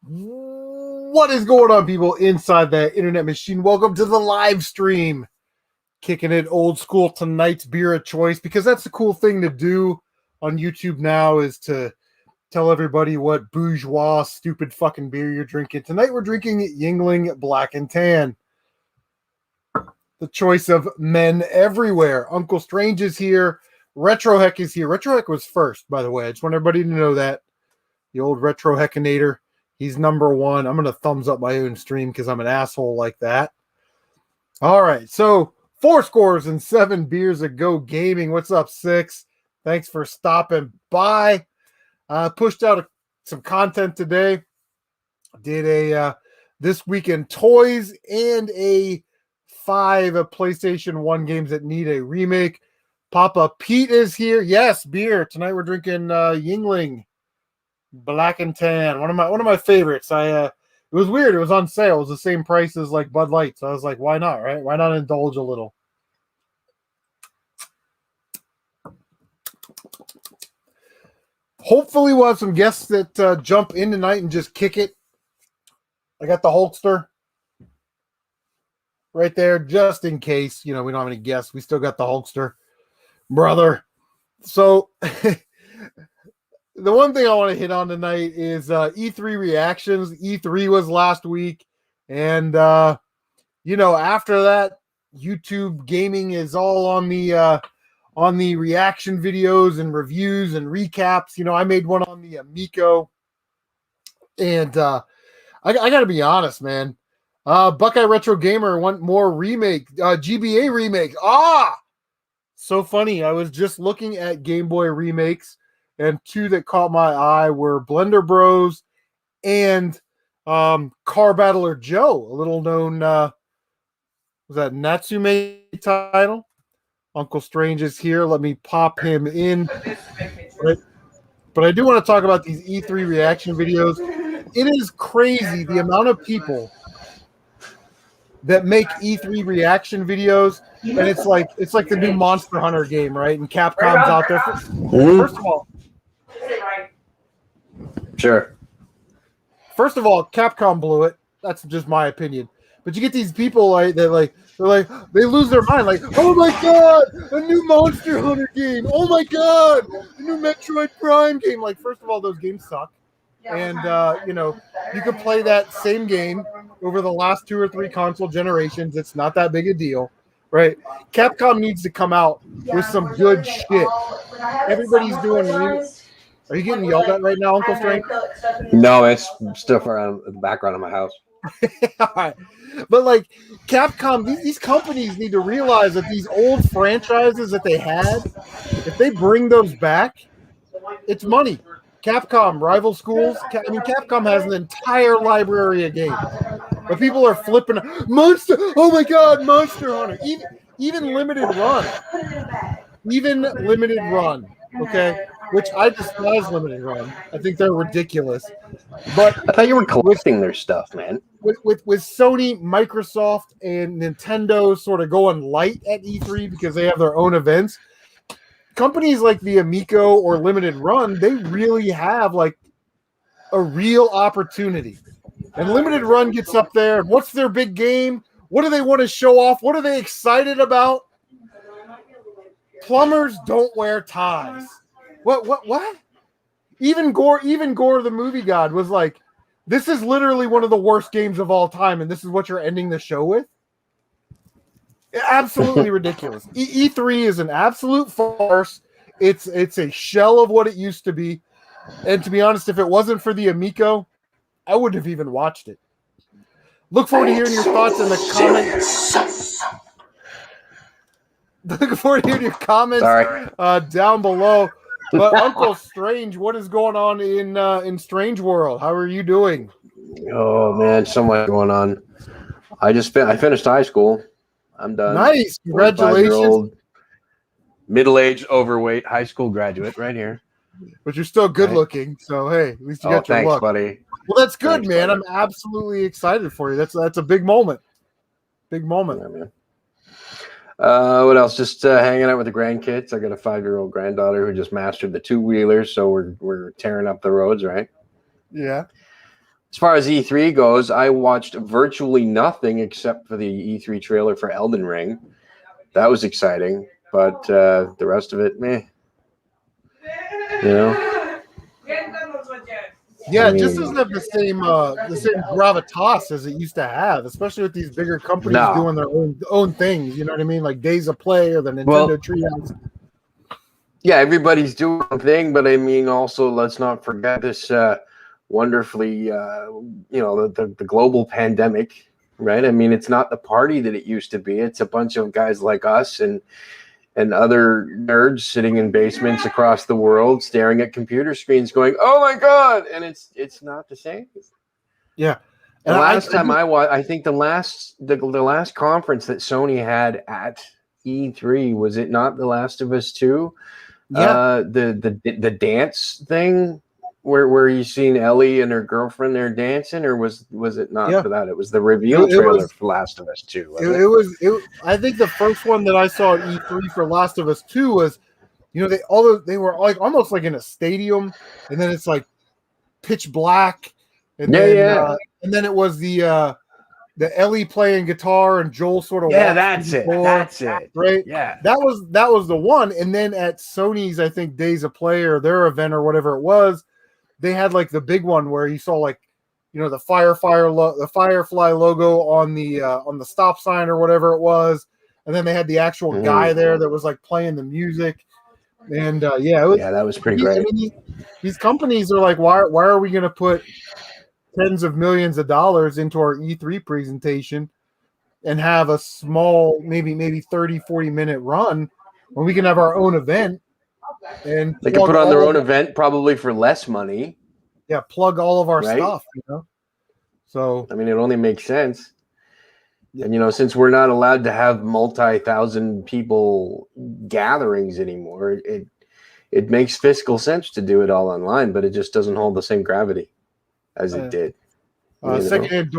What is going on, people inside that internet machine? Welcome to the live stream. Kicking it old school, tonight's beer of choice, because that's the cool thing to do on YouTube now, is to tell everybody what bourgeois stupid fucking beer you're drinking. Tonight we're drinking Yuengling Black and Tan, the choice of men everywhere. Uncle Strange is here. Retro Heck is here. Retro Heck was first, by the way. I just want everybody to know that. The old Retro Heckinator. He's number one. I'm going to thumbs up my own stream because I'm an asshole like that. All right. So 4 beers ago gaming. What's up, Six? Thanks for stopping by. Pushed out some content today. Did a This Weekend Toys and a 5 PlayStation 1 games that need a remake. Papa Pete is here. Yes, beer. Tonight we're drinking Yuengling Black and Tan, one of my favorites. It was weird. It was on sale. It was the same price as like Bud Light. So I was like, why not, right? Why not indulge a little? Hopefully we'll have some guests that jump in tonight and just kick it. I got the Hulkster right there, just in case, we don't have any guests. We still got the Hulkster, brother. So the one thing I want to hit on tonight is E3 reactions. E3 was last week. And, after that, YouTube gaming is all on the reaction videos and reviews and recaps. I made one on the Amico. And I got to be honest, man. Buckeye Retro Gamer want more remake, GBA remake. So funny. I was just looking at Game Boy remakes. And 2 that caught my eye were Blender Bros and Car Battler Joe, a little known, was that Natsume title? Uncle Strange is here. Let me pop him in. But I do want to talk about these E3 reaction videos. It is crazy the amount of people that make E3 reaction videos, and it's like the new Monster Hunter game, right? And Capcom's out there. First of all, sure. First of all, Capcom blew it. That's just my opinion. But you get these people they lose their mind. Like, oh my god, a new Monster Hunter game. Oh my god, a new Metroid Prime game. Like, first of all, those games suck. And you could play that same game over the last 2 or 3 console generations. It's not that big a deal, right? Capcom needs to come out with some good shit. Everybody's doing. Are you getting yelled at right now, Uncle Strange? No, it's stuff around the background of my house. All right. But like Capcom, these companies need to realize that these old franchises that they had, if they bring those back, it's money. Capcom, Rival Schools. Capcom has an entire library of games. But people are flipping. Monster! Oh my god, Monster Hunter! Even Limited Run. Even Limited Run. Okay? Which I despise Limited Run. I think they're ridiculous. But I thought you were collecting their stuff, man. With Sony, Microsoft, and Nintendo sort of going light at E3 because they have their own events, companies like the Amico or Limited Run, they really have like a real opportunity. And Limited Run gets up there. What's their big game? What do they want to show off? What are they excited about? Plumbers don't wear ties. What? Even Gore the movie god was like, this is literally one of the worst games of all time, and this is what you're ending the show with? Absolutely ridiculous. E3 is an absolute farce. It's a shell of what it used to be. And to be honest, if it wasn't for the Amico, I wouldn't have even watched it. Look forward to hearing your thoughts in the comments. Looking forward to hearing your comments down below. But Uncle Strange, what is going on in Strange World? How are you doing? Oh man, so much going on. I finished high school. I'm done. Nice, congratulations. Middle-aged, overweight high school graduate, right here. But you're still good looking, so hey, at least you got your luck. Buddy. Well, that's good, man. Buddy. I'm absolutely excited for you. That's a big moment. Big moment. Yeah, man. What else? Just hanging out with the grandkids. I got a 5-year-old granddaughter who just mastered the 2-wheelers, so we're tearing up the roads, right? Yeah. as far as E3 goes, I watched virtually nothing except for the E3 trailer for Elden Ring. That was exciting, but the rest of it, meh. You know? Yeah, it just doesn't have the same gravitas as it used to have, especially with these bigger companies doing their own things. You know what I mean? Like Days of Play or the Nintendo Treehouse. Yeah, everybody's doing a thing, but I mean, also let's not forget this wonderfully, the global pandemic, right? I mean, it's not the party that it used to be. It's a bunch of guys like us and other nerds sitting in basements across the world, staring at computer screens, going, "Oh my god!" And it's not the same. Yeah. The last time I think the last conference that Sony had at E3, was it not The Last of Us 2? Yeah. The dance thing where you seen Ellie and her girlfriend there dancing, or was it not for that? It was the reveal trailer for Last of Us 2. I think the first one that I saw at E3 for Last of Us 2 was, they were like almost like in a stadium, and then it's like pitch black, and then it was the Ellie playing guitar and Joel sort of that's it. Right? Yeah. That was the one. And then at Sony's, I think Days of Play or their event or whatever it was, they had like the big one where you saw like, the Firefly logo on the stop sign or whatever it was, and then they had the actual guy there that was like playing the music. And that was pretty great. I mean, these companies are like, why are we going to put tens of millions of dollars into our E3 presentation and have a small, maybe 30, 40 minute run when we can have our own event? And they can put on their own event probably for less money. Yeah, plug all of our stuff, So I mean, it only makes sense. And since we're not allowed to have multi-thousand people gatherings anymore, it makes fiscal sense to do it all online, but it just doesn't hold the same gravity as it did. Secondhand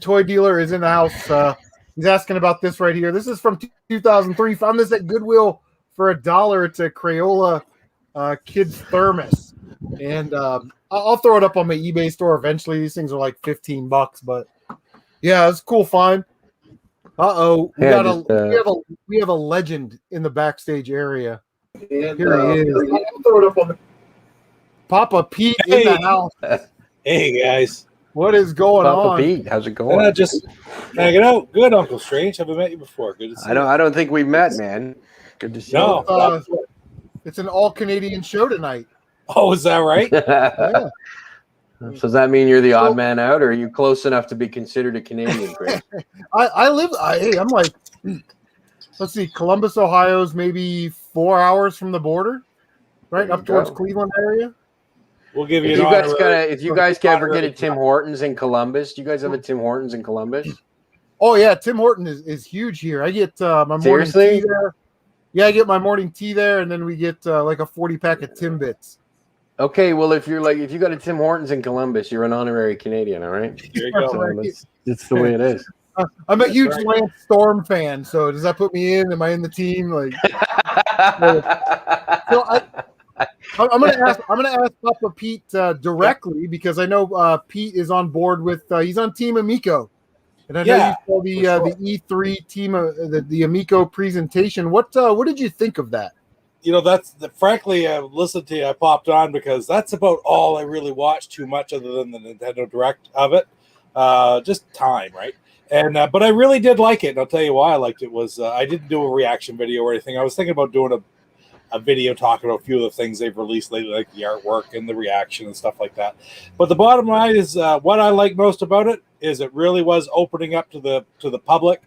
toy dealer is in the house. He's asking about this right here. This is from 2003. Found this at Goodwill for $1. It's a Crayola kids thermos, and I'll throw it up on my eBay store eventually. These things are like $15, but yeah, it's a cool find. We have a legend in the backstage area. And, here he is. I'll throw it up on the Papa Pete in the house. Hey guys, what is going on? Papa Pete, how's it going? Just hanging out. Good, Uncle Strange. Haven't met you before. Good to see you. I don't think we've met, man. Good to see you. It's an all Canadian show tonight. Oh, is that right? Yeah. So does that mean you're the odd man out, or are you close enough to be considered a Canadian, Chris? I'm like, let's see, Columbus, Ohio is maybe 4 hours from the border, right up towards Cleveland area. We'll give you. If you guys can ever get a Tim Hortons in Columbus, do you guys have a Tim Hortons in Columbus? Oh yeah, Tim Horton is huge here. I get my morning tea there. Yeah, I get my morning tea there, and then we get like a 40-pack of Timbits. Okay, well, if you got a Tim Hortons in Columbus, you're an honorary Canadian, all right? Here you go. It's the way it is. I'm a huge Lance Storm fan, so does that put me in? Am I in the team? Like, so I'm gonna ask Papa Pete directly because I know Pete is on board with he's on Team Amico, and I know you saw the E3 team the Amico presentation. What did you think of that? Frankly, I listened to you. I popped on because that's about all I really watched too much other than the Nintendo Direct of it. Just time, right? And but I really did like it, and I'll tell you why I liked it. Was I didn't do a reaction video or anything. I was thinking about doing a video talking about a few of the things they've released lately, like the artwork and the reaction and stuff like that. But the bottom line is what I like most about it is it really was opening up to the public,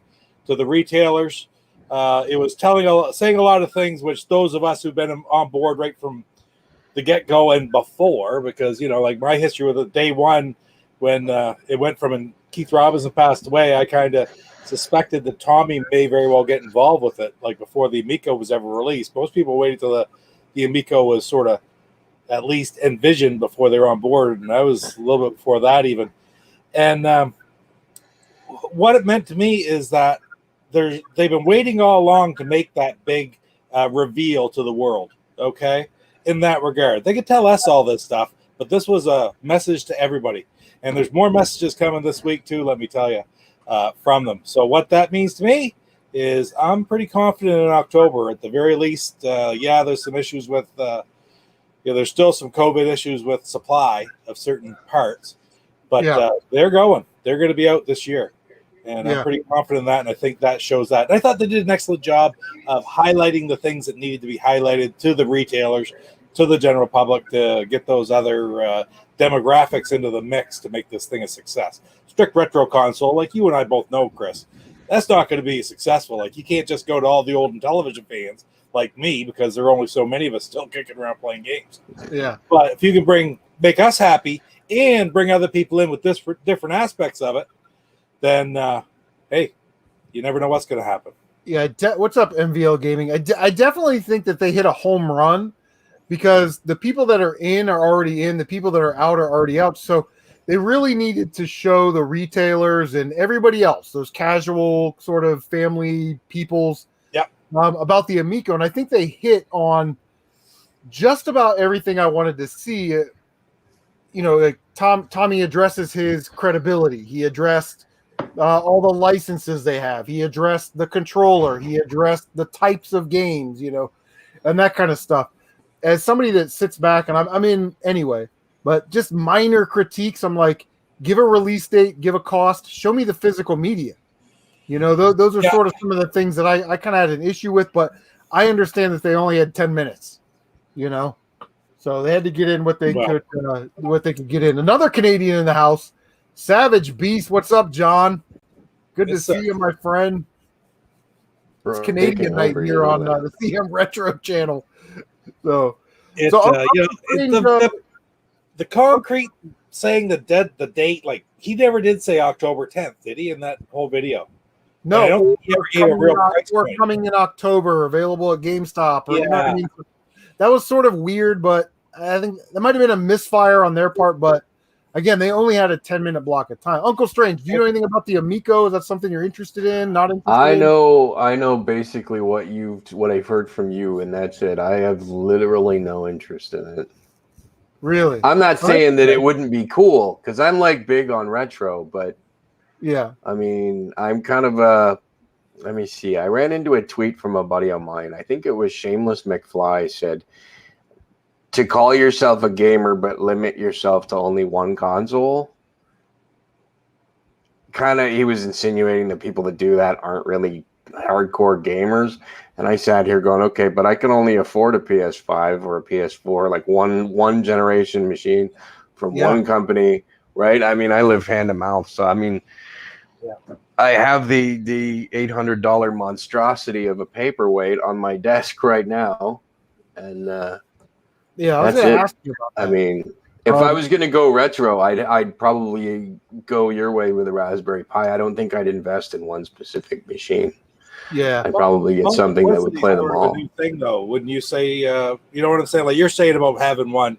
to the retailers. It was saying a lot of things which those of us who've been on board right from the get-go and before, because like my history with it, day one when it went from and Keith Robinson passed away, I kind of suspected that Tommy may very well get involved with it, like before the Amico was ever released. Most people waited till the Amico was sort of at least envisioned before they were on board, and I was a little bit before that even. And what it meant to me is that they've been waiting all along to make that big reveal to the world, okay, in that regard. They could tell us all this stuff, but this was a message to everybody. And there's more messages coming this week too, let me tell you, from them. So what that means to me is I'm pretty confident in October at the very least. There's some issues with, there's still some COVID issues with supply of certain parts, but they're going to be out this year. And I'm pretty confident in that, and I think that shows that. And I thought they did an excellent job of highlighting the things that needed to be highlighted to the retailers, to the general public, to get those other demographics into the mix to make this thing a success. Strict retro console, like you and I both know, Chris, that's not going to be successful. Like, you can't just go to all the old Intellivision fans like me, because there are only so many of us still kicking around playing games. Yeah. But if you can make us happy and bring other people in with different aspects of it, then hey, you never know what's going to happen. Yeah. What's up, MVL Gaming? I definitely think that they hit a home run, because the people that are in are already in, the people that are out are already out. So they really needed to show the retailers and everybody else, those casual sort of family peoples, about the Amico. And I think they hit on just about everything I wanted to see. Like Tommy addresses his credibility. He addressed all the licenses they have. He addressed the controller. He addressed the types of games, and that kind of stuff. As somebody that sits back, and I'm in anyway, but just minor critiques, I'm like, give a release date, give a cost, show me the physical media. Those are sort of some of the things that I kind of had an issue with, but I understand that they only had 10 minutes, so they had to get in what they could get in. Another Canadian in the house, Savage Beast. What's up, John? Good to see you, my friend. It's Canadian night here on the CM Retro channel. So the concrete saying the date, like, he never did say October 10th, did he, in that whole video? No, we're coming in October, available at GameStop. That was sort of weird, but I think that might have been a misfire on their part. But again, they only had a 10-minute block of time. Uncle Strange, do you know anything about the Amico? Is that something you're interested in? Not interested? I know basically what I've heard from you, and that's it. I have literally no interest in it. Really? I'm not saying that it wouldn't be cool, because I'm like big on retro, but yeah. I mean, I'm kind of let me see. I ran into a tweet from a buddy of mine. I think it was Shameless McFly said, to call yourself a gamer but limit yourself to only one console. Kind of, he was insinuating that people that do that aren't really hardcore gamers. And I sat here going, okay, but I can only afford a PS5 or a PS4, like one generation machine from one company, right? I mean, I live hand to mouth, so I mean, I have the $800 monstrosity of a paperweight on my desk right now, and I was going to ask you about that. I mean, if I was going to go retro, I'd probably go your way with a Raspberry Pi. I don't think I'd invest in one specific machine. Yeah, I'd probably get something that would play them all. A new thing, though, wouldn't you say? You know what I'm saying? Like you're saying about having one.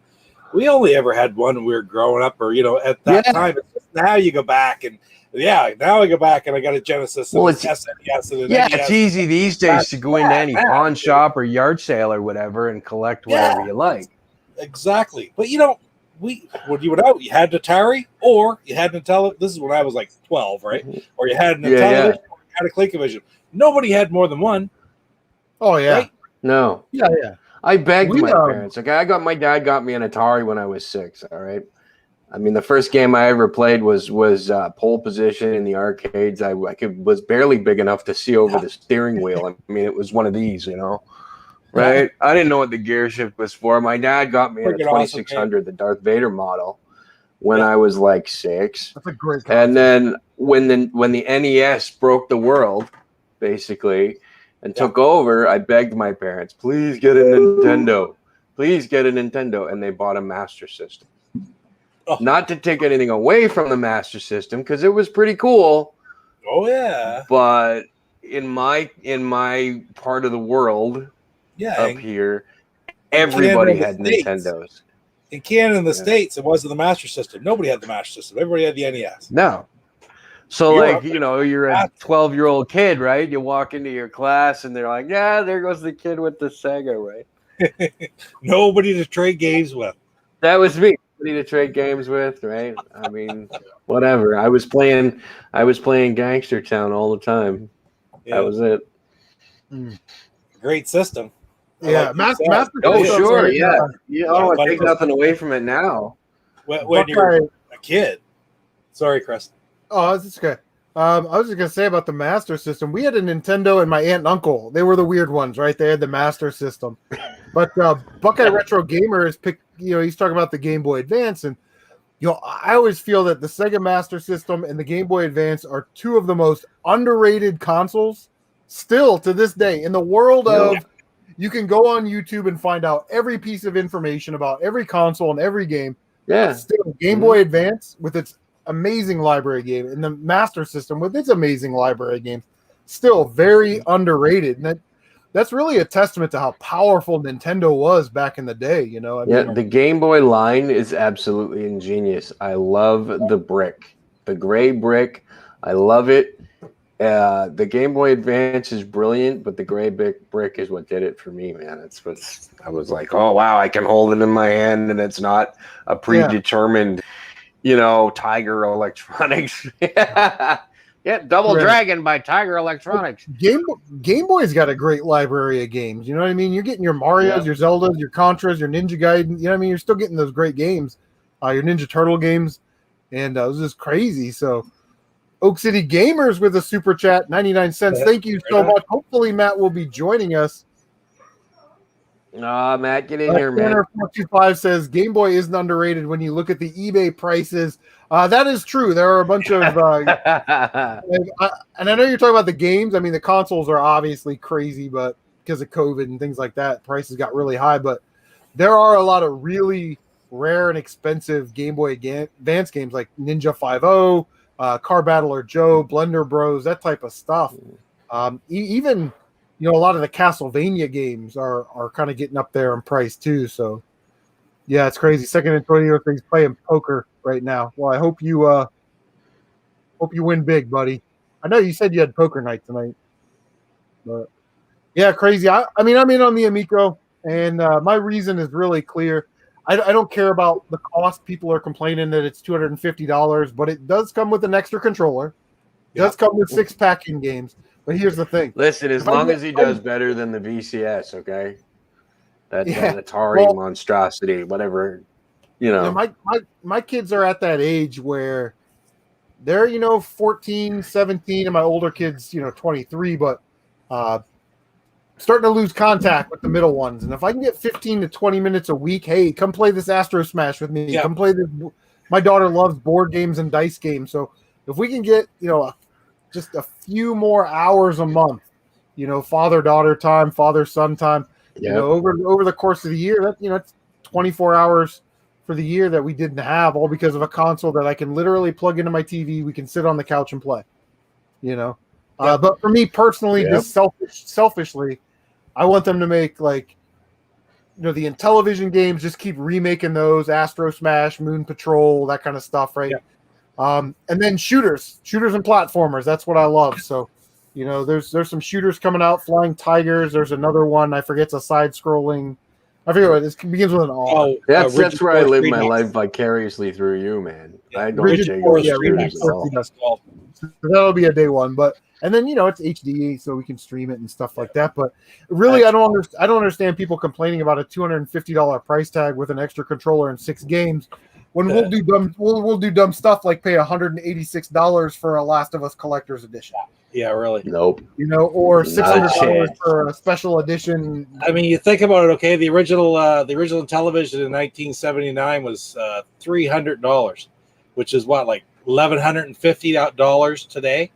We only ever had one when we were growing up, or at that time. Now you go back and. Now I go back and I got a Genesis. And it's SNES and NES. It's easy these days to go into any pawn shop or yard sale or whatever and collect whatever you like. Exactly, but when you went out, you had an Atari or you had an Intellivision. This is when I was like 12, right? Or you had an Intellivision, or you had a ColecoVision. Nobody had more than one. Oh yeah, right? No, yeah. I begged my parents. Okay, my dad got me an Atari when I was 6. All right. I mean, the first game I ever played was Pole Position in the arcades. I was barely big enough to see over the steering wheel. I mean, it was one of these, right? I didn't know what the gear shift was for. My dad got me a 2600, the Darth Vader model, when I was like 6. That's a great concept. And then when the NES broke the world, basically, and took over, I begged my parents, please get a Nintendo. Please get a Nintendo. And they bought a Master System. Oh. Not to take anything away from the Master System, because it was pretty cool. Oh yeah. But in my part of the world, up here, everybody had Nintendos. In Canada and the States, it wasn't the Master System. Nobody had the Master System. Everybody had the NES. No. So you're a 12-year-old kid, right? You walk into your class and they're like, yeah, there goes the kid with the Sega, right? Nobody to trade games with. That was me. somebody to trade games with, right? I mean, whatever. I was playing Gangster Town all the time. Yeah. That was it. Great system. Yeah, like Master Oh, System, sure, right? yeah. You don't want but to take it was- nothing away from it now. when you're a kid. Sorry, Chris. Oh, that's okay. I was just gonna say about the Master System. We had a Nintendo and my aunt and uncle. They were the weird ones, right? They had the Master System. But Buckeye Retro Gamer is he's talking about the Game Boy Advance, and I always feel that the Sega Master System and the Game Boy Advance are two of the most underrated consoles still to this day in the world of. You can go on YouTube and find out every piece of information about every console and every game. Yeah. Still, Game Boy Advance with its amazing library game and the Master System with its amazing library games, still very underrated. And that's really a testament to how powerful Nintendo was back in the day. The Game Boy line is absolutely ingenious. I love the brick, the gray brick. I love it. The Game Boy Advance is brilliant, but the gray brick is what did it for me, man. It's what I was like, oh wow, I can hold it in my hand, and it's not a predetermined, Tiger Electronics. Double Dragon by Tiger Electronics. Game Boy's got a great library of games. You know what I mean? You're getting your Marios, your Zeldas, your Contras, your Ninja Gaiden. You know what I mean? You're still getting those great games, your Ninja Turtle games, and it was just crazy. So. Oak City Gamers with a super chat, 99 cents. Thank you so much. Hopefully, Matt will be joining us. Matt, get in here, man. 425 says Game Boy isn't underrated when you look at the eBay prices. That is true. There are a bunch of, and I know you're talking about the games. I mean, the consoles are obviously crazy, but because of COVID and things like that, prices got really high. But there are a lot of really rare and expensive Game Boy Advance games like Ninja 5.0. Car Battler Joe, Blender Bros, that type of stuff. Even a lot of the Castlevania games are kind of getting up there in price too. So yeah, it's crazy. Second Antonio thinks playing poker right now. Well, I hope you win big, buddy. I know you said you had poker night tonight, but yeah, crazy. I mean, I'm in on the Amico, and my reason is really clear. I don't care about the cost. People are complaining that it's $250, but it does come with an extra controller. It does come with 6-pack in games. But here's the thing. Listen, as long as he does better than the VCS, okay? That's an Atari monstrosity, whatever, My kids are at that age where they're, 14, 17, and my older kids, 23, but starting to lose contact with the middle ones. And if I can get 15 to 20 minutes a week, hey, come play this Astro Smash with me. Come play this. My daughter loves board games and dice games. So if we can get, just a few more hours a month, father-daughter time, father-son time, over the course of the year, it's 24 hours for the year that we didn't have, all because of a console that I can literally plug into my TV. We can sit on the couch and play, But for me personally, just selfishly, I want them to make the Intellivision games, just keep remaking those, Astro Smash, Moon Patrol, that kind of stuff, right? Yeah. And then shooters and platformers. That's what I love. So, there's some shooters coming out, Flying Tigers. There's another one. I forget, it's a side-scrolling. I forget what this begins with an R. Oh, that's where I live my life vicariously through you, man. I don't take those shooters at all. So that'll be a day one, and then it's HD, so we can stream it and stuff like that. But really, I don't understand people complaining about a $250 price tag with an extra controller and 6 games, when we'll do dumb stuff like pay $186 for a Last of Us Collector's Edition. Yeah, really. Nope. Or $600 for a special edition. I mean, you think about it. Okay, the original Intellivision in 1979 was $300, which is what, like $1,150 today.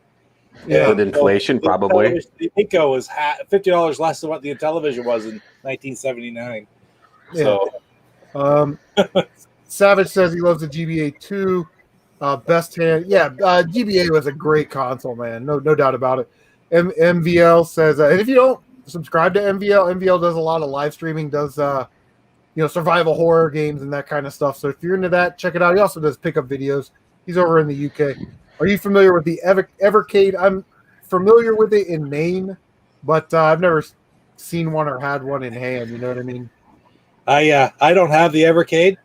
Yeah, with inflation, probably. The Amico was $50 less than what the Intellivision was in 1979. Yeah. So, Savage says he loves the GBA 2. Best hand, GBA was a great console, man. No doubt about it. MVL says, and if you don't subscribe to MVL does a lot of live streaming, does survival horror games and that kind of stuff. So if you're into that, check it out. He also does pickup videos. He's over in the UK. Are you familiar with the Evercade? I'm familiar with it in name, but I've never seen one or had one in hand. You know what I mean? I don't have the Evercade.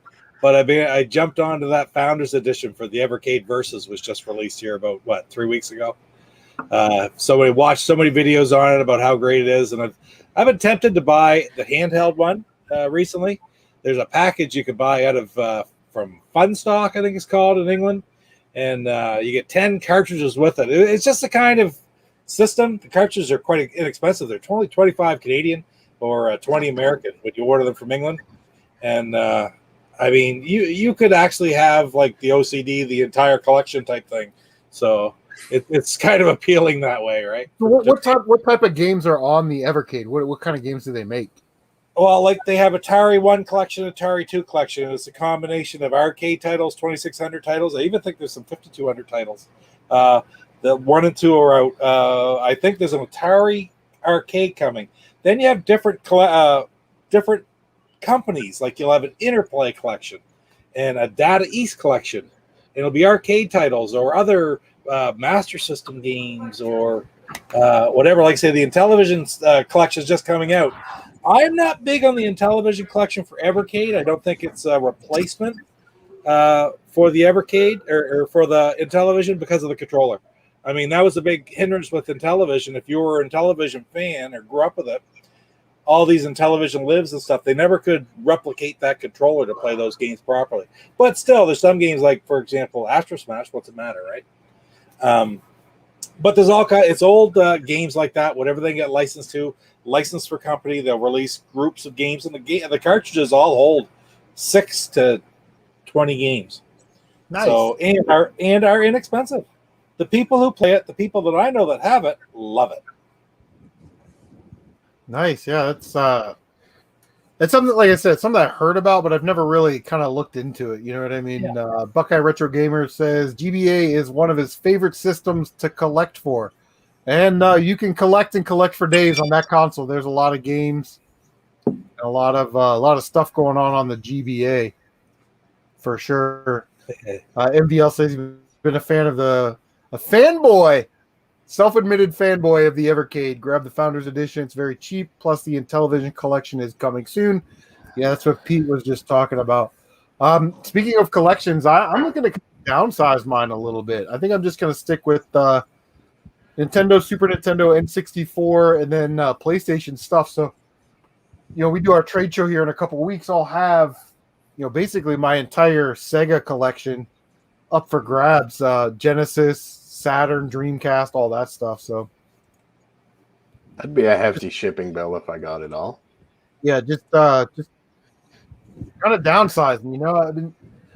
But I jumped onto that Founders Edition for the Evercade Versus, was just released here about 3 weeks ago. So I watched so many videos on it about how great it is, and I've been tempted to buy the handheld one recently. There's a package you can buy out of from Funstock, I think it's called in England, and you get 10 cartridges with it. It's just a kind of system. The cartridges are quite inexpensive. They're only 25 Canadian or 20 American when you order them from England, and I mean, you could actually have like the OCD, the entire collection type thing. So it's kind of appealing that way, right? So what type of games are on the Evercade? What kind of games do they make? Well, like they have Atari 1 collection, Atari 2 collection. It's a combination of arcade titles, 2600 titles. I even think there's some 5200 titles. The 1 and 2 are out. I think there's an Atari arcade coming. Then you have different companies. Like you'll have an Interplay collection and a Data East collection. It'll be arcade titles or other Master System games or whatever. Like say the Intellivision collection is just coming out. I'm not big on the Intellivision collection for Evercade. I don't think it's a replacement for the Evercade or for the Intellivision because of the controller. I mean, that was a big hindrance with Intellivision. If you were an Intellivision fan or grew up with it, all these Intellivision lives and stuff, they never could replicate that controller to play those games properly. But still, there's some games like, for example, Astro Smash. What's it matter, right? But there's all kind. It's old games like that. Whatever they get licensed for company, they'll release groups of games, and the cartridges all hold 6 to 20 games. Nice. So and are inexpensive. The people who play it, the people that I know that have it, love it. Nice. Yeah, that's something, like I said, something I heard about, but I've never really kind of looked into it. You know what I mean? Yeah. Buckeye Retro Gamer says GBA is one of his favorite systems to collect for. And you can collect for days on that console. There's a lot of games, and a lot of stuff going on the GBA, for sure. MVL says he's been a fanboy, self-admitted fanboy of the Evercade. Grab the Founders Edition; it's very cheap. Plus, the Intellivision collection is coming soon. Yeah, that's what Pete was just talking about. Speaking of collections, I'm looking to downsize mine a little bit. I think I'm just going to stick with Nintendo, Super Nintendo, N64, and then PlayStation stuff. So, we do our trade show here in a couple of weeks. I'll have, basically my entire Sega collection up for grabs. Genesis, Saturn, Dreamcast, all that stuff. So that'd be a hefty shipping bill if I got it all. Yeah, just kind of downsizing.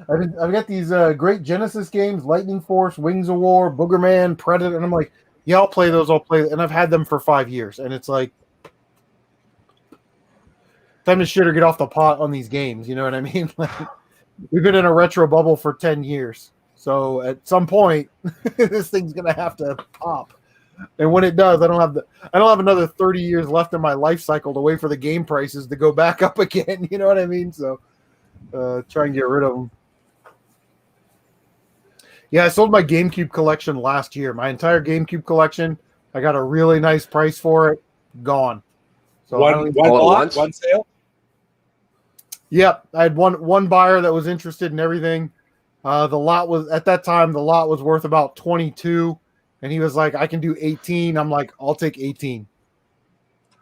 I've got these great Genesis games: Lightning Force, Wings of War, Boogerman, Predator, and I'm like, yeah, I'll play those. And I've had them for 5 years, and it's like time to shit or get off the pot on these games. You know what I mean? Like, we've been in a retro bubble for 10 years, so at some point, this thing's gonna have to pop. And when it does, I don't have another 30 years left in my life cycle to wait for the game prices to go back up again. You know what I mean? So try and get rid of them. Yeah, I sold my GameCube collection last year. My entire GameCube collection. I got a really nice price for it. Gone. So one sale? Yep. I had one buyer that was interested in everything. The lot was, at that time, worth about 22. And he was like, I can do 18. I'm like, I'll take 18.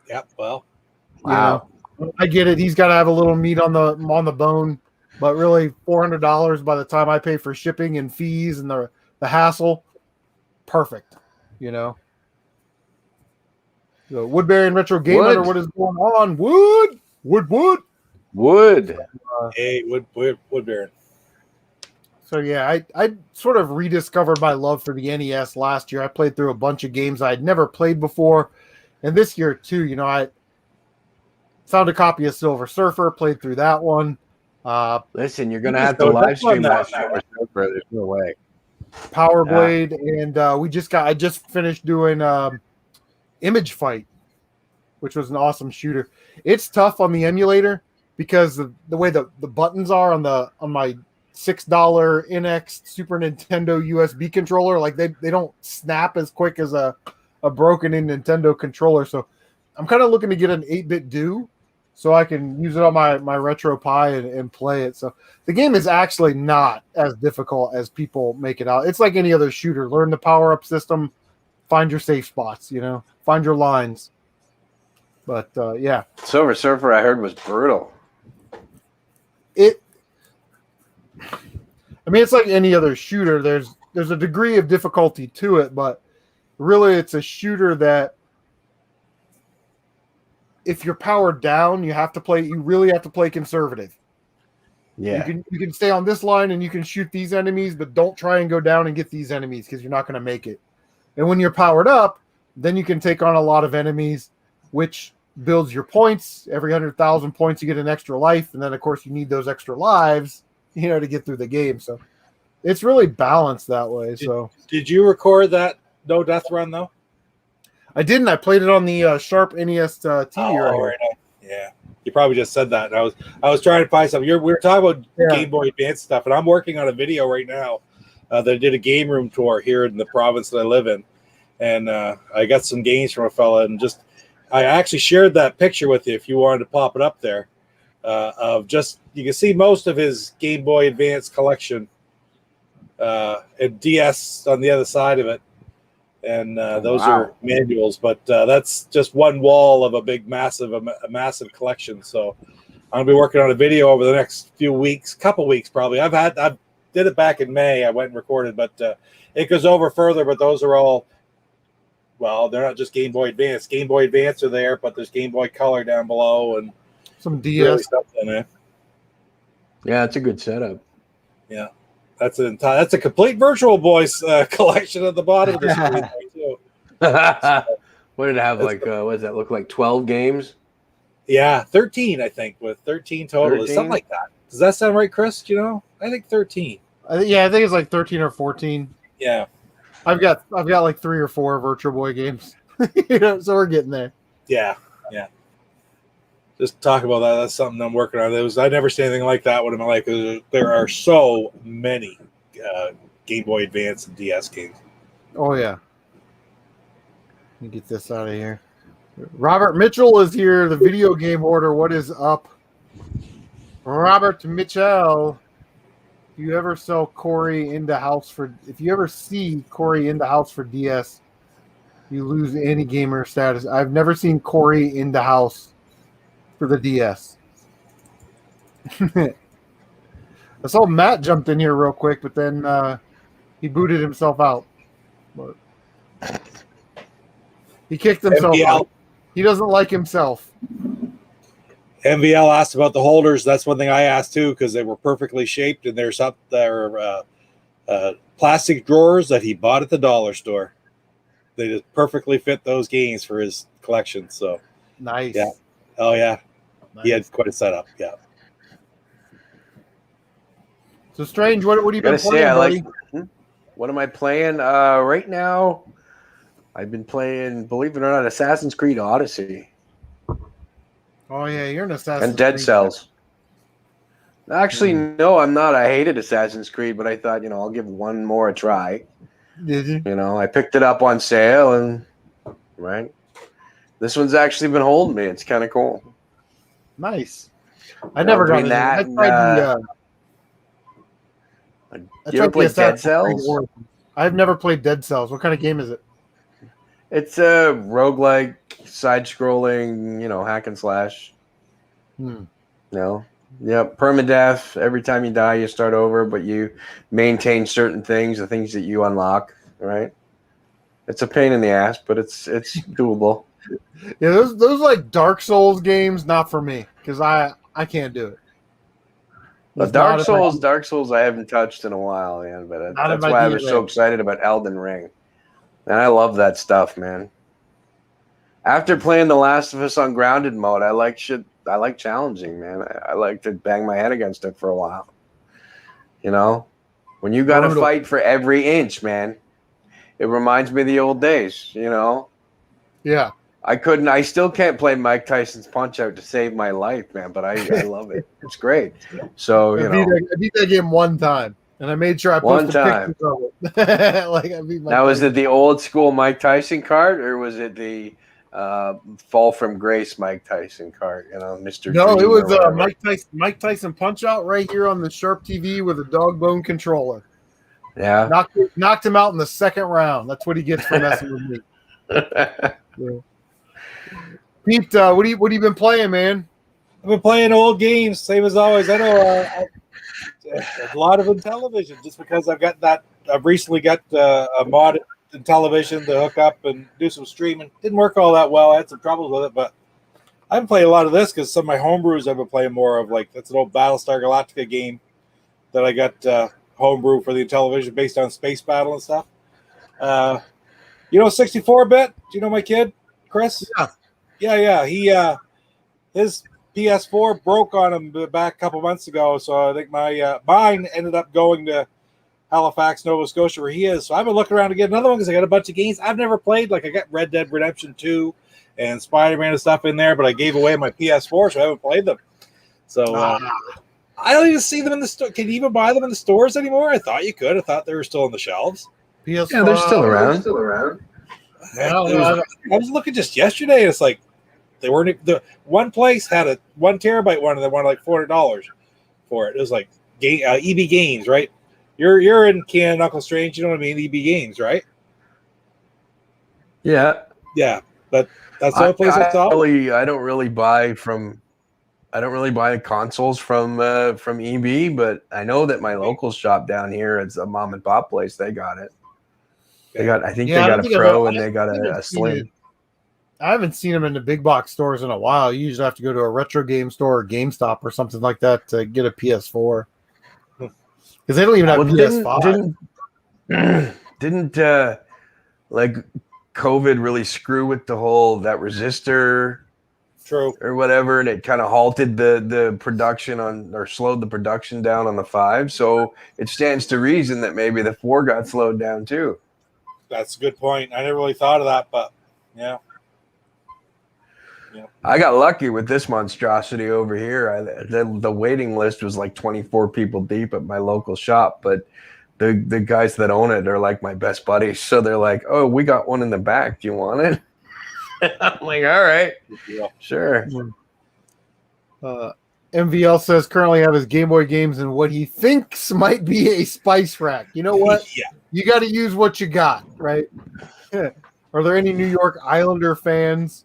Yep. Well, wow. I get it. He's got to have a little meat on the bone. But really, $400 by the time I pay for shipping and fees and the hassle, perfect. So Woodbury and Retro Game Hunter, what is going on? Wood. Hey, Woodbury. So yeah, I sort of rediscovered my love for the NES last year. I played through a bunch of games I had never played before, and this year too. I found a copy of Silver Surfer, played through that one. Listen, you're gonna have to live stream that Silver Surfer. There's no way. Power Blade, and I just finished doing Image Fight, which was an awesome shooter. It's tough on the emulator because the way the buttons are on my $6 NX Super Nintendo USB controller, like they don't snap as quick as a broken in Nintendo controller. So I'm kind of looking to get an 8-bit do so I can use it on my Retro Pi and play it. So the game is actually not as difficult as people make it out. It's like any other shooter. Learn the power-up system, find your safe spots, find your lines. But yeah. Silver Surfer, I heard, was brutal. It's like any other shooter. There's a degree of difficulty to it, but really it's a shooter that if you're powered down, you really have to play conservative. Yeah. You can stay on this line and you can shoot these enemies, but don't try and go down and get these enemies because you're not going to make it. And when you're powered up, then you can take on a lot of enemies, which builds your points. Every 100,000 points, you get an extra life. And then, of course, you need those extra lives, to get through the game. So it's really balanced that way. Did you record that No Death Run, though? I didn't. I played it on the Sharp NES TV. Right. Yeah. You probably just said that. And I was trying to find something. We were talking about Game Boy Advance stuff, and I'm working on a video right now that did a game room tour here in the province that I live in. And I got some games from a fella, and I actually shared that picture with you if you wanted to pop it up there. You can see most of his Game Boy Advance collection and DS on the other side of it. And those are manuals, but that's just one wall of a massive collection. So I'm gonna be working on a video over the next couple weeks probably. I did it back in May. I went and recorded, but it goes over further. But those are all, well, they're not just Game Boy Advance. Game Boy Advance are there, but there's Game Boy Color down below and some DS stuff in there. Yeah, it's a good setup. Yeah. That's a complete Virtual Boys collection at the bottom of the screen too. What did it have? What does that look like? 12 games? Yeah, 13, I think, with 13 total. 13? Something like that. Does that sound right, Chris? I think 13. I think it's like 13 or 14. Yeah. I've got like 3 or 4 Virtual Boy games. So we're getting there. Yeah. Just talk about that. That's something I'm working on. I never seen anything like that in my life. There are so many Game Boy Advance and DS games. Oh yeah. Let me get this out of here. Robert Mitchell is here. The video game order. What is up, Robert Mitchell? If you ever see Corey in the house for DS, you lose any gamer status. I've never seen Corey in the house for the DS. I saw Matt jumped in here real quick, but then he booted himself out. But he kicked himself out. He doesn't like himself. MVL asked about the holders. That's one thing I asked too, because they were perfectly shaped, and they're plastic drawers that he bought at the dollar store. They just perfectly fit those games for his collection. So nice. Yeah. Oh yeah. Nice. He had quite a setup. Yeah. So Strange, what have you been playing? What am I playing? Right now, I've been playing, believe it or not, Assassin's Creed Odyssey. Oh yeah, you're an Assassin's and Dead Creed Cells. Actually, no, I'm not. I hated Assassin's Creed, but I thought, I'll give one more a try. Did you? I picked it up on sale, and this one's actually been holding me. It's kind of cool. Nice. I never got that. You ever played Dead Cells? I've never played Dead Cells. What kind of game is it? It's a roguelike, side-scrolling, hack and slash. Permadeath. Every time you die, you start over, but you maintain certain things, the things that you unlock, right? It's a pain in the ass, but it's doable. Yeah, those like Dark Souls games, not for me, because I can't do it. Dark Souls I haven't touched in a while, man, but that's why I was so excited about Elden Ring. And I love that stuff, man. After playing The Last of Us on grounded mode, I like challenging, man. I like to bang my head against it for a while. When you got to fight for every inch, man, it reminds me of the old days, Yeah. I still can't play Mike Tyson's Punch-Out to save my life, man, but I love it. It's great. So, I beat that game one time, and I made sure I posted pictures of it. Now, is it the old school Mike Tyson card, or was it the Fall from Grace Mike Tyson cart, Mr. No, Dream it was or Mike Tyson Punch Out right here on the Sharp TV with a dog bone controller. yeah. Knocked him out in the second round. That's what he gets for messing with me. Yeah. Pete, what have you been playing, man? I've been playing old games, same as always. I know a lot of Intellivision, just because I've recently got a mod Intellivision to hook up and do some streaming. Didn't work all that well. I had some troubles with it, but I've been playing a lot of this because some of my homebrews I've been playing more of. Like, that's an old Battlestar Galactica game that I got homebrew for the Intellivision based on Space Battle and stuff. 64-bit? Do you know my kid, Chris? Yeah. He his PS4 broke on him back a couple months ago, so I think my mine ended up going to Halifax, Nova Scotia, where he is. So I've been looking around to get another one because I got a bunch of games I've never played. Like, I got Red Dead Redemption 2 and Spider-Man and stuff in there, but I gave away my PS4, so I haven't played them. So I don't even see them in the store. Can you even buy them in the stores anymore? I thought you could. I thought they were still on the shelves. PS5, Yeah, they're still around. I was looking just yesterday, and it's like they weren't. The one place had a 1 terabyte one, and they wanted like $400 for it. It was like EB Games, right? You're in Canada, Uncle Strange. You know what I mean? EB Games, right? Yeah. But that's the only place I saw. I don't really buy consoles from EB, but I know that my local shop down here, it's a mom and pop place. They got it. They got a Pro and they got a Slim. I haven't seen them in the big box stores in a while. You usually have to go to a retro game store or GameStop or something like that to get a PS4. Because they don't even have PS5. Didn't like COVID really screw with the whole that resistor or whatever, and it kind of halted the production or slowed the production down on the 5. So it stands to reason that maybe the 4 got slowed down too. That's a good point. I never really thought of that, but yeah. I got lucky with this monstrosity over here. The waiting list was like 24 people deep at my local shop, but the guys that own it are like my best buddies. So they're like, "Oh, we got one in the back. Do you want it?" I'm like, "All right, sure." MVL says currently have his Game Boy games in what he thinks might be a spice rack. You know what? Yeah. You got to use what you got, right? Are there any New York Islander fans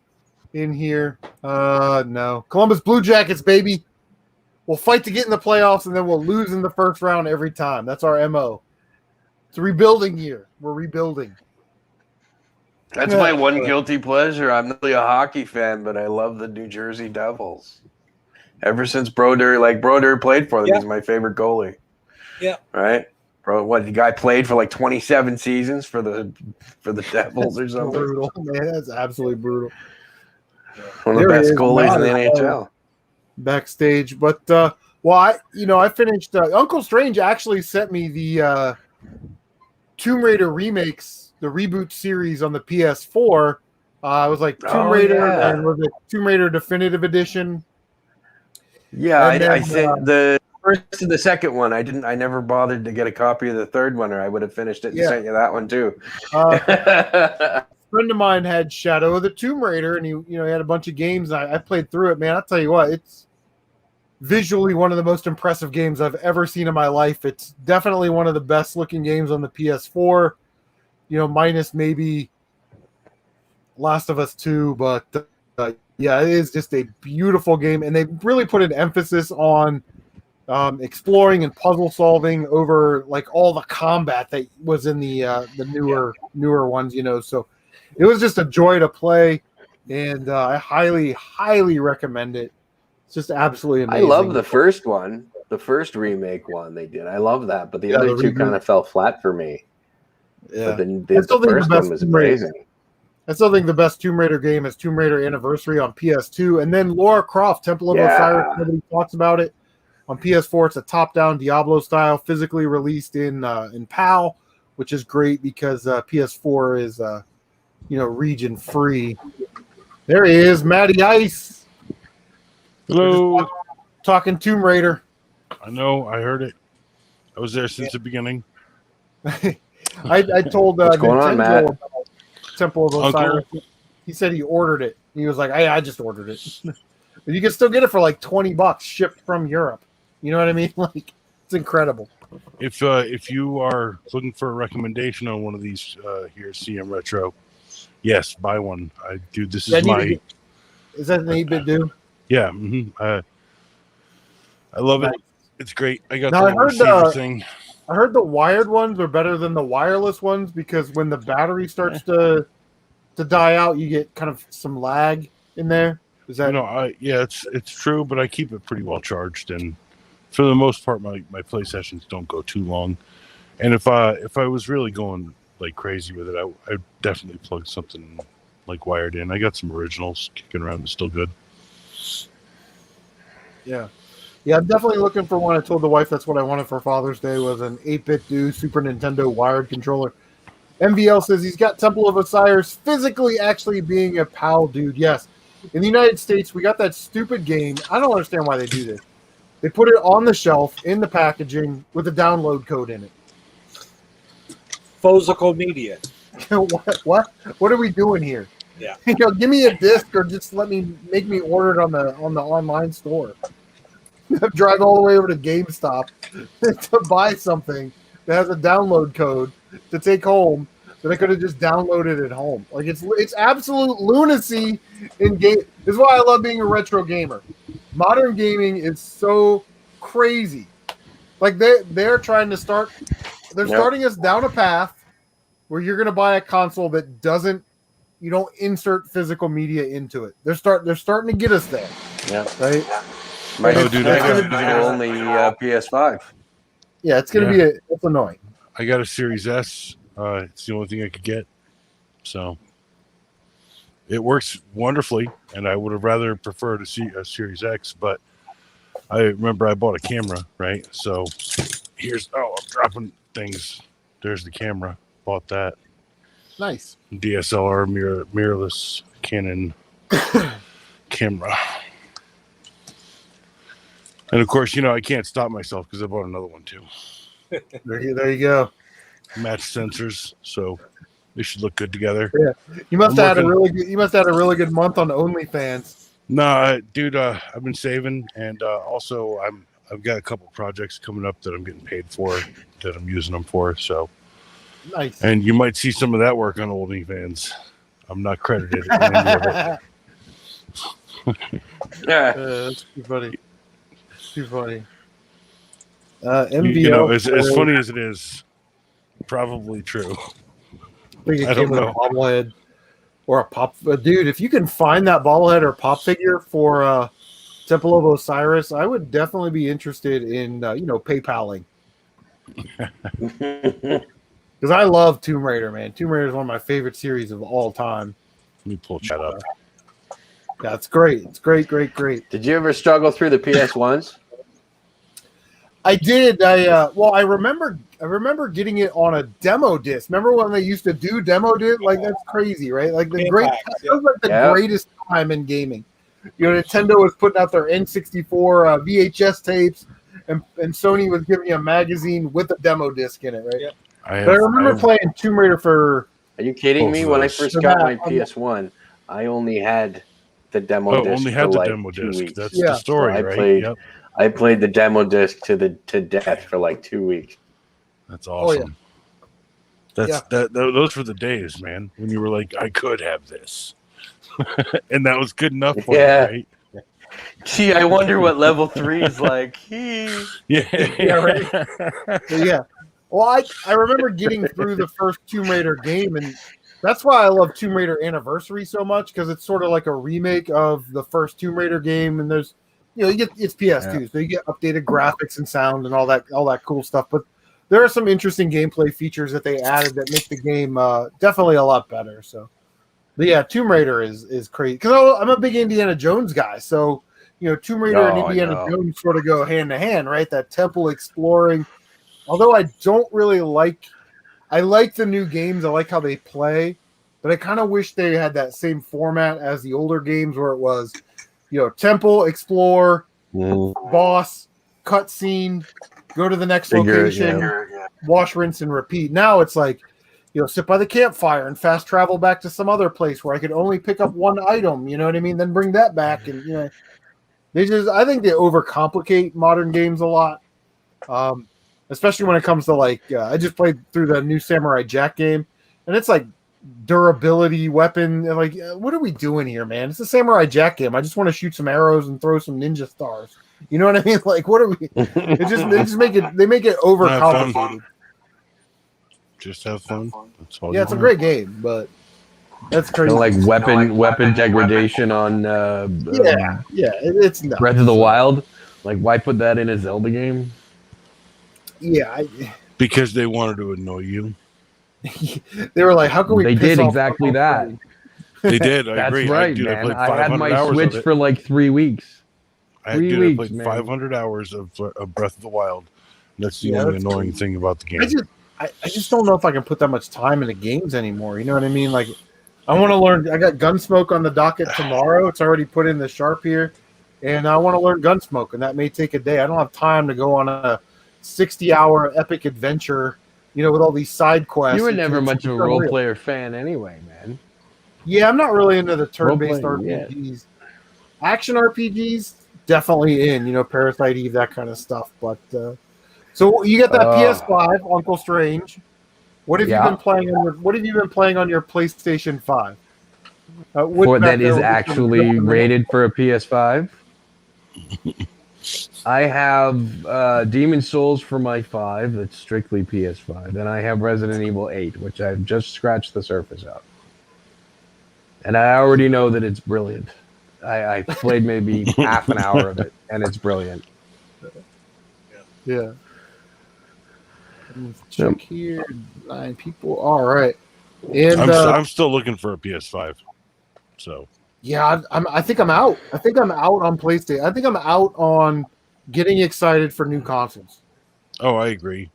in here? No. Columbus Blue Jackets, baby. We'll fight to get in the playoffs, and then we'll lose in the first round every time. That's our MO. It's a rebuilding year. We're rebuilding. That's my one guilty pleasure. I'm not really a hockey fan, but I love the New Jersey Devils. Ever since Broder played for them, he's my favorite goalie. Yeah. Right? Bro, the guy played for like 27 seasons for the Devils or something. Brutal, man. That's absolutely brutal. One of the best goalies in the NHL. Backstage, but I finished. Uncle Strange actually sent me the Tomb Raider remakes, the reboot series on the PS4. I was like Tomb Raider and was it Tomb Raider Definitive Edition? Yeah, I think the first and the second one. I never bothered to get a copy of the third one, or I would have finished it and sent you that one too. A friend of mine had Shadow of the Tomb Raider, and he had a bunch of games. And I played through it, man. I'll tell you what, it's visually one of the most impressive games I've ever seen in my life. It's definitely one of the best looking games on the PS4. Minus maybe Last of Us 2, but it is just a beautiful game, and they really put an emphasis on exploring and puzzle solving over like all the combat that was in the newer ones. So it was just a joy to play, and I highly recommend it. It's just absolutely amazing. I love the first one, the first remake one they did. I love that, but the other two kind of fell flat for me. Yeah, but the first one was amazing. I still think the best Tomb Raider game is Tomb Raider Anniversary on PS2, and then Lara Croft, Temple of Osiris. Nobody talks about it on PS4. It's a top-down Diablo style, physically released in PAL, which is great because PS4 is region free. There he is, Matty Ice. Hello. Talking Tomb Raider. I know. I heard it. I was there since the beginning. I told what's going on, Matt? Temple of Osiris. He said he ordered it. He was like, I just ordered it. But you can still get it for like $20 shipped from Europe. You know what I mean? Like, it's incredible. If you are looking for a recommendation on one of these here, CM Retro, yes, buy one. This is my. Is that an 8-bit do? Yeah, I love it. It's great. I got now, the receiver thing. I heard the wired ones are better than the wireless ones because when the battery starts to die out, you get kind of some lag in there. Is that it's true, but I keep it pretty well charged, and for the most part, my play sessions don't go too long. And if I was really going like crazy with it, I'd definitely plug something like wired in. I got some originals kicking around. It's still good. Yeah, I'm definitely looking for one. I told the wife that's what I wanted for Father's Day was an 8-bit do Super Nintendo wired controller. MVL says he's got Temple of Osiris physically actually being a PAL dude. Yes. In the United States, we got that stupid game. I don't understand why they do this. They put it on the shelf in the packaging with a download code in it. Physical media. What are we doing here? Yeah. Give me a disc or just make me order it on the online store. Drive all the way over to GameStop to buy something that has a download code to take home that I could have just downloaded at home. Like it's absolute lunacy in game. This is why I love being a retro gamer. Modern gaming is so crazy. Like they're trying to start. They're starting us down a path where you're going to buy a console that doesn't. You don't insert physical media into it. They're starting to get us there. Yeah. Right. My only PS5. Yeah, it's going to be it's annoying. I got a Series S. It's the only thing I could get. So it works wonderfully, and I would have rather preferred a Series X, but I remember I bought a camera, right? So I'm dropping things. There's the camera. Bought that. Nice. DSLR mirrorless Canon camera. And of course, I can't stop myself because I bought another one too. There you go. Match sensors, so they should look good together. Yeah, you must have had a really good month on OnlyFans. No, dude, I've been saving, and also I've got a couple projects coming up that I'm getting paid for that I'm using them for. So nice. And you might see some of that work on OnlyFans. I'm not credited in any of it. That's too funny. Too funny. MVL, as funny as it is, probably true. I think it came with a bobblehead or a pop. Dude, if you can find that bobblehead or pop figure for Temple of Osiris, I would definitely be interested in PayPaling. Because I love Tomb Raider, man. Tomb Raider is one of my favorite series of all time. Let me pull chat up. Yeah, it's great. It's great. Did you ever struggle through the PS1s? I did. I remember getting it on a demo disc. Remember when they used to do demo disc? Like that's crazy, right? Like that was like the greatest time in gaming. Nintendo was putting out their N64 VHS tapes, and Sony was giving you a magazine with a demo disc in it, right? Yeah. I remember playing Tomb Raider for. Are you kidding me? When I first got my PS1, I only had the demo disc. Only had the demo 2 disc. weeks. That's the story, I right? played the demo disc to death for like 2 weeks. That's awesome. Oh, yeah. Those were the days, man, when you were like, I could have this. And that was good enough for you, right? Gee, I wonder what level 3 is like. Yeah, right. Yeah. Well, I remember getting through the first Tomb Raider game, and that's why I love Tomb Raider Anniversary so much, because it's sort of like a remake of the first Tomb Raider game, and there's it's PS2, so you get updated graphics and sound and all that cool stuff. But there are some interesting gameplay features that they added that make the game definitely a lot better. So, but yeah, Tomb Raider is crazy because I'm a big Indiana Jones guy. So Tomb Raider and Indiana Jones sort of go hand to hand, right? That temple exploring. Although I don't really I like the new games. I like how they play, but I kind of wish they had that same format as the older games where it was, temple, explore, boss, cutscene, go to the next location, wash, rinse, and repeat. Now it's like sit by the campfire and fast travel back to some other place where I could only pick up one item. You know what I mean? Then bring that back, and I think they overcomplicate modern games a lot. Especially when it comes to I just played through the new Samurai Jack game, and it's like durability weapon. And what are we doing here, man? It's a Samurai Jack game. I just want to shoot some arrows and throw some ninja stars. You know what I mean? What are we? They make it overcomplicated. Just have fun. That's all. Yeah, it's a great game, but that's crazy. Like weapon degradation on it's nuts. Breath of the Wild. Like, why put that in a Zelda game? Yeah, because they wanted to annoy you. They were like, "How can we?" They did exactly that. They did. I That's agree. right, Dude, man. I had my Switch for like 3 weeks. I played 500 hours of Breath of the Wild. That's the only annoying thing about the game. I just don't know if I can put that much time into games anymore. You know what I mean? I want to learn. I got Gunsmoke on the docket tomorrow. It's already put in the sharp here, and I want to learn Gunsmoke, and that may take a day. I don't have time to go on a 60-hour epic adventure, with all these side quests. You were never much of a role player fan anyway, man. Yeah, I'm not really into the turn-based RPGs. Yet. Action RPGs, definitely in, Parasite Eve, that kind of stuff. But so you got that PS5, Uncle Strange. What have you been playing on your PlayStation 5? That is actually rated for a PS5. I have Demon Souls for my 5. That's strictly PS5. Then I have Resident Evil 8, which I've just scratched the surface of. And I already know that it's brilliant. I played maybe half an hour of it, and it's brilliant. Yeah. Check here. 9 people. All right. And I'm still looking for a PS5. So. Yeah, I think I'm out. I think I'm out on PlayStation. I think I'm out on getting excited for new consoles. Oh, I agree.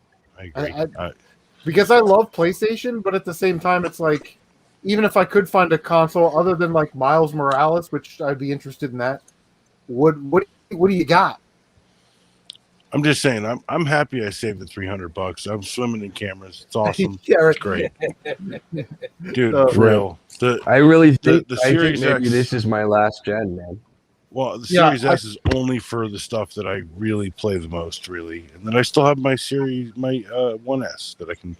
Because I love PlayStation, but at the same time, it's like, even if I could find a console other than Miles Morales, which I'd be interested in that, what do you got? I'm just saying, I'm happy I saved the $300. I'm swimming in cameras. It's awesome. Yeah, it's great, dude. For real. I really think the Series maybe X, this is my last gen, man. Well, the Series S is only for the stuff that I really play the most, really, and then I still have my 1S that I can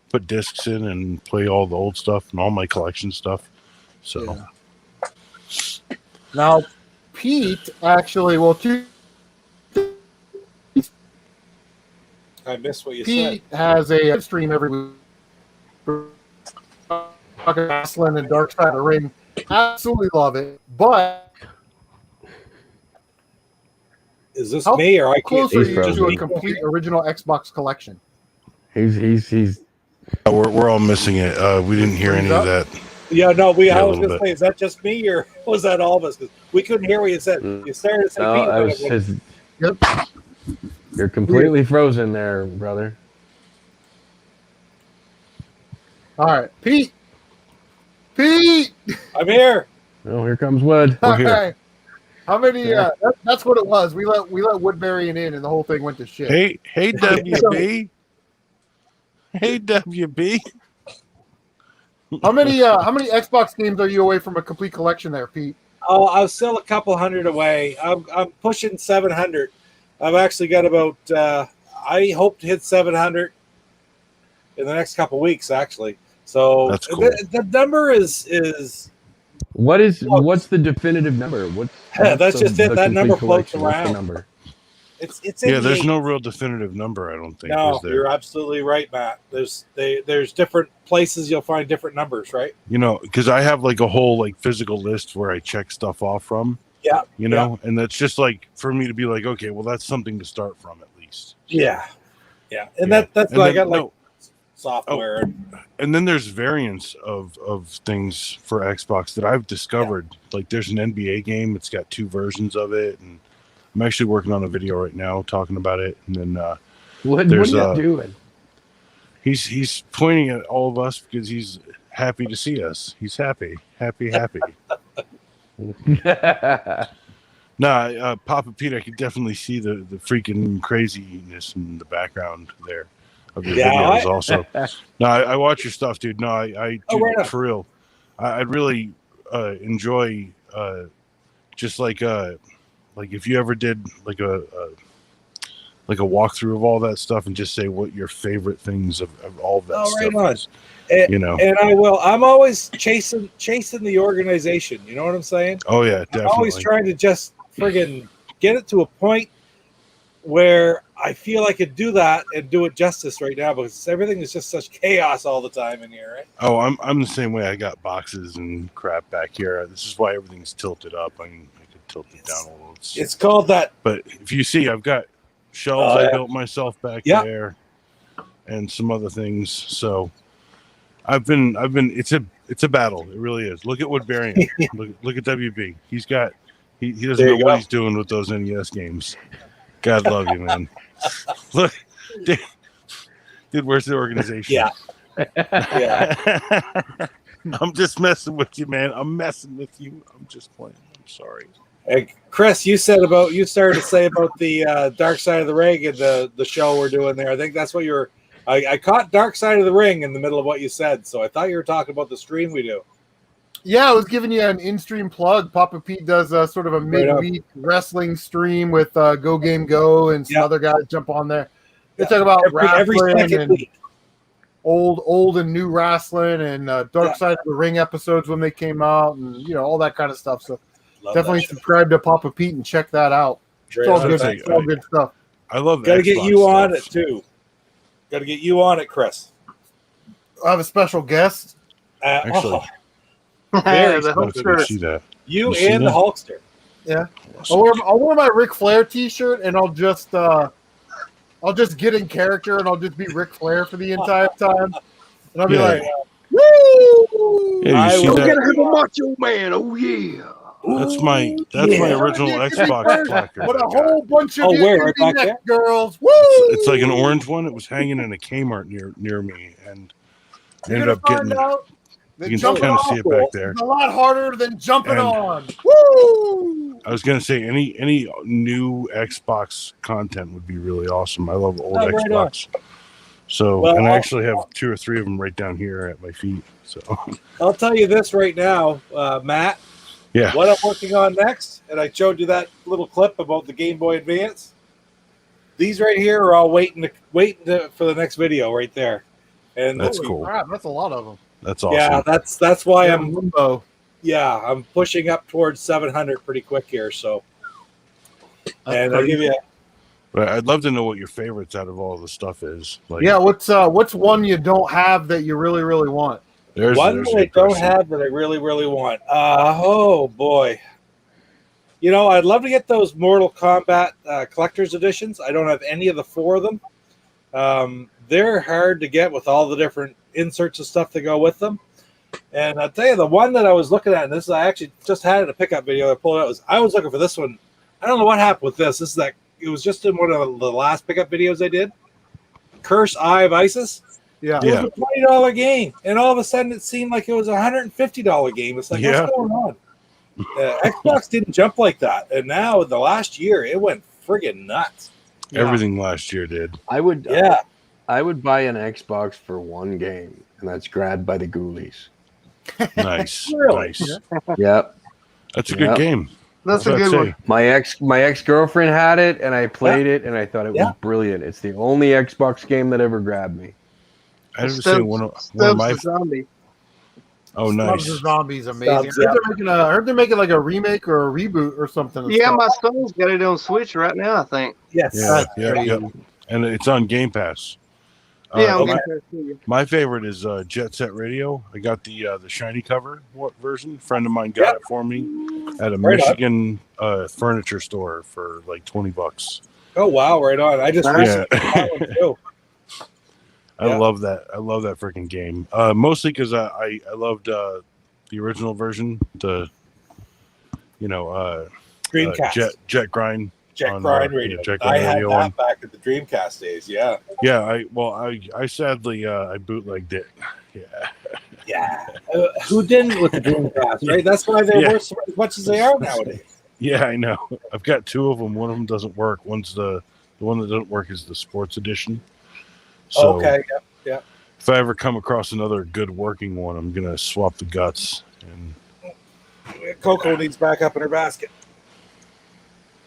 put discs in and play all the old stuff and all my collection stuff. So now, Pete actually, I missed what you said. Pete has a stream every week. Wrestling and Dark Side of the Ring. Absolutely love it. But is this me or I can't? Close are you to a complete original Xbox collection? He's. We're all missing it. We didn't hear any of that. Yeah, no, I was going to say, is that just me or was that all of us? Because we couldn't hear what you said. You started to say, no, I was just. Yep. You're completely frozen there, brother. All right, Pete. I'm here. Oh, here comes Wood. We're here. Right. How many? That's what it was. We let Woodbury in, and the whole thing went to shit. Hey, WB. Hey, WB. How many Xbox games are you away from a complete collection there, Pete? Oh, I was still a couple hundred away. I'm pushing 700. I've actually got about. I hope to hit 700 in the next couple weeks, actually. So that's cool. The number is. What's the definitive number? That's just it. That number floats around. The number? It's there's no real definitive number, I don't think. No, you're absolutely right, Matt. There's different places you'll find different numbers, right? Because I have a whole physical list where I check stuff off from. Yeah. And that's just for me to be okay, well, that's something to start from at least. Yeah. Yeah. And that's why I got software. And then there's variants of things for Xbox that I've discovered. There's an NBA game. It's got 2 versions of it, and I'm actually working on a video right now talking about it. And then what are you doing? He's pointing at all of us because he's happy to see us. He's happy. Papa Pete, I could definitely see the freaking craziness in the background there. of your Yeah, videos. Also, no, I watch your stuff, dude. No, I Oh, dude, right on. for real. I'd really enjoy just like if you ever did like a walkthrough of all that stuff and just say what your favorite things of all of that Oh, stuff right on. is. You know. And I will. I'm always chasing the organization. You know what I'm saying? Oh yeah, definitely. I'm always trying to just friggin' get it to a point where I feel I could do that and do it justice right now, because everything is just such chaos all the time in here, right? Oh, I'm the same way. I got boxes and crap back here. This is why everything's tilted up. I could tilt it down a little. It's called that. But if you see, I've got shelves I built myself back there, and some other things. So I've been. It's a battle. It really is. Look at Woodbury. look at WB. He doesn't know what he's doing with those NES games. God love you, man. Look, dude, where's the organization? Yeah. I'm just messing with you, man. I'm messing with you. I'm just playing. I'm sorry. Hey, Chris, you started to say about the Dark Side of the Ring and the show we're doing there. I think that's what you're. I caught Dark Side of the Ring in the middle of what you said, so I thought you were talking about the stream we do. Yeah, I was giving you an in-stream plug. Papa Pete does sort of a midweek wrestling stream with Go Game Go and some other guys jump on there. They talk about wrestling and week. old and new wrestling and Dark Side of the Ring episodes when they came out, and all that kind of stuff. So definitely subscribe to Papa Pete and check that out. It's all good. It's all good stuff. I love that. Got to get you on it too. Got to get you on it, Chris. I have a special guest. Actually. Very the Hulkster. See that. You and the Hulkster. Yeah. I'll wear my Ric Flair t-shirt, and I'll just get in character, and I'll just be Ric Flair for the entire time. And I'll be like, woo! Yeah, you see that? Gonna have a macho man. Oh yeah. That's my original Xbox placard. What a whole bunch of right back there? girls. Woo! It's like an orange one. It was hanging in a Kmart near me, and I ended up getting it. You can kind of see it back there. It's a lot harder than jumping on. Woo! I was going to say any new Xbox content would be really awesome. I love old Xbox. So, and I actually have 2 or 3 of them right down here at my feet. So I'll tell you this right now, Matt. Yeah. What I'm working on next, and I showed you that little clip about the Game Boy Advance. These right here are all waiting for the next video right there. And that's cool. Crap, that's a lot of them. That's awesome. Yeah, that's why I'm limbo. Yeah, I'm pushing up towards 700 pretty quick here. So, and I'll give you. But I'd love to know what your favorites out of all the stuff is. Like, yeah, what's one you don't have that you really really want? There's one that I don't have that I really really want. Oh boy. I'd love to get those Mortal Kombat collector's editions. I don't have any of the 4 of them. They're hard to get with all the different inserts and stuff that go with them. And I'll tell you, the one that I was looking at, and this is, I actually just had it in a pickup video. I pulled it out. I was looking for this one. I don't know what happened with this. It was just in one of the last pickup videos I did. Curse Eye of Isis. Yeah. It was a $20 game, and all of a sudden it seemed like it was a $150 game. It's like, what's going on? Xbox didn't jump like that, and now in the last year it went friggin' nuts. Everything last year did. I would buy an Xbox for one game, and that's Grabbed by the Ghoulies. Nice. Really? Nice. Yep. That's a good game. That's a good one. My ex-girlfriend had it, and I played it, and I thought it was brilliant. It's the only Xbox game that ever grabbed me. I have to say one of my zombie. Oh, nice. The Zombie's amazing. I heard they're making like a remake or a reboot or something. Yeah, my son's got it on Switch right now, I think. Yes. Yeah. And it's on Game Pass. My favorite is Jet Set Radio. I got the shiny cover version. A friend of mine got it for me at a Michigan furniture store for like $20. Oh wow! Right on. I just recently bought one too. I love that. I love that freaking game. Mostly because I loved the original version. The Dreamcast. Jet Grind. Jet Grind Radio. I had that back at the Dreamcast days. Yeah. Yeah. I sadly I bootlegged it. Yeah. Yeah. Who didn't with the Dreamcast? Right. That's why they're worth as much as they are nowadays. Yeah, I know. I've got 2 of them. One of them doesn't work. The one that doesn't work is the sports edition. So Okay. Yeah. if I ever come across another good working one, I'm gonna swap the guts. And Coco needs back up in her basket.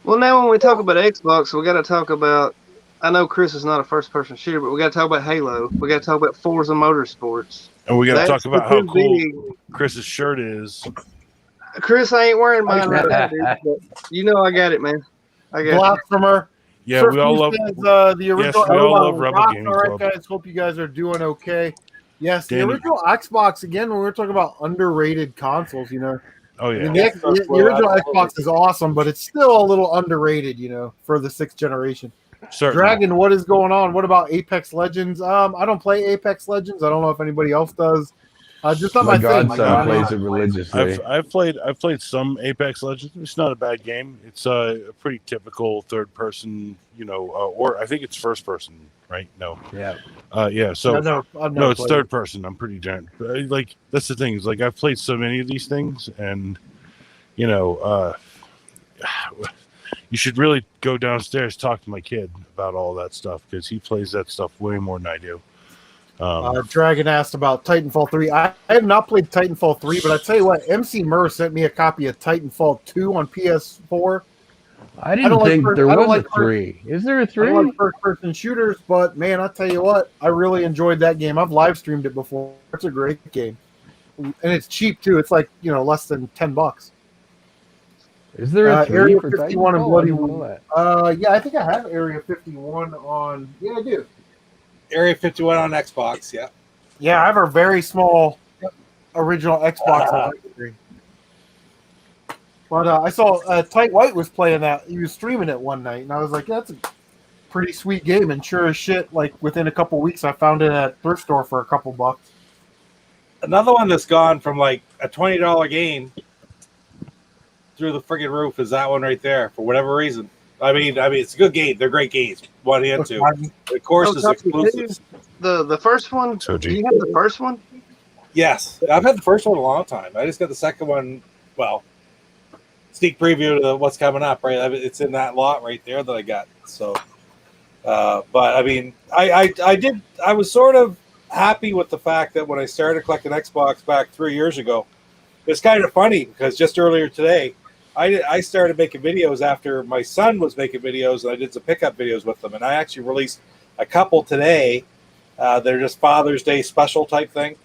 Well, now when we talk about Xbox, we got to talk about. I know Chris is not a first-person shooter, but we got to talk about Halo. We got to talk about Forza Motorsports. we got to That's talk the about how two cool big. Chris's shirt is. Chris, I ain't wearing mine right now, dude. But you know I got it, man. I got you. Blasphemer. Yeah, Surf we all News love. says, the original. Yes, we all Xbox love Rebel rocks. Gaming All right, Club. guys. Hope you guys are doing okay. Yes, the Danny. original Xbox. Again, when we were talking about underrated consoles, Oh I yeah, mean, Yeah, the original Xbox is awesome, but it's still a little underrated, for the 6th generation. certainly. Dragon, what is going on? What about Apex Legends? I don't play Apex Legends. I don't know if anybody else does. Just not My my thing. godson plays it religiously. I've played some Apex Legends. It's not a bad game. It's a pretty typical third person, or I think it's first person, right? No. Yeah. Yeah. So I've never no, it's played third it. person. I'm pretty darn. Like that's the thing is like I've played so many of these things, and you should really go downstairs talk to my kid about all that stuff because he plays that stuff way more than I do. Dragon asked about Titanfall 3. I have not played Titanfall 3, but I tell you what, MC Murr sent me a copy of Titanfall 2 on PS4. I didn't think there was a 3. Is there a I 3? don't like first-person shooters, but man, I tell you what, I really enjoyed that game. I've live streamed it before. It's a great game, and it's cheap too. It's like less than $10. Is there a 3 Area for 51 and Titanfall? Bloody I didn't know that. Yeah, I think I have Area 51 on. Yeah, I do. Area 51 on Xbox. Yeah. Yeah, I have a very small original Xbox. But I saw Tight White was playing that. He was streaming it one night, and I was like, that's a pretty sweet game. And sure as shit, like within a couple weeks, I found it at thrift store for a couple bucks. Another one that's gone from like a $20 game through the friggin' roof is that one right there for whatever reason. I mean, it's a good game. They're great games. 1 and 2. Of course, is exclusives. The first one. So Do you have the first one? Yes, I've had the first one a long time. I just got the second one. Well, sneak preview to what's coming up. Right, it's in that lot right there that I got. So, but I mean, I was sort of happy with the fact that when I started collecting Xbox back 3 years ago, it's kind of funny because just earlier today, I started making videos after my son was making videos, and I did some pickup videos with them, and I actually released a couple today. They're just Father's Day special type thing.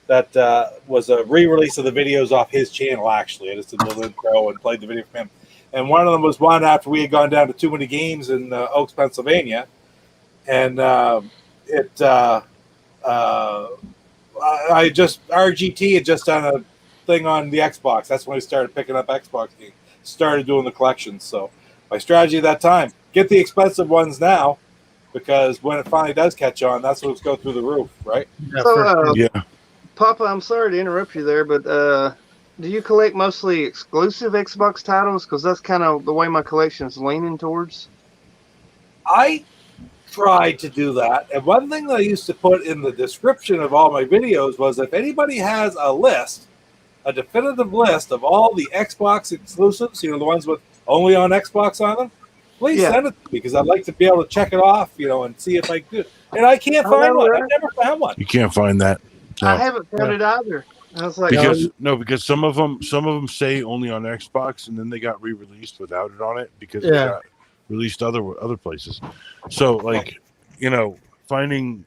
That was a re-release of the videos off his channel. Actually, I just did a little intro and played the video for him. And one of them was one after we had gone down to too many games in Oaks, Pennsylvania, and I just RGT had just done a thing on the Xbox. That's when I started picking up Xbox games. Started doing the collections. So my strategy at that time: get the expensive ones now, because when it finally does catch on, that's when it's go through the roof, right? Yeah, So, Yeah. Papa, I'm sorry to interrupt you there, but do you collect mostly exclusive Xbox titles? Because that's kind of the way my collection is leaning towards. I tried to do that, and one thing that I used to put in the description of all my videos was if anybody has a definitive list of all the Xbox exclusives, the ones with only on Xbox on them, please send it to me, because I'd like to be able to check it off, and see if I could. And I can't find one. I've never found one. You can't find that. No. I haven't found it either. I was like, because some of them say only on Xbox, and then they got re-released without it on it because they got released other places. So finding,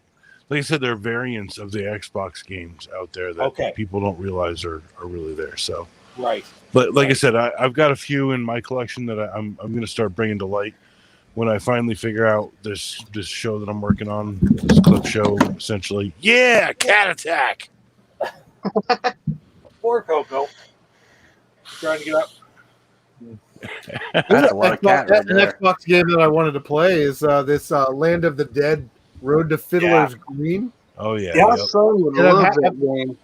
like I said, there are variants of the Xbox games out there that people don't realize are really there. So right. But like I said, I've got a few in my collection that I'm going to start bringing to light when I finally figure out this show that I'm working on, this clip show, essentially. Yeah, Cat Attack. Poor Coco. Trying to get up. That's a lot of cat right An there. Xbox game that I wanted to play is this Land of the Dead Road to Fiddler's Green. Oh yeah. my son would love that game.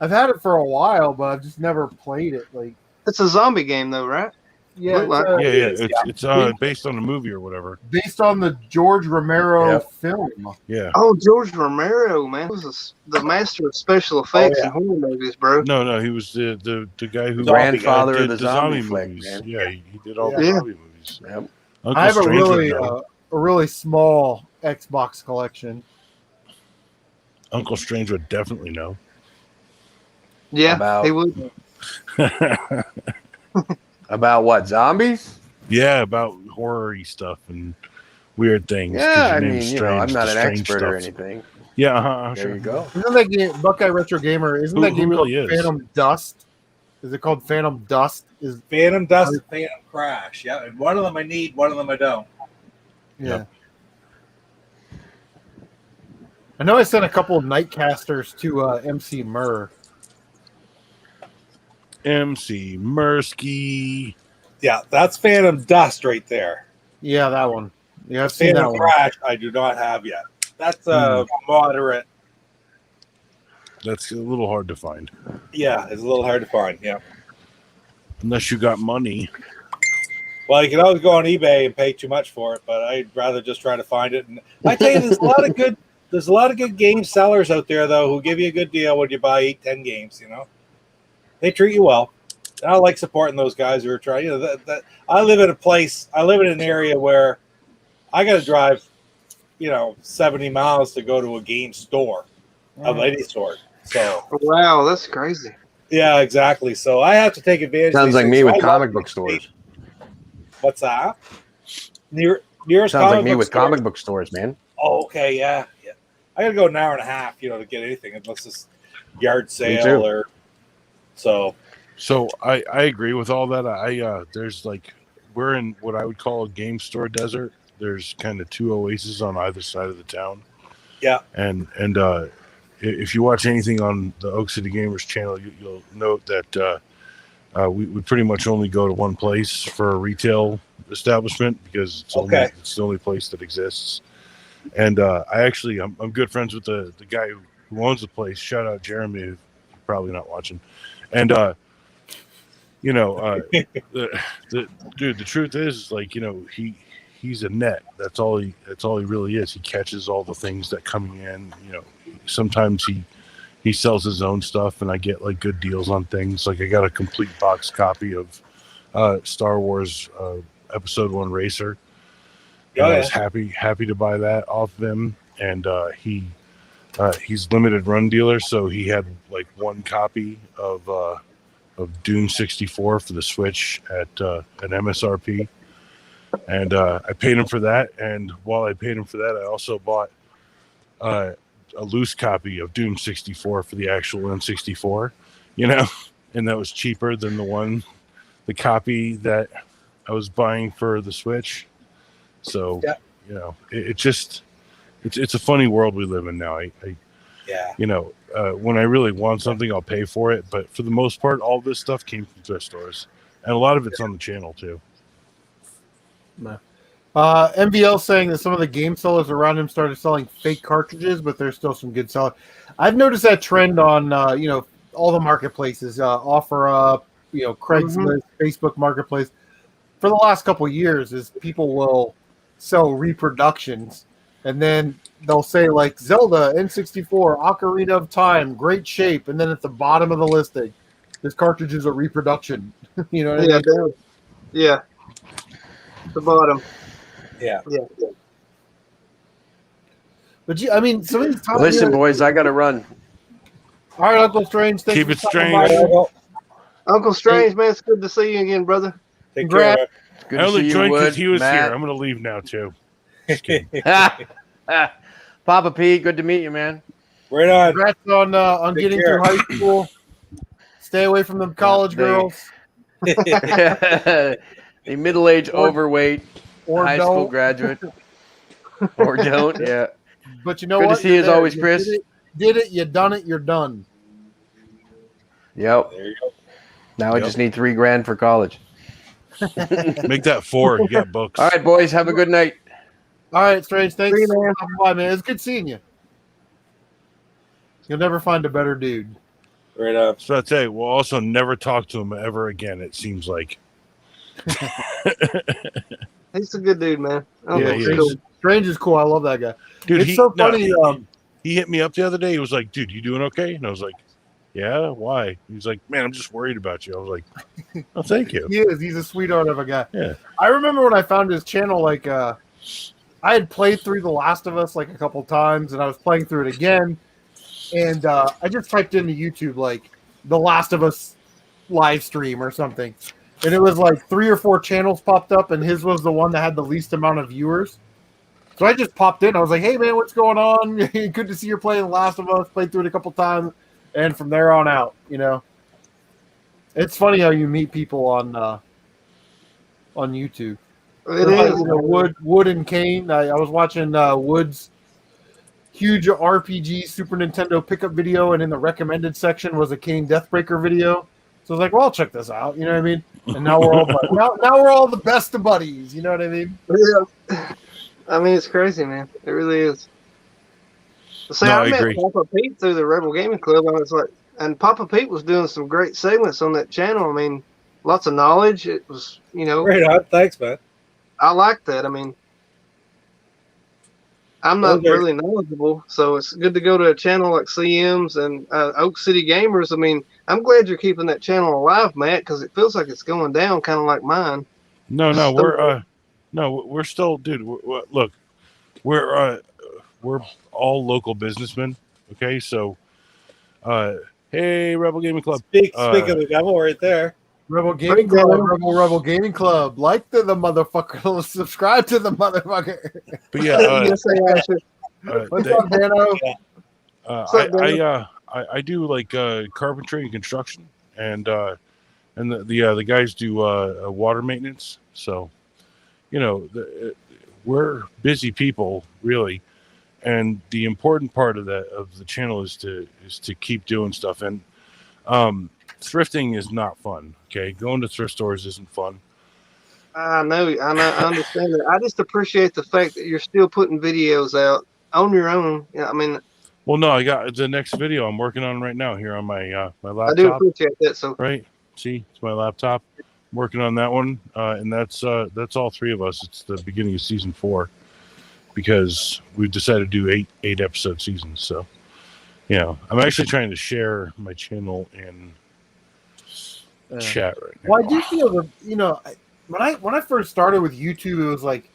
I've had it for a while, but I've just never played it. Like, It's a zombie game, though, right? yeah, It's based on a movie or whatever. based on the George Romero film. Yeah. Oh, George Romero, man, he was the master of special effects in horror movies, bro. No, he was the guy who Grandfather did of the zombie flick, movies. man. Yeah, he did all the Yeah. zombie movies. Yep. Uncle I have Stranger, though. a really small Xbox collection. Uncle Strange would definitely know. Yeah, he would. About what? Zombies? Yeah, about horror-y stuff and weird things. 'cause Yeah, your I name's mean, Strange, I'm not the an strange expert or stuff. anything. Yeah, There sure. you go. Isn't that game Buckeye Retro Gamer? Isn't that game really called is? Phantom Dust? Is it called Phantom Dust? Is Phantom Dust and Phantom Crash. Yeah, and one of them I need, one of them I don't. yeah. Yep. I know I sent a couple of Nightcasters to MC Murr. MC Mursky. Yeah, that's Phantom Dust right there. Yeah, that one. Yeah, I've seen Phantom that one. Crash I do not have yet. That's a moderate. That's a little hard to find. Yeah, it's a little hard to find. Yeah. Unless you got money. Well, you can always go on eBay and pay too much for it, but I'd rather just try to find it. And I tell you, there's a lot of good game sellers out there though who give you a good deal when you buy 8-10 games. You know, they treat you well. And I like supporting those guys who are trying. You know, I live in an area where I got to drive, 70 miles to go to a game store of any sort. So Wow, that's crazy. yeah, exactly. So I have to take advantage. Sounds of like these me things. with I comic love book these stores. things. What's that? Nearest Sounds like comic me book with store? comic book stores, man. Oh, okay, yeah. I gotta go an hour and a half, to get anything unless it's yard sale or so. So I agree with all that. There's we're in what I would call a game store desert. There's kind of two oases on either side of the town. Yeah. And if you watch anything on the Oak City Gamers channel, you'll note that we pretty much only go to one place for a retail establishment because it's the only place that exists. And I'm good friends with the guy who owns the place. Shout out Jeremy, who's probably not watching. And the truth is, he's a net. That's all he really is. He catches all the things that coming in. Sometimes he sells his own stuff, and I get good deals on things. Like I got a complete box copy of Star Wars Episode 1 Racer. And I was happy to buy that off of him. And he's limited run dealer, so he had one copy of Doom 64 for the Switch at an MSRP. And I paid him for that. And while I paid him for that, I also bought a loose copy of Doom 64 for the actual N64, and that was cheaper than the copy that I was buying for the Switch. So, it's a funny world we live in now. When I really want something, I'll pay for it. But for the most part, all this stuff came from thrift stores, and a lot of it's on the channel too. No. MVL saying that some of the game sellers around him started selling fake cartridges, but there's still some good sellers. I've noticed that trend on all the marketplaces, OfferUp, Craigslist, Facebook Marketplace. For the last couple of years, is people will sell reproductions, and then they'll say Zelda N64 Ocarina of Time, great shape, and then at the bottom of the listing, this cartridge is a reproduction. You know what I mean? Yeah. The bottom. Yeah. But some of these times. Listen, boys, I got to run. All right, Uncle Strange. Keep it strange. Uncle Strange, man, it's good to see you again, brother. Take care. It's good I to only see you, joined because Wood, he was Matt. here. I'm going to leave now too. Just kidding. Papa Pete, good to meet you, man. Right on. Congrats on getting care. through high school. Stay away from them college girls. A middle-aged, overweight, Or high don't. school graduate. Or don't, yeah. But you know Good to what? see you as there. always, You Chris. Did it, you done it, you're done. Yep. There you go. Now I just need $3,000 for college. Make that 4. You got books. All right, boys, have a good night. All right, Strange. Thanks. See you, man. Bye, man. It's good seeing you. You'll never find a better dude. Right on. So I'd say we'll also never talk to him ever again, it seems like. He's a good dude, man. Yeah, he Strange, Strange is cool. I love that guy. Dude, It's so funny. He hit me up the other day. He was like, dude, you doing okay? And I was like, yeah, why? He's like, man, I'm just worried about you. I was like, oh, thank you. He is. He's a sweetheart of a guy. Yeah. I remember when I found his channel I had played through The Last of Us like a couple times, and I was playing through it again, and I just typed into YouTube like The Last of Us live stream or something, and it was like 3 or 4 channels popped up, and his was the one that had the least amount of viewers. So I just popped in. I was like, "Hey man, what's going on? Good to see you're playing The Last of Us." Played through it a couple times, and from there on out, it's funny how you meet people on YouTube. It is. Wood and Kane. I was watching Wood's huge RPG Super Nintendo pickup video, and in the recommended section was a Kane Deathbreaker video. So I was like, "Well, I'll check this out." You know what I mean? And now we're all now we're all the best of buddies. You know what I mean? Yeah. I mean, it's crazy, man. It really is. See, I met Papa Pete through the Rebel Gaming Club. I was like, and Papa Pete was doing some great segments on that channel. I mean, lots of knowledge. It was, Great, thanks, man. I like that. I mean, I'm not really knowledgeable, so it's good to go to a channel like CM's and Oak City Gamers. I mean, I'm glad you're keeping that channel alive, Matt, because it feels like it's going down, kind of like mine. No, we're still, dude. Look, we're all local businessmen. Okay, so, hey, Rebel Gaming Club. Speak of the devil right there. Rebel Gaming Club, Rebel Gaming Club. Like the motherfucker. Subscribe to the motherfucker. But yeah, what's up, Dano? I do like carpentry and construction, and the guys do water maintenance. So, we're busy people, really, and the important part of the channel is to keep doing stuff. And thrifting is not fun. Okay, going to thrift stores isn't fun. I know. I understand that. I just appreciate the fact that you're still putting videos out on your own. Yeah, I mean. Well, no, I got the next video I'm working on right now here on my laptop. I do appreciate that. So right, see, it's my laptop. I'm working on that one, and that's all 3 of us. It's the beginning of season 4 because we've decided to do 8 episode seasons. So, I'm actually trying to share my channel in chat right now. Well, I do feel that when I first started with YouTube, it was like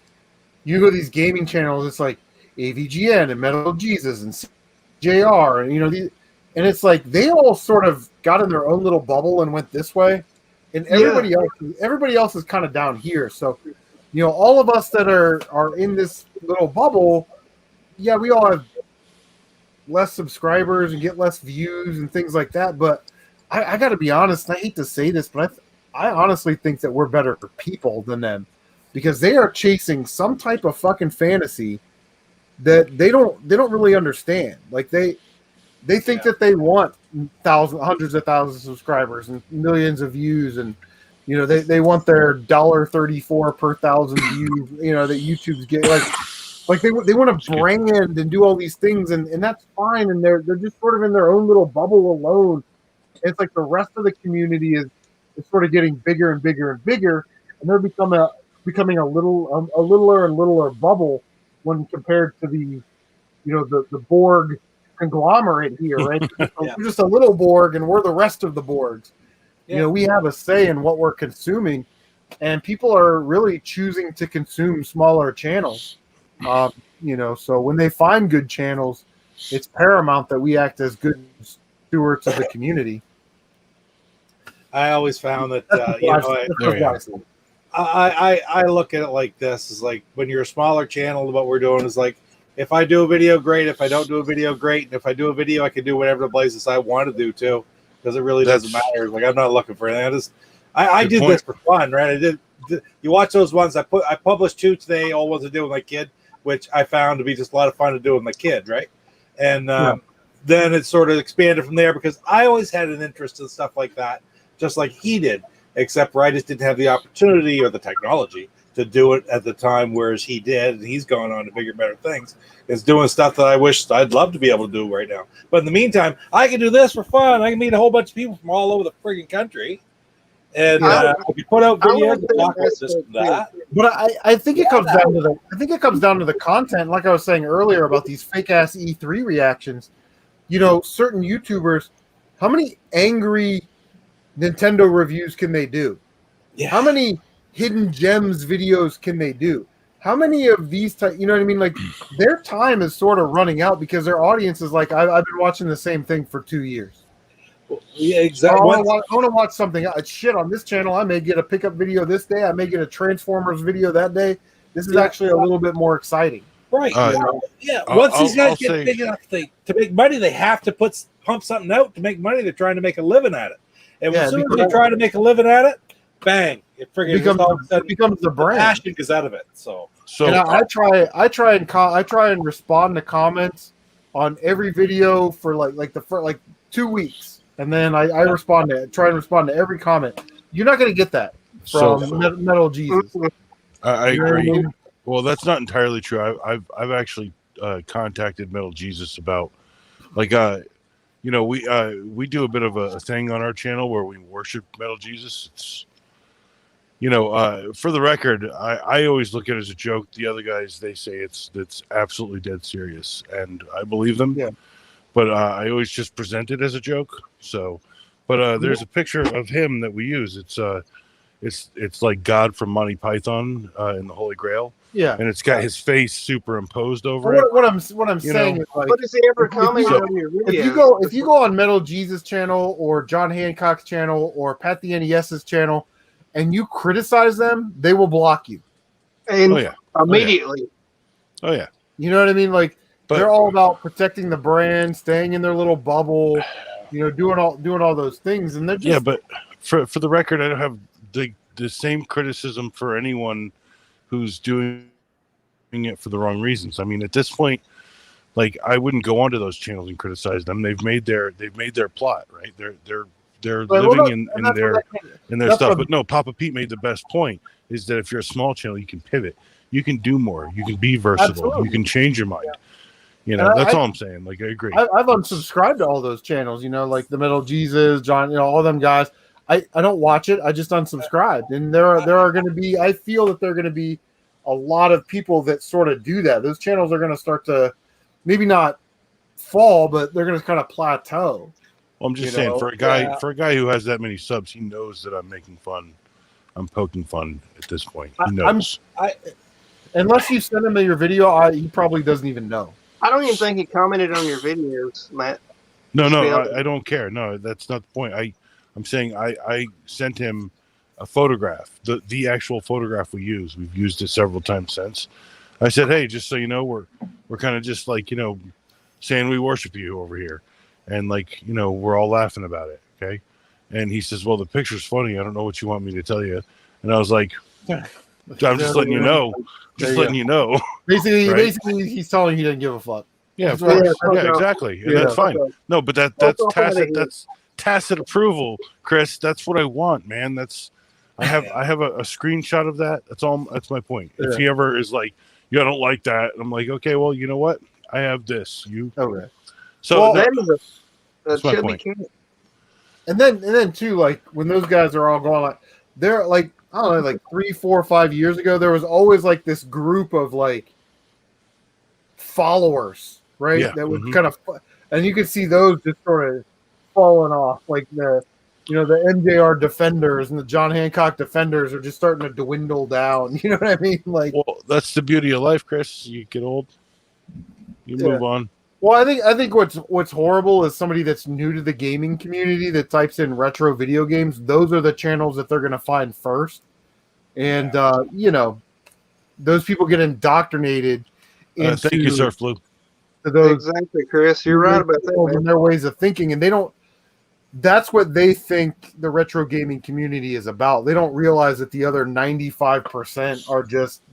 you go to these gaming channels. It's like AVGN and Metal Jesus and JR, and and it's like they all sort of got in their own little bubble and went this way, and everybody else is kind of down here. So, all of us that are in this little bubble, we all have less subscribers and get less views and things like that. But I got to be honest, and I hate to say this, but I honestly think that we're better people than them because they are chasing some type of fucking fantasy that they don't really understand. Like they think that they want hundreds of thousands of subscribers and millions of views, and they want their $1.34 per 1,000 views. That YouTube's getting like they want to brand and do all these things, and that's fine. And they're just sort of in their own little bubble alone. It's like the rest of the community is sort of getting bigger and bigger and bigger, and they're becoming a littler and littler bubble when compared to the Borg conglomerate here, right? We're just a little Borg, and we're the rest of the Borgs. Yeah. We have a say in what we're consuming, and people are really choosing to consume smaller channels. So when they find good channels, it's paramount that we act as good stewards of the community. I always found that I look at it like this: is like when you're a smaller channel, what we're doing is like, if I do a video, great. If I don't do a video, great. And if I do a video, I can do whatever the places I want to do too, because it really doesn't matter. Like I'm not looking for anything. I did this for fun, right? You watch those ones. I published 2 today, all ones I did with my kid, which I found to be just a lot of fun to do with my kid, right? And then it sort of expanded from there because I always had an interest in stuff like that, just like he did, except for I just didn't have the opportunity or the technology to do it at the time, whereas he did, and he's gone on to bigger, better things. It's doing stuff that I wish I'd love to be able to do right now. But in the meantime, I can do this for fun. I can meet a whole bunch of people from all over the friggin' country. And I can put out videos and talk about this and that. But I think it comes down to the content. Like I was saying earlier about these fake ass E3 reactions. Certain YouTubers, how many angry Nintendo reviews can they do? Yeah. How many hidden gems videos can they do? how many of these you know what I mean? Like their time is sort of running out because their audience is like, I've been watching the same thing for 2 years. Yeah, exactly. I want to watch something. Shit, on this channel, I may get a pickup video this day. I may get a Transformers video that day. This is actually a little bit more exciting. Right. Once these guys get big enough to make money, they have to pump something out to make money. They're trying to make a living at it. And as soon as they try to make a living at it, bang, it becomes the brand. Passion is out of it. So and I try and respond to comments on every video for like 2 weeks, and then I try and respond to every comment. You're not going to get that from Metal Jesus. I agree. Well, that's not entirely true. I've actually contacted Metal Jesus about we do a bit of a thing on our channel where we worship Metal Jesus. It's for the record, I always look at it as a joke. The other guys, they say it's absolutely dead serious, and I believe them. Yeah. But I always just present it as a joke. So, but there's a picture of him that we use. It's like God from Monty Python in the Holy Grail. Yeah, and it's got his face superimposed over it. What I'm saying is, like, what does he ever comment on your video? If you go on Metal Jesus channel or John Hancock's channel or Pat the NES's channel, and you criticize them, they will block you. And immediately. Oh yeah. You know what I mean? Like, they're all about protecting the brand, staying in their little bubble, doing all those things, and they're just... Yeah, but for the record, I don't have the same criticism for anyone who's doing it for the wrong reasons. I mean, at this point, like, I wouldn't go onto those channels and criticize them. They've made their plot, right? They're living in their stuff. But no, Papa Pete made the best point, is that if you're a small channel, you can pivot, you can do more, you can be versatile, Absolutely. You can change your mind. That's all I'm saying. Like, I agree. I've unsubscribed to all those channels, like the Metal Jesus, John, all them guys. I don't watch it. I just unsubscribed. And there are going to be, I feel that there are going to be a lot of people that sort of do that. Those channels are going to start to maybe not fall, but they're going to kind of plateau. Well, I'm just saying, for a guy who has that many subs, he knows that I'm making fun. I'm poking fun at this point. He knows. Unless you send him your video, he probably doesn't even know. I don't even think he commented on your videos, Matt. No, I don't care. No, that's not the point. I'm saying I sent him a photograph, the actual photograph we use. We've used it several times since. I said, hey, just so you know, we're kind of just like, saying we worship you over here. And like, we're all laughing about it. Okay. And he says, well, the picture's funny. I don't know what you want me to tell you. And I was like, I'm just letting you know. Just letting you know. Basically, he's telling you he didn't give a fuck. Yeah, of course. Yeah, exactly. And that's fine. No, but that's tacit. That's tacit approval, Chris. That's what I want, man. I have a screenshot of that. That's all. That's my point. Yeah. If he ever is like, I don't like that, I'm like, okay, well, you know what? I have this. Okay. So that should be key. And then too, like, when those guys are all going, like, they're like, I don't know, like 3, 4, 5 years ago, there was always like this group of like followers, right? Yeah. That would kind of, and you could see those just sort of falling off, like the MJR defenders and the John Hancock defenders are just starting to dwindle down. You know what I mean? Like, well, that's the beauty of life, Chris. You get old, you move on. Well, I think what's horrible is somebody that's new to the gaming community that types in retro video games. Those are the channels that they're going to find first, and those people get indoctrinated into. Thank you, Surf Blue. Exactly, Chris. You're right about that. In their ways of thinking, and they don't. That's what they think the retro gaming community is about. They don't realize that the other 95% are just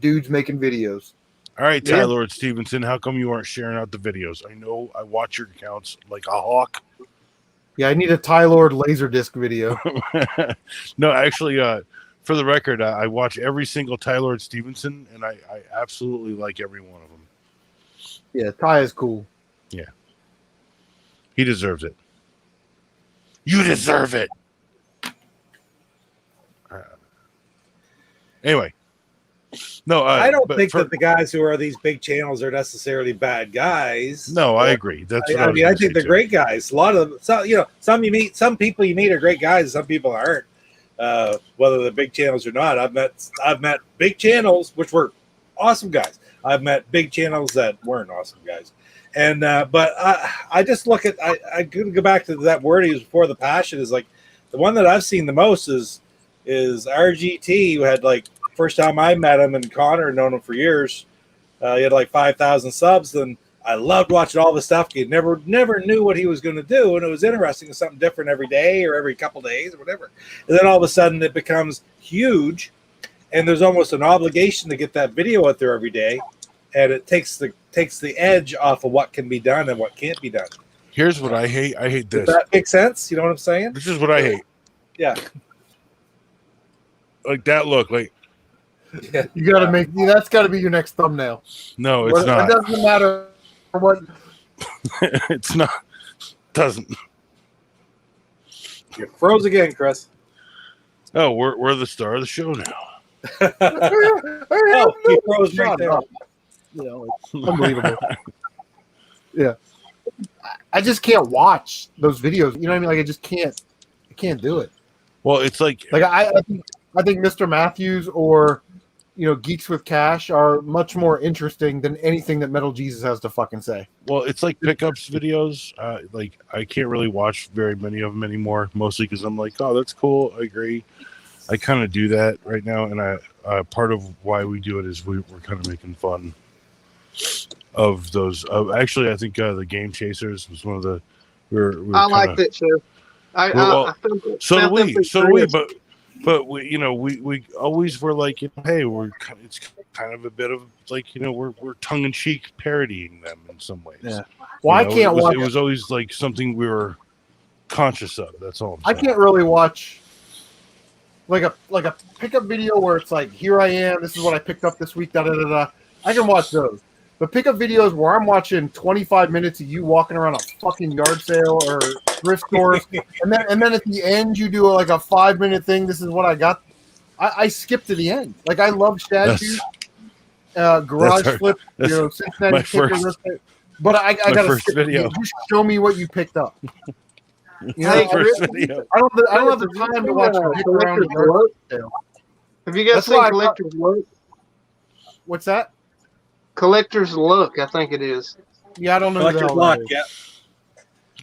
dudes making videos. All right, Tyler Stevenson, how come you aren't sharing out the videos? I know I watch your accounts like a hawk. Yeah, I need a Tylord Laserdisc video. No, actually, for the record, I watch every single Tylord Stevenson, and I absolutely like every one of them. Yeah, Ty is cool. Yeah. He deserves it. You deserve it. Anyway. No, I don't think that the guys who are these big channels are necessarily bad guys. No, I agree. That's I think they're great guys. A lot of them, some people you meet are great guys, and some people aren't. Whether they're big channels or not, I've met big channels which were awesome guys. I've met big channels that weren't awesome guys. And but I just look at I go back to that word he was before, the passion is like the one that I've seen the most is RGT, who had like first time I met him, and Connor had known him for years. He had like 5,000 subs, and I loved watching all the stuff. He never knew what he was going to do, and it was interesting. It's something different every day or every couple days or whatever. And then all of a sudden it becomes huge, and there's almost an obligation to get that video out there every day, and it takes the edge off of what can be done and what can't be done. Here's what I hate. I hate this. Does that make sense? You know what I'm saying? This is what I hate. Yeah. Like that look. Like yeah. You got to make that's got to be your next thumbnail. No, it's not. It doesn't matter what. It's not. Doesn't. You're froze again, Chris. Oh, we're the star of the show now. Oh, he froze right there. You know, it's unbelievable. Yeah. I just can't watch those videos. You know what I mean? Like I can't do it. Well, it's like I think Mr. Matthews or Geeks with Cash are much more interesting than anything that Metal Jesus has to fucking say. Well, it's like pickups videos. Like I can't really watch very many of them anymore, mostly because I'm like, oh, that's cool. I agree. I kind of do that right now, and part of why we do it is we're kind of making fun of those. Actually, I think the Game Chasers was one of the. I like that show. So do we. But we always were like, hey, it's kind of a bit of like, we're tongue in cheek parodying them in some ways. Yeah. Well, I can't watch. It was always like something we were conscious of. That's all. I can't really watch like a pickup video where it's like, here I am. This is what I picked up this week. Da da da da. I can watch those. But pickup videos where I'm watching 25 minutes of you walking around a fucking yard sale or thrift stores, and then at the end you do like a 5-minute thing. This is what I got. I skip to the end. Like I love Shad Shoes, Garage Flip, Cincinnati Kickers. But I gotta skip video. Just show me what you picked up. First video. I don't have the time to watch you around the yard sale. Have you guys seen Collector's Look? What's that? Collector's Look, I think it is. Yeah, I don't know. Collector's Look, yeah.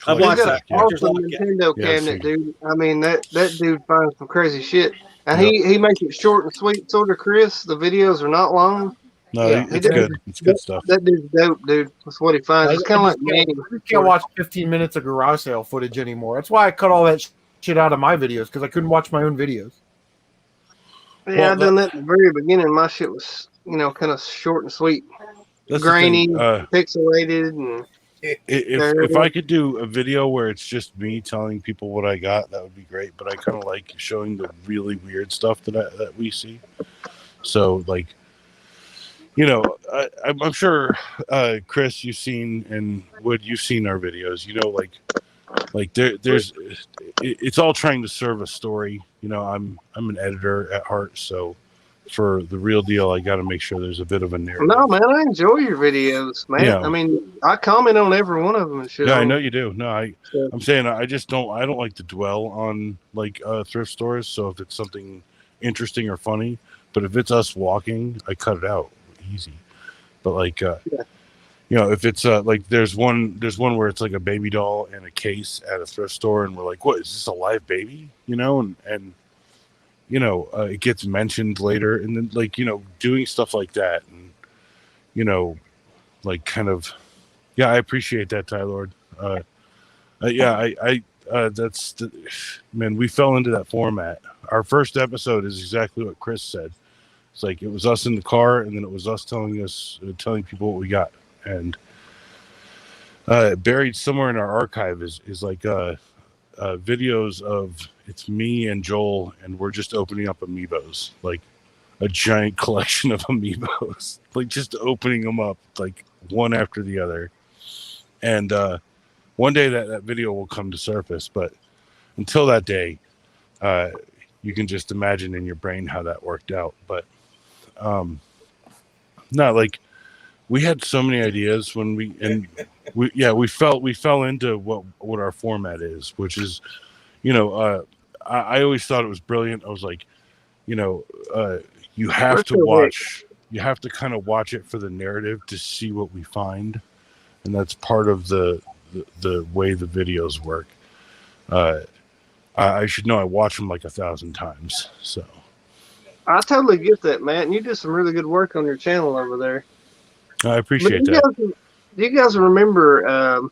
I've watched that. Awesome Nintendo cabinet, dude. I mean, that dude finds some crazy shit, and he makes it short and sweet, sort of. Chris, the videos are not long. No, it's good. It's good stuff. That dude's dope, dude. That's what he finds. It's kind of like me. You can't watch 15 minutes of garage sale footage anymore. That's why I cut all that shit out of my videos because I couldn't watch my own videos. Yeah, I done that in the very beginning. My shit was, kind of short and sweet, grainy, pixelated, and. If I could do a video where it's just me telling people what I got, that would be great. But I kind of like showing the really weird stuff that we see. So, like, I'm sure, Chris, you've seen, and Wood, you've seen our videos. There's it's all trying to serve a story. I'm an editor at heart, so. For the real deal, I got to make sure there's a bit of a narrative. No, man, I enjoy your videos, man. Yeah. I mean, I comment on every one of them and shit. Yeah, I know you do. No, I'm saying I don't like to dwell on like thrift stores. So if it's something interesting or funny, but if it's us walking, I cut it out easy. But like, if it's like there's one where it's like a baby doll in a case at a thrift store, and we're like, what is this, a live baby? And it gets mentioned later, and then like, doing stuff like that, and, like kind of, I appreciate that, Ty Lord. That's man, we fell into that format. Our first episode is exactly what Chris said. It's like, it was us in the car, and then it was us telling people what we got. And buried somewhere in our archive is like, videos of it's me and Joel, and we're just opening up amiibos, like a giant collection of amiibos, like just opening them up like one after the other. And one day that video will come to surface, but until that day, you can just imagine in your brain how that worked out. But no, like we had so many ideas when we fell into what our format is, which is, I always thought it was brilliant. I was like, you have to watch you have to kind of watch it for the narrative to see what we find, and that's part of the way the videos work. I should know I watch them like 1,000 times. So I totally get that, Matt. And you did some really good work on your channel over there. I appreciate that. Do you guys remember?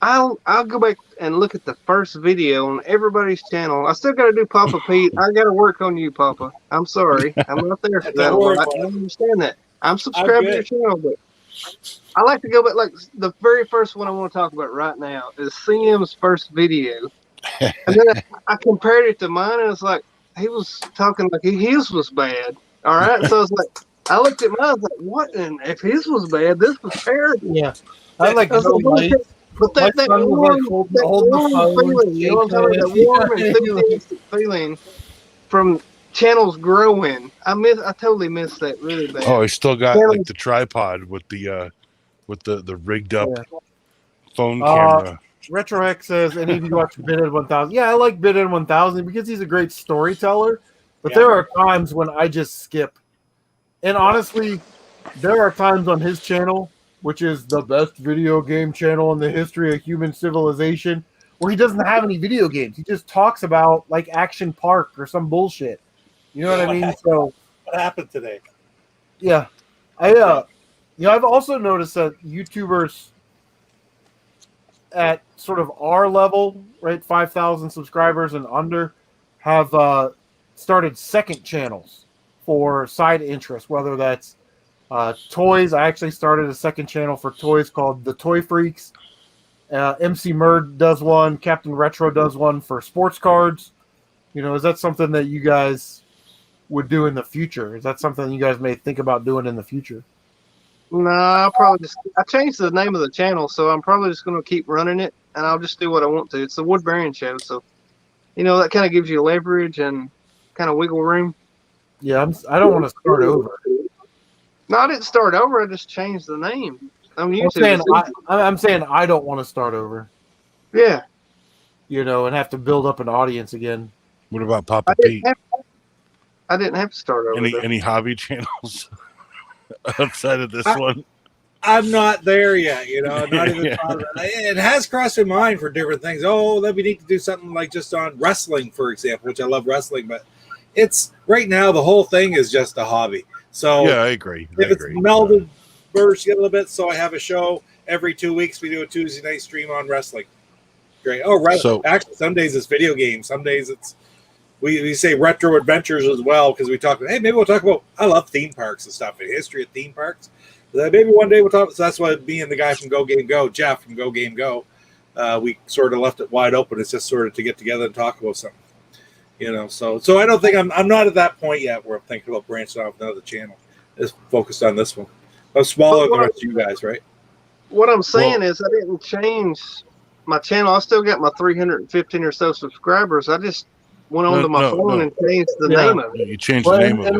I'll go back and look at the first video on everybody's channel. I still got to do Papa Pete. I got to work on you, Papa. I'm sorry. I'm not there for that. I understand that. I'm subscribed to your channel, but I like to go back. Like the very first one I want to talk about right now is CM's first video. And then I compared it to mine, and it's like he was talking like his was bad. All right, so it's like I looked at mine, I was like, "What? And if his was bad, this was terrible." Yeah, I like no lights. But that warm feeling, you know what I'm talking about? That warm enthusiastic feeling from channels growing. I totally miss that really bad. Oh, I still got like the tripod with the rigged up phone camera. RetroX says, any of you watch Bidin 1000? Yeah, I like Bidin 1000 because he's a great storyteller. But there are times when I just skip. And honestly, there are times on his channel, which is the best video game channel in the history of human civilization, where he doesn't have any video games. He just talks about like Action Park or some bullshit. You know what I mean? So what happened today? Yeah. I've also noticed that YouTubers at sort of our level, right, 5,000 subscribers and under, have started second channels for side interests, whether that's toys. I actually started a second channel for toys called The Toy Freaks. MC Murd does one. Captain Retro does one for sports cards. You know, is that something that you guys would do in the future? Is that something you guys may think about doing in the future? No, I changed the name of the channel, so I'm probably just going to keep running it, and I'll just do what I want to. It's the Wood Bearing Show, so that kind of gives you leverage and kind of wiggle room. Yeah, I don't want to start over. No, I didn't start over. I just changed the name. I'm saying I don't want to start over. Yeah. And have to build up an audience again. What about Papa Pete? I didn't have to start over. Any hobby channels outside of this one? I'm not there yet, not even thought of it. It has crossed my mind for different things. Oh, that we need to do something like just on wrestling, for example, which I love wrestling, but it's right now the whole thing is just a hobby. So yeah, I agree. It's melded burst a little bit, so I have a show every 2 weeks. We do a Tuesday night stream on wrestling. Great. Oh, actually, some days it's video games. Some days it's we say retro adventures as well, because we talk. Hey, maybe we'll talk about. I love theme parks and stuff, and history of theme parks. Maybe one day we'll talk. So that's why me and the guy from Go Game Go, Jeff from Go Game Go, we sort of left it wide open. It's just sort of to get together and talk about something. So I don't think I'm not at that point yet where I'm thinking about branching off another channel. Just focused on this one. I'm smaller than the rest of you guys, right? What I'm saying is I didn't change my channel. I still got my 315 or so subscribers. I just went onto my phone and changed the name of it. You changed the name of it.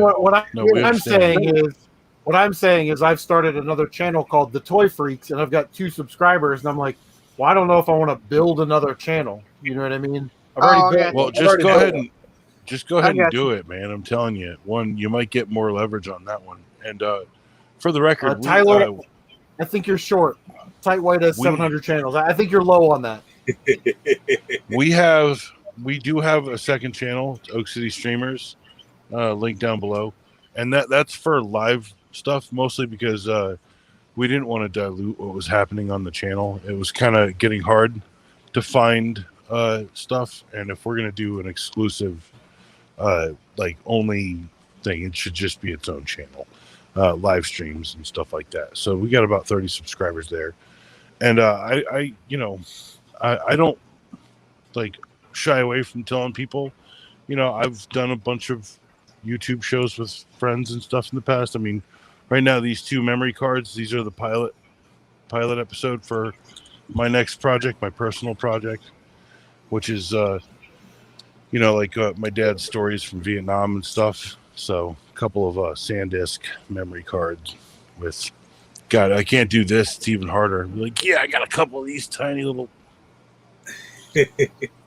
What I'm saying is I've started another channel called The Toy Freaks, and I've got 2 subscribers, and I'm like, well, I don't know if I want to build another channel. You know what I mean? Just go ahead and do it, man. I'm telling you. One, you might get more leverage on that one. And for the record, Tyler, I think you're short. Tight White has 700 channels. I think you're low on that. We do have a second channel, it's Oak City Streamers, link down below, and that's for live stuff mostly because we didn't want to dilute what was happening on the channel. It was kind of getting hard to find stuff, and if we're gonna do an exclusive only thing, it should just be its own channel, live streams and stuff like that. So we got about 30 subscribers there, and I don't shy away from telling people, I've done a bunch of YouTube shows with friends and stuff in the past. I mean, right now these 2 memory cards, these are the pilot episode for my next project, my personal project, which is my dad's stories from Vietnam and stuff. So a couple of SanDisk memory cards with, God, I can't do this. It's even harder. I got a couple of these tiny little,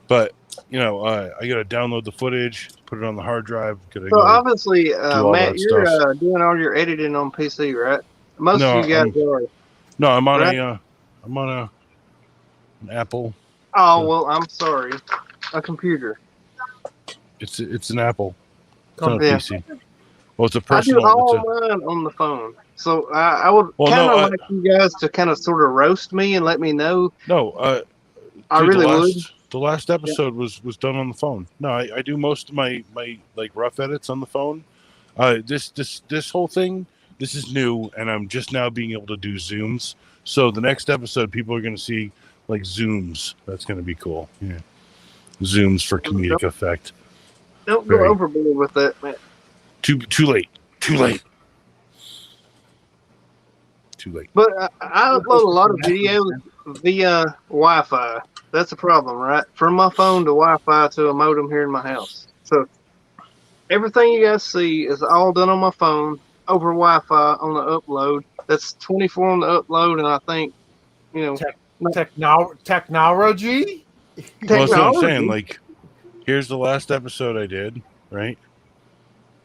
but I got to download the footage, put put it on the hard drive. So obviously, Matt, you're doing all your editing on PC, right? Most of you guys are. No, I'm on right? I'm on an Apple. Oh well, I'm sorry, a computer. It's an Apple. It's not a PC. Well, it's a I personal. do all mine on the phone, so I would kind of like you guys to kind of sort of roast me and let me know. No, I really would. The last episode was done on the phone. No, I do most of my like rough edits on the phone. This whole thing, this is new, and I'm just now being able to do zooms. So the next episode, people are going to see like zooms. That's going to be cool. Yeah, zooms for comedic effect. Don't go overboard with that, man. Too late. Too late. But I upload a lot of videos via Wi-Fi. That's a problem, right? From my phone to Wi-Fi to a modem here in my house. So everything you guys see is all done on my phone over Wi-Fi on the upload. That's 24 on the upload, and I think, technology. Well, that's what I'm saying. Like, here's the last episode I did. Right.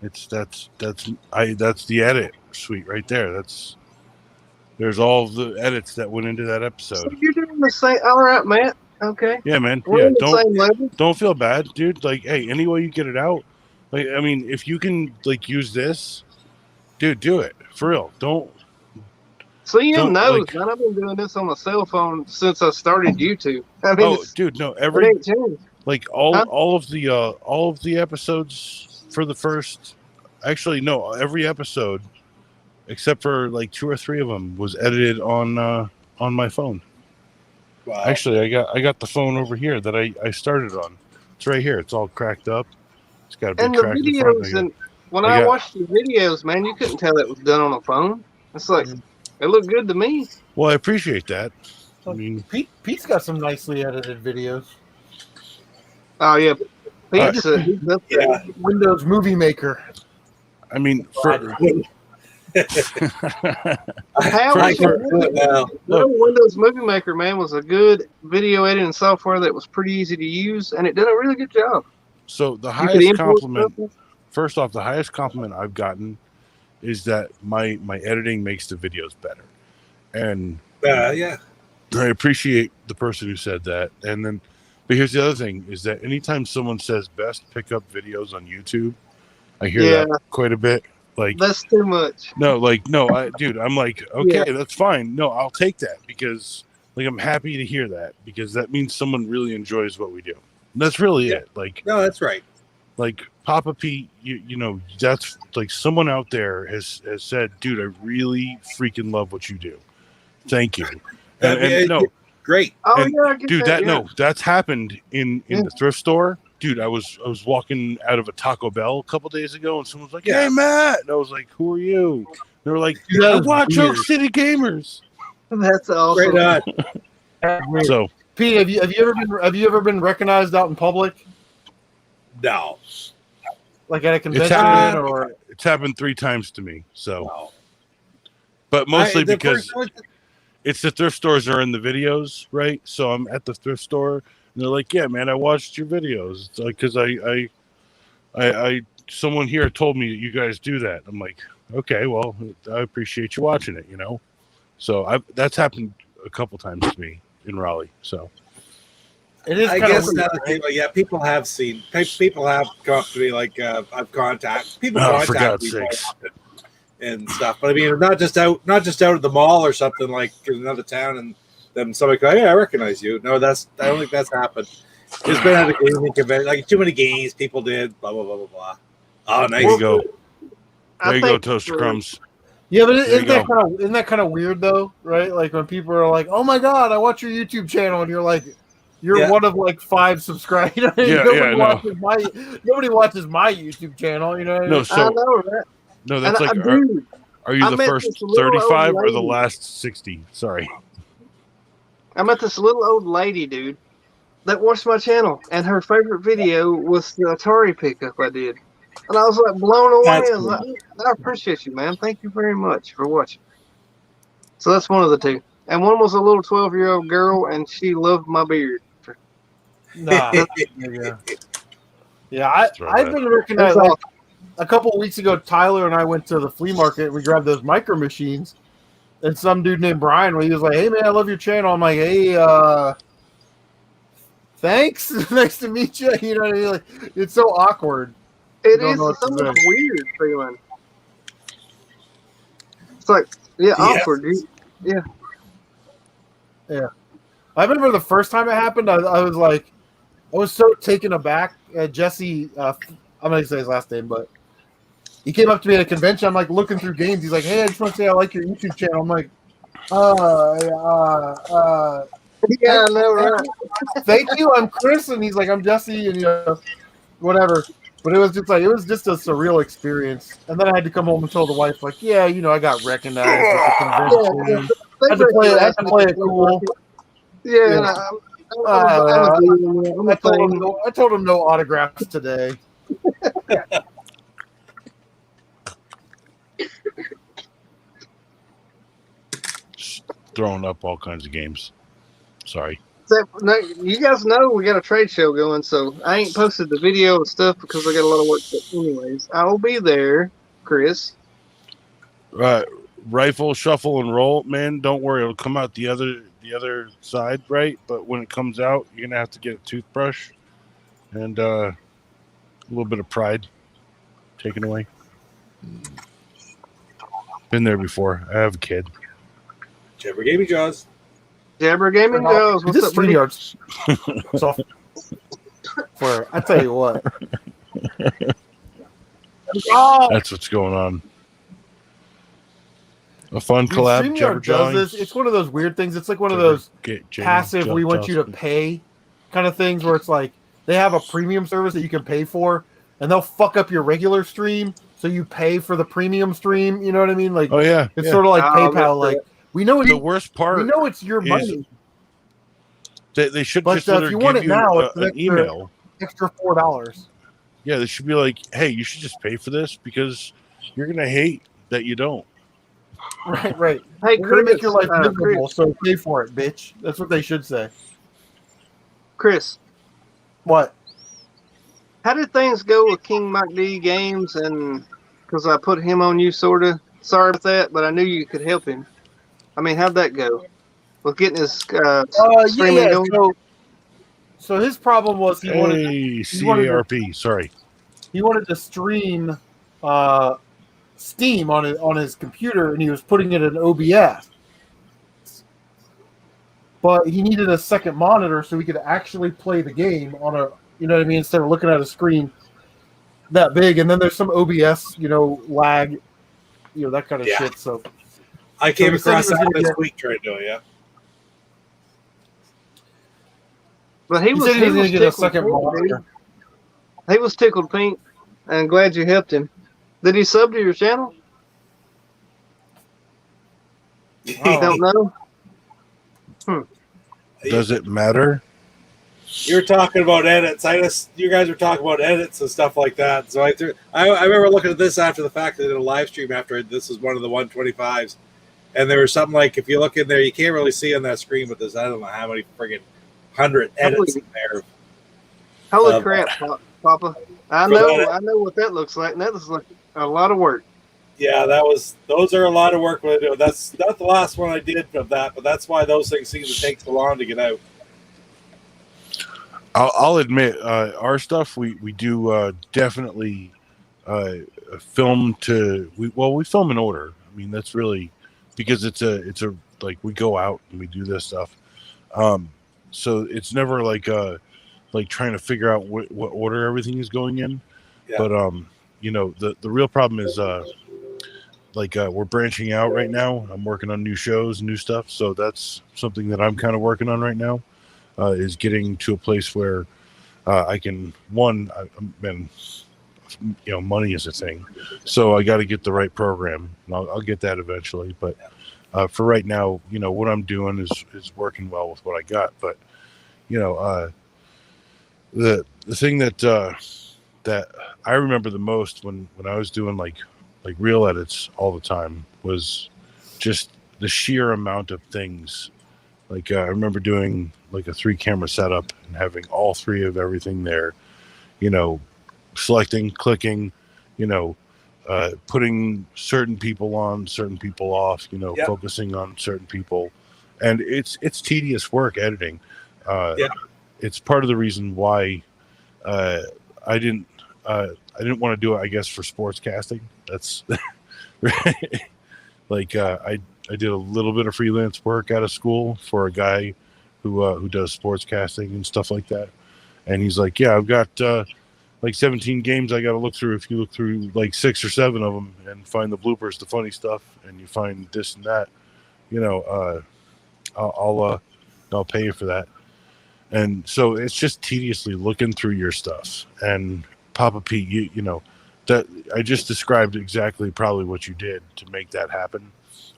That's the edit suite right there. There's all the edits that went into that episode. So you're doing the same. All right, Matt. Okay. Yeah, man. We're Don't feel bad, dude. Like, hey, any way you get it out. Like, I mean, if you can like use this, dude, do it for real. Don't. CM knows, man. I've been doing this on my cell phone since I started YouTube. I mean, dude, no, every all of the episodes for the first. Actually, no, every episode, except for like 2 or 3 of them, was edited on my phone. Wow. Actually, I got the phone over here that I started on. It's right here. It's all cracked up. It's got a big crack in the front. And when I watched the videos, man, you couldn't tell it was done on a phone. It's like it looked good to me. Well, I appreciate that. I mean, Pete's got some nicely edited videos. Oh yeah, Pete's Windows Movie Maker. I mean, Windows Movie Maker, man, was a good video editing software that was pretty easy to use, and it did a really good job. So the highest compliment, first off, the highest compliment I've gotten is that my editing makes the videos better, and I appreciate the person who said that. And then, but here's the other thing: is that anytime someone says best pickup videos on YouTube, I hear that quite a bit. Like, that's too much. Dude, I'm like, okay, that's fine. No, I'll take that because like I'm happy to hear that because that means someone really enjoys what we do. And that's really it. Like, no, that's right. Like Papa Pete, you know, that's like someone out there has said, dude, I really freaking love what you do. Thank you. And great. Oh, and, dude, that's happened in the thrift store. Dude, I was walking out of a Taco Bell a couple days ago, and someone was like, "Hey, Matt," and I was like, "Who are you?" And they were like, "I watch Oak City Gamers." That's awesome. So, Pete, have you ever been recognized out in public? No. Like at a convention or it's happened 3 times to me. So, but mostly because it's the thrift stores are in the videos, right? So I'm at the thrift store. And they're like, yeah, man, I watched your videos. It's like, because I someone here told me that you guys do that. I'm like, okay, well, I appreciate you watching it, you know. So that's happened a couple times to me in Raleigh. So it is. I guess people have seen. People have come to me like I've contacted people. For God's sakes. And stuff, but I mean, not just out at the mall or something like in another town and. Then somebody goes, "Hey, I recognize you." No, I don't think that's happened. It's been at a gaming convention, like too many games people did. Blah blah blah blah blah. Oh, nice. There you go. There you go, Toaster Crumbs. Yeah, but isn't that kind of weird though, right? Like when people are like, "Oh my God, I watch your YouTube channel," and you're like, "You're one of like 5 subscribers." Nobody watches my YouTube channel. You know? No, so I know, right? No, that's like. Are you the first 35 or the last 60? Sorry. I met this little old lady, dude, that watched my channel, and her favorite video was the Atari pickup I did. And I was like blown away. I was like, I appreciate you, man. Thank you very much for watching. So that's one of the 2. And one was a little 12-year-old girl, and she loved my beard. Nah. Yeah, I've been looking at like a couple of weeks ago. Tyler and I went to the flea market. We grabbed those micro machines, and some dude named Brian, he was like, "Hey man, I love your channel." I'm like, "Hey, thanks, nice to meet you." You know what I mean? Like, it's so awkward. It is somewhat weird feeling. It's like, awkward, dude. Yeah. I remember the first time it happened. I was like, I was so taken aback. Jesse, I'm not gonna say his last name, but he came up to me at a convention. I'm like looking through games. He's like, "Hey, I just want to say I like your YouTube channel." I'm like, yeah, I know, right? Thank you. I'm Chris, and he's like, "I'm Jesse," and whatever. But it was just a surreal experience. And then I had to come home and tell the wife, like, "Yeah, I got recognized at the convention. I had to play it cool." Yeah. I told him no autographs today. Throwing up all kinds of games. Sorry. No, you guys know we got a trade show going, so I ain't posted the video and stuff because I got a lot of work. But anyways, I will be there, Chris. Rifle, shuffle, and roll, man. Don't worry, it'll come out the other side, right? But when it comes out, you're gonna have to get a toothbrush and a little bit of pride taken away. Been there before. I have a kid. Jabber Gaming Jaws. Jabber Gaming Jaws. What's up, buddy? For I tell you what. That's what's going on. A fun collab. StreamYard does this. It's one of those weird things. It's like one of those passive, we want you to pay kind of things where it's like they have a premium service that you can pay for, and they'll fuck up your regular stream, so you pay for the premium stream. You know what I mean? Like, oh yeah, it's sort of like PayPal. Like, we know the worst part. We know it's your money. They should but just if you want it now, it's an email. Extra $4. Yeah, they should be like, hey, you should just pay for this because you're gonna hate that you don't. Right. Hey, we're gonna make your life miserable, so pay for it, bitch. That's what they should say. Chris, what? How did things go with King Mike D Games? And because I put him on you, sort of. Sorry about that, but I knew you could help him. I mean, how'd that go with getting his streaming going? So his problem was he wanted to stream Steam on his computer, and he was putting it in OBS. But he needed a second monitor so he could actually play the game on a, you know what I mean, instead of looking at a screen that big. And then there's some OBS, lag, that kind of shit. So I came across that this week trying to do it, yeah. But he was going to get a second monitor. He was tickled pink, and glad you helped him. Did he sub to your channel? I don't know. Does it matter? You're talking about edits. You guys were talking about edits and stuff like that. So I remember looking at this after the fact. They did a live stream after this was one of the 125s, and there was something like, if you look in there, you can't really see on that screen, but there's I don't know how many friggin' 100 edits in there. Holy crap, Papa! I know what that looks like, and that looks like a lot of work. Yeah, those are a lot of work. That's not the last one I did of that, but that's why those things seem to take so long to get out. I'll admit, our stuff we do definitely film we film in order. I mean, that's really because it's a like we go out and we do this stuff. So it's never like trying to figure out what order everything is going in. Yeah. But the real problem is we're branching out right now. I'm working on new shows, new stuff. So that's something that I'm kind of working on right now, is getting to a place where I can money is a thing. So I got to get the right program, and I'll get that eventually. But for right now, what I'm doing is working well with what I got. But the thing that I remember the most when I was doing like real edits all the time was just the sheer amount of things. Like I remember doing like a 3-camera setup and having all 3 of everything there, selecting, clicking, putting certain people on, certain people off, focusing on certain people. And it's tedious work editing. It's part of the reason why I didn't want to do it, I guess, for sports casting. That's like I did a little bit of freelance work out of school for a guy who does sports casting and stuff like that. And he's like, yeah, I've got like 17 games I got to look through. If you look through like 6 or 7 of them and find the bloopers, the funny stuff, and you find this and that, I'll pay you for that. And so it's just tediously looking through your stuff. And Papa Pete, that I just described exactly probably what you did to make that happen,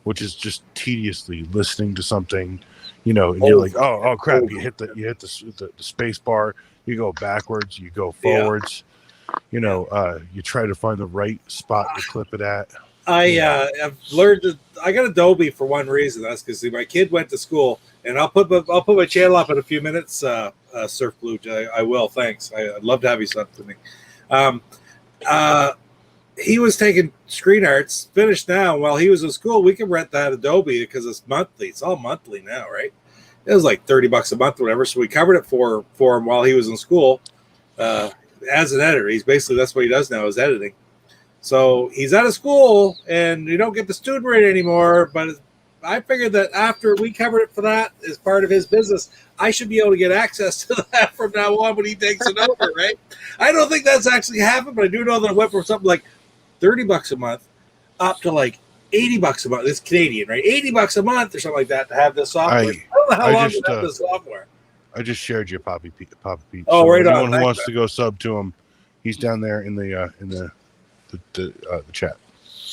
which is just tediously listening to something, and you're like, oh crap, you hit the space bar, you go backwards, you go forwards, you try to find the right spot to clip it at. I've learned I got Adobe for one reason. That's because my kid went to school, and I'll put my channel up in a few minutes. Surf Blue, I will. Thanks. I'd love to have you send to me. He was taking screen arts, finished now. While he was in school, we can rent that Adobe because it's monthly. It's all monthly now, right? It was like $30 a month or whatever. So we covered it for him while he was in school as an editor. He's basically, that's what he does now, is editing. So he's out of school and you don't get the student rate anymore. But I figured that after we covered it for that as part of his business, I should be able to get access to that from now on when he takes it over, right? I don't think that's actually happened, but I do know that it went from something like $30 a month up to like $80 a month. It's Canadian, right? $80 a month or something like that to have this software. I don't know how long to have this software. I just shared your Papa Pete. Oh, so right on. Anyone who wants to go sub to him, he's down there in the chat.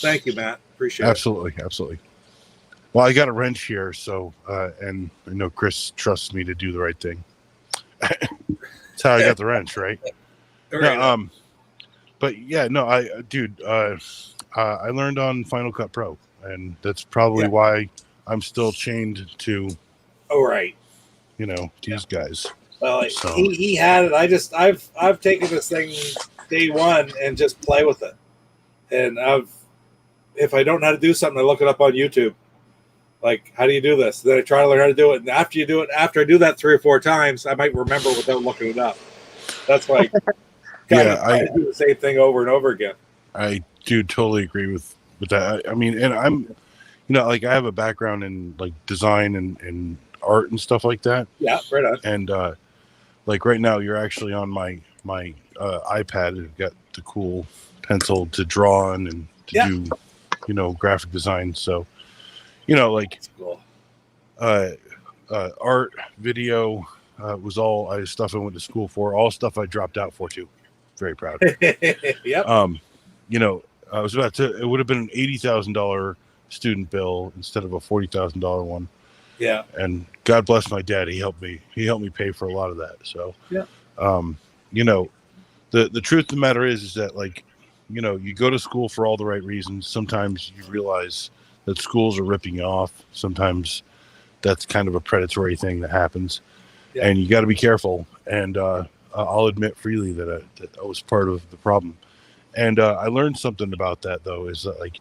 Thank you, Matt. Appreciate it. Absolutely. Well, I got a wrench here, so and I know Chris trusts me to do the right thing. That's how I got the wrench, right? No, but yeah, no, I learned on Final Cut Pro, and that's probably why I'm still chained to. Oh, right. These guys. Well, so. he had it. I've taken this thing day one and just play with it, and if I don't know how to do something, I look it up on YouTube. Like, how do you do this? Then I try to learn how to do it. And after I do that 3 or 4 times, I might remember without looking it up. That's why I do the same thing over and over again. I do totally agree with that. I mean, and I'm, like I have a background in like design and art and stuff like that. Yeah, right on. And like right now, you're actually on my iPad. I've got the cool pencil to draw on and to do, graphic design. So. Like cool. Art, video was all stuff I went to school for. All stuff I dropped out for too. Very proud. Yep. I was about to. It would have been an $80,000 student bill instead of a $40,000 one. Yeah. And God bless my dad. He helped me. He helped me pay for a lot of that. So. Yeah. The truth of the matter is that like, you go to school for all the right reasons. Sometimes you realize that schools are ripping you off. Sometimes that's kind of a predatory thing that happens, and you got to be careful. And I'll admit freely that I was part of the problem. And I learned something about that though, is that like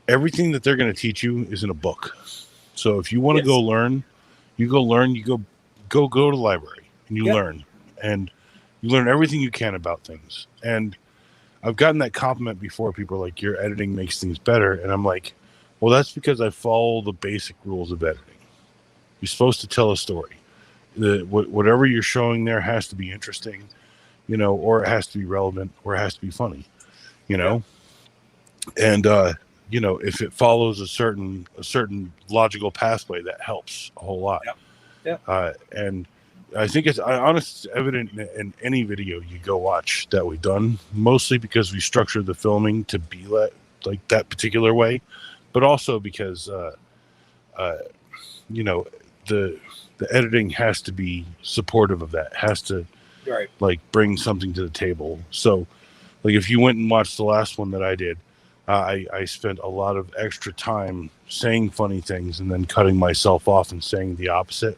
everything that they're going to teach you is in a book. So if you want to go learn, you go learn. You go to the library and you learn, and you learn everything you can about things. And I've gotten that compliment before. People are like, your editing makes things better, and I'm like, well, that's because I follow the basic rules of editing. You're supposed to tell a story. Whatever you're showing there has to be interesting, or it has to be relevant, or it has to be funny, And if it follows a certain logical pathway, that helps a whole lot. Yeah. And I think it's evident in any video you go watch that we've done, mostly because we structured the filming to be like that particular way. But also because, the editing has to be supportive of that. Has to, like, bring something to the table. So, like, if you went and watched the last one that I did, I spent a lot of extra time saying funny things and then cutting myself off and saying the opposite,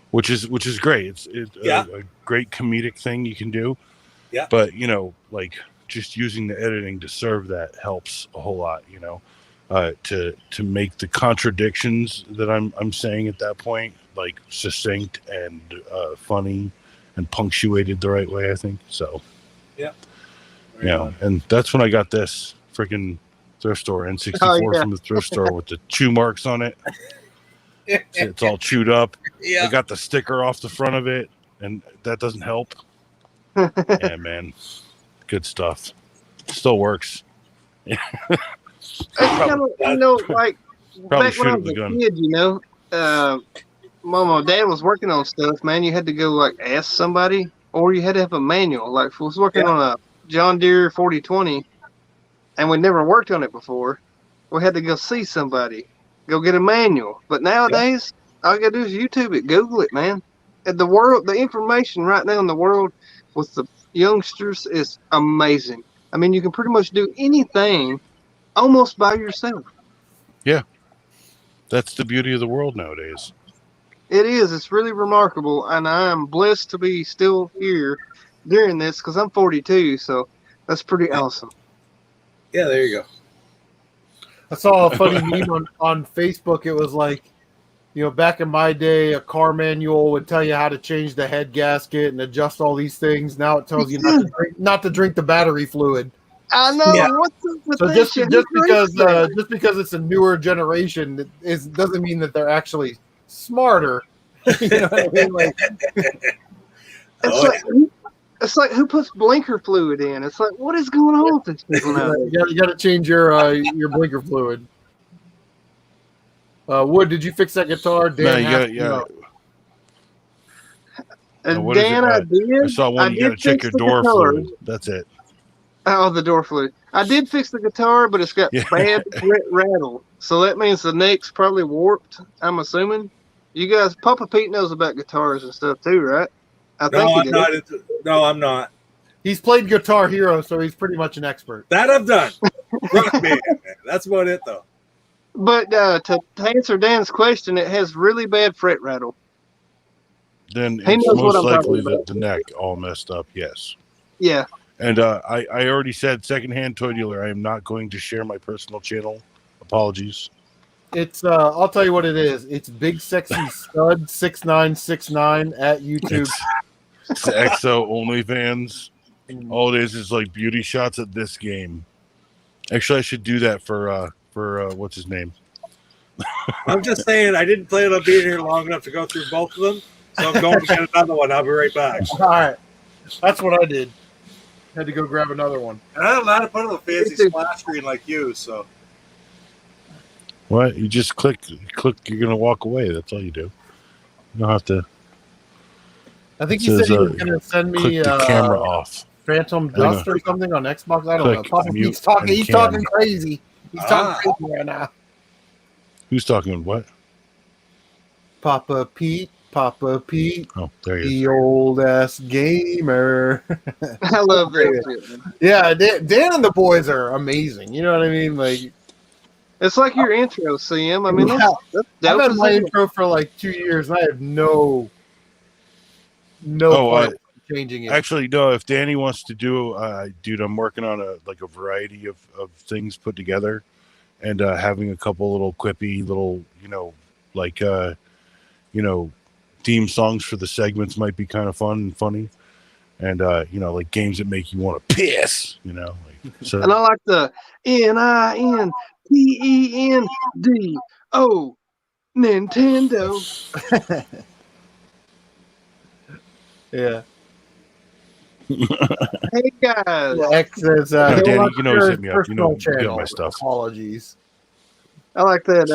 which is great. It's a great comedic thing you can do. Yeah. But like just using the editing to serve that helps a whole lot. To make the contradictions that I'm saying at that point like succinct and funny and punctuated the right way. I think so. Yeah. And that's when I got this freaking thrift store N64 Oh, yeah. from the thrift store with the chew marks on it. It's all chewed up. Yeah. I got the sticker off the front of it, and that doesn't help. Yeah, man, good stuff. Still works. It's kind of, like back when I was a kid, Mom or Dad was working on stuff, man. You had to go like ask somebody, or you had to have a manual. Like if I was working on a John Deere 4020, and we never worked on it before, we had to go see somebody, go get a manual. But nowadays, all you gotta do is YouTube it, Google it, man. And the information right now in the world with the youngsters is amazing. I mean, you can pretty much do anything almost by yourself. Yeah, that's the beauty of the world nowadays. It is. It's really remarkable, and I am blessed to be still here during this because I'm 42, so that's pretty awesome. Yeah, there you go. I saw a funny meme on Facebook. It was like, back in my day, a car manual would tell you how to change the head gasket and adjust all these things. Now it tells you not to drink the battery fluid. I know. Yeah. What's up with So this shit? just because it's a newer generation, doesn't mean that they're actually smarter. You know what I mean? Like, it's like who puts blinker fluid in? It's like, what is going on with these people now? you got to change your blinker fluid. Wood, did you fix that guitar? Dan, Dan, I did. I saw one. You got to check your door fluid. That's it. Oh, the door fluid. I did fix the guitar, but it's got bad rattle. So that means the neck's probably warped, I'm assuming. You guys, Papa Pete knows about guitars and stuff too, right? No, I'm not. He's played Guitar Hero, so he's pretty much an expert. That I've done. Rock band, man. That's about it, though. But to answer Dan's question, it has really bad fret rattle. Then it's most likely the neck all messed up, yes. Yeah. And I already said, secondhand toy dealer, I am not going to share my personal channel. Apologies. It's I'll tell you what it is. It's Big Sexy Stud 6969 at YouTube. It's EXO OnlyFans. All it is like beauty shots of this game. Actually, I should do that for what's his name? I'm just saying, I didn't plan on being here long enough to go through both of them, so I'm going to get another one. I'll be right back. All right, that's what I did. Had to go grab another one. And I don't know how to put on a fancy splash screen like you, so. What? You just click, you're going to walk away. That's all you do. You don't have to. I think he said he was going to send me click the camera off. Phantom Dust or something on Xbox. I don't know. Papa Pete's talking. He's talking crazy. He's talking crazy right now. Who's talking what? Papa Pete. Oh, there he is. The old ass gamer. I love that. Yeah, Dan and the boys are amazing. You know what I mean? Like, it's like your intro, CM. I mean, I've had my intro for like 2 years, and I have no plan changing it. Actually, no. If Danny wants to do, dude, I'm working on a variety of things put together, and having a couple little quippy little, theme songs for the segments might be kind of fun and funny, and like games that make you want to piss, So. And I like the NINTENDO Nintendo. Yeah. Hey guys. Yeah, X says, Danny, you know, hit me up. You know my stuff. Apologies. I like that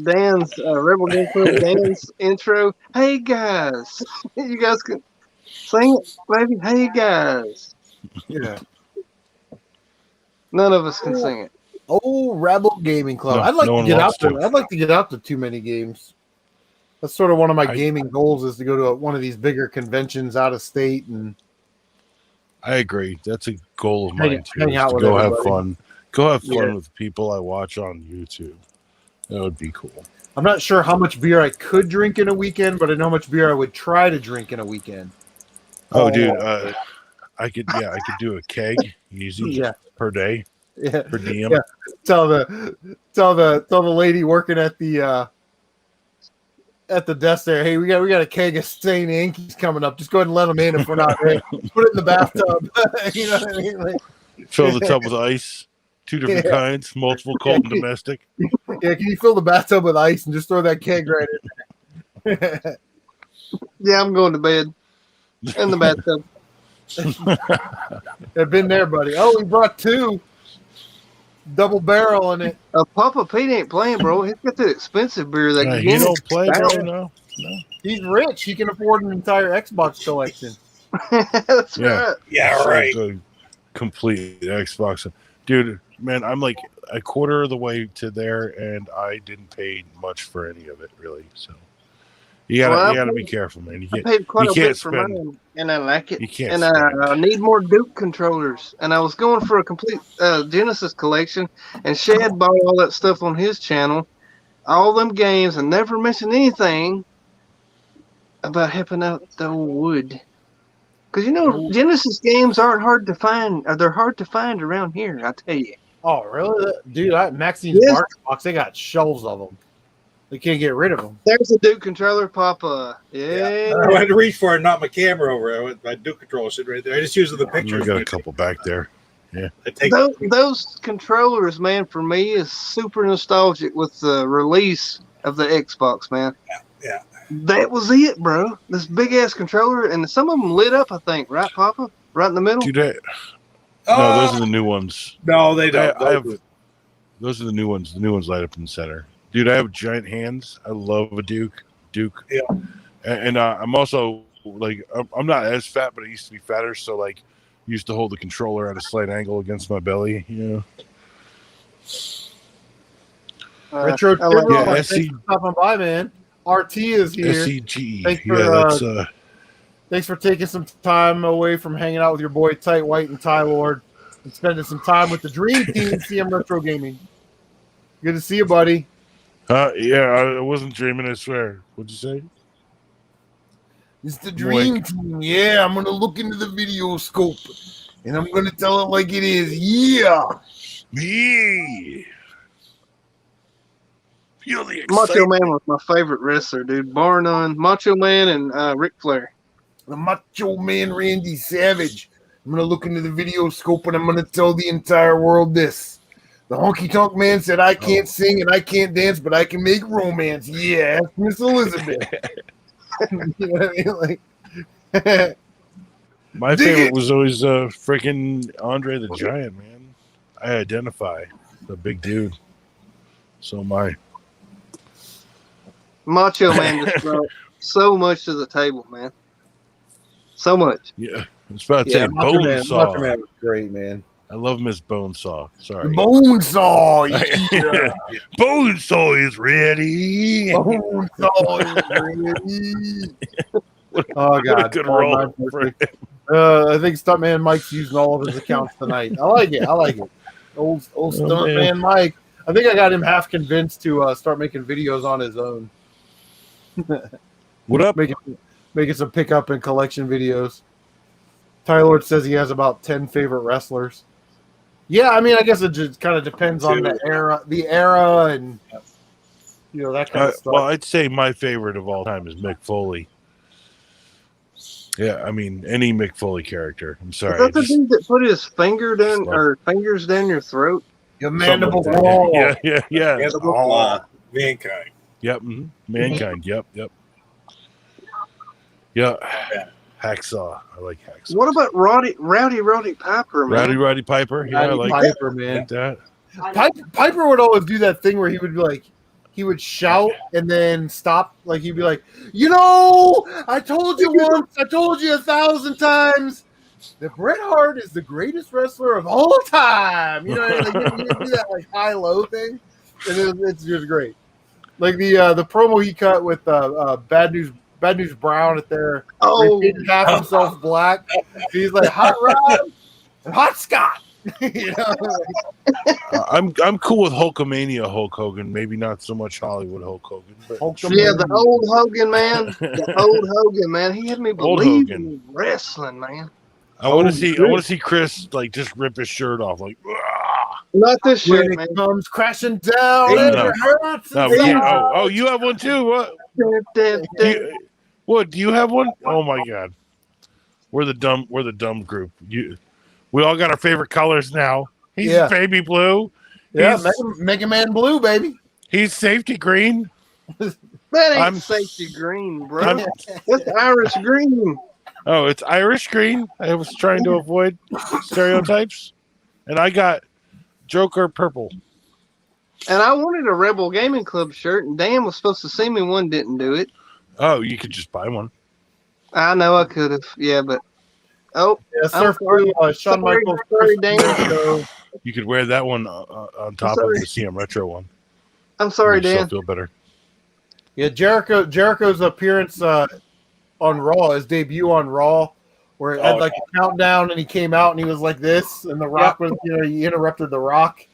Dan's Rebel Game Club Dan's intro. Hey guys, you guys can sing it, baby. Hey guys. Yeah. None of us can sing it. Oh, Rebel Gaming Club. I'd like to get out to too many games. That's sort of one of my gaming goals is to go to one of these bigger conventions out of state. And I agree. That's a goal of mine too. Hang out with go everybody. have fun. Go have fun with people I watch on YouTube. That would be cool. I'm not sure how much beer I could drink in a weekend, but I know how much beer I would try to drink in a weekend. Oh, dude. I could do a keg easy per day. Yeah. Per diem. Yeah. Tell the lady working at the desk there, hey, we got a keg of St. Yankees coming up. Just go ahead and let them in if we're not ready. Put it in the bathtub. You know what I mean? Like, fill the tub with ice, 2 different kinds, multiple cold and domestic. Yeah, can you fill the bathtub with ice and just throw that keg right in there? Yeah, I'm going to bed in the bathtub. I've been there, buddy. Oh, we brought 2 double barrel in it. Papa Pete ain't playing, bro. He's got the expensive beer. That He don't play, bro. No. He's rich. He can afford an entire Xbox collection. That's right. Yeah, right. A complete Xbox, dude. Man, I'm like a quarter of the way to there, and I didn't pay much for any of it, really. So you gotta be careful, man. You paid quite a bit spend, for mine, and I like it. You can't. And I need more Duke controllers. And I was going for a complete Genesis collection, and Shad bought all that stuff on his channel, all them games, and never mentioned anything about helping out the old wood. Because Genesis games aren't hard to find. They're hard to find around here, I tell you. Oh, really? Dude, Maxine's Bark Box, they got shelves of them. They can't get rid of them. There's a Duke controller, Papa. Yeah. I had to reach for it and knock my camera over. My Duke controller sitting right there. I just used the pictures. We got a couple back there. Yeah. Those controllers, man, for me is super nostalgic with the release of the Xbox, man. Yeah. That was it, bro. This big ass controller, and some of them lit up, I think, right, Papa? Right in the middle? Dude, no, those are the new ones. No, they don't. Those are the new ones. The new ones light up in the center. Dude, I have giant hands. I love a Duke. Yeah. And I'm also, like, I'm not as fat, but I used to be fatter, so, like, used to hold the controller at a slight angle against my belly, Retro thanks for stopping by, man. RT is here. SCG. Thanks for taking some time away from hanging out with your boy Tight White and Ty Lord and spending some time with the Dream Team CM Retro Gaming. Good to see you, buddy. Yeah, I wasn't dreaming, I swear. What'd you say? It's the Dream Team. Yeah, I'm going to look into the video scope and I'm going to tell it like it is. Yeah. Me. Feel the excitement. Macho Man was my favorite wrestler, dude. Bar none. Macho Man and Ric Flair. The Macho Man Randy Savage. I'm going to look into the video scope and I'm going to tell the entire world this. The Honky Tonk Man said, I can't sing and I can't dance, but I can make romance. Yeah, Miss Elizabeth. You know what I mean? Like, my favorite was always freaking Andre the Giant, man. I identify the big dude. So am I. Macho Man just brought so much to the table, man. So much. Yeah. I was about to say Bonesaw. Macho Man was great, man. I love Miss Bonesaw. Sorry. Bonesaw. Yeah. Bonesaw is ready. Bonesaw is ready. Oh, God. Good roll. I think Stuntman Mike's using all of his accounts tonight. I like it. Old Stuntman Mike. I think I got him half convinced to start making videos on his own. What up? Making some pickup and collection videos. Tyler says he has about 10 favorite wrestlers. Yeah, I mean, I guess it just kind of depends on the era, and that kind of stuff. Well, I'd say my favorite of all time is Mick Foley. Yeah, I mean, any Mick Foley character. I'm sorry. Is that the dude that put his fingers down your throat? Your mandible claw. Yeah. Mandible claw. Mankind. Yep. Mm-hmm. Mankind. Yep. Yeah. Hacksaw. I like Hacksaw. What about Rowdy Piper, man? Rowdy Piper. Yeah, I like Piper, man. Like that. Piper would always do that thing where he would be like, he would shout and then stop. Like he'd be like, I told you once, I told you 1,000 times that Bret Hart is the greatest wrestler of all time. You know, like, he'd do that like high-low thing, and it's just great. Like the promo he cut with Bad News Brown at there. Oh, he painted half himself black. He's like Hot Rod and Hot Scott. I'm cool with Hulkamania Hulk Hogan. Maybe not so much Hollywood Hulk Hogan. But the old Hogan, man. The old Hogan, man. He had me believe in wrestling, man. I want to see Chris like just rip his shirt off, like. Not this shirt, When man. it comes crashing down, No. it hurts. No, we can't. Oh, you have one too. What? Do you have one? Oh my God, we're the dumb group. We all got our favorite colors now. He's baby blue. Yeah, Mega Man blue, baby. He's safety green. That ain't safety green, bro. That's Irish green. Oh, it's Irish green. I was trying to avoid stereotypes, and I got Joker purple. And I wanted a Rebel Gaming Club shirt, and Dan was supposed to send me one, didn't do it. Oh, you could just buy one. I know I could have, but Surf Blue, Shawn Michaels. Sorry, Dan. You could wear that one on top of the CM Retro one. I'm sorry, Dan. Feel better. Yeah, Jericho's appearance on Raw, his debut on Raw, where it had like a countdown, and he came out and he was like this, and The Rock was, he interrupted The Rock.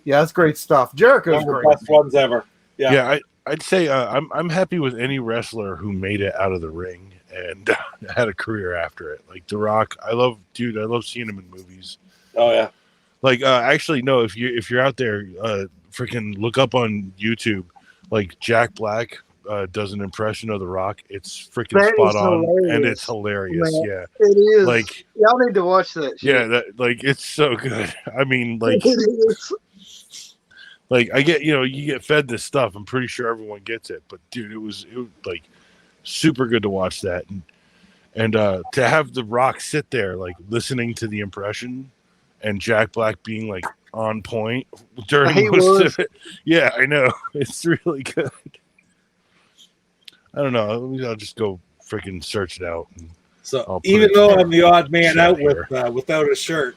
Yeah, that's great stuff. Jericho's one of great. the best ones ever. Yeah, I'd say I'm happy with any wrestler who made it out of the ring and had a career after it. Like The Rock, I love seeing him in movies. Oh yeah. Like actually no, if you're out there, freaking look up on YouTube. Like Jack Black does an impression of The Rock. It's freaking spot on, and it's hilarious. Man, yeah, it is. Like y'all need to watch that. Shit. Yeah, it's so good. I mean, like, like I get you get fed this stuff. I'm pretty sure everyone gets it, but dude, it was like super good to watch that, and to have The Rock sit there like listening to the impression, and Jack Black being like on point during most of it. Yeah, I know. It's really good. I don't know. I'll just go freaking search it out. So even though I'm the odd man out without a shirt,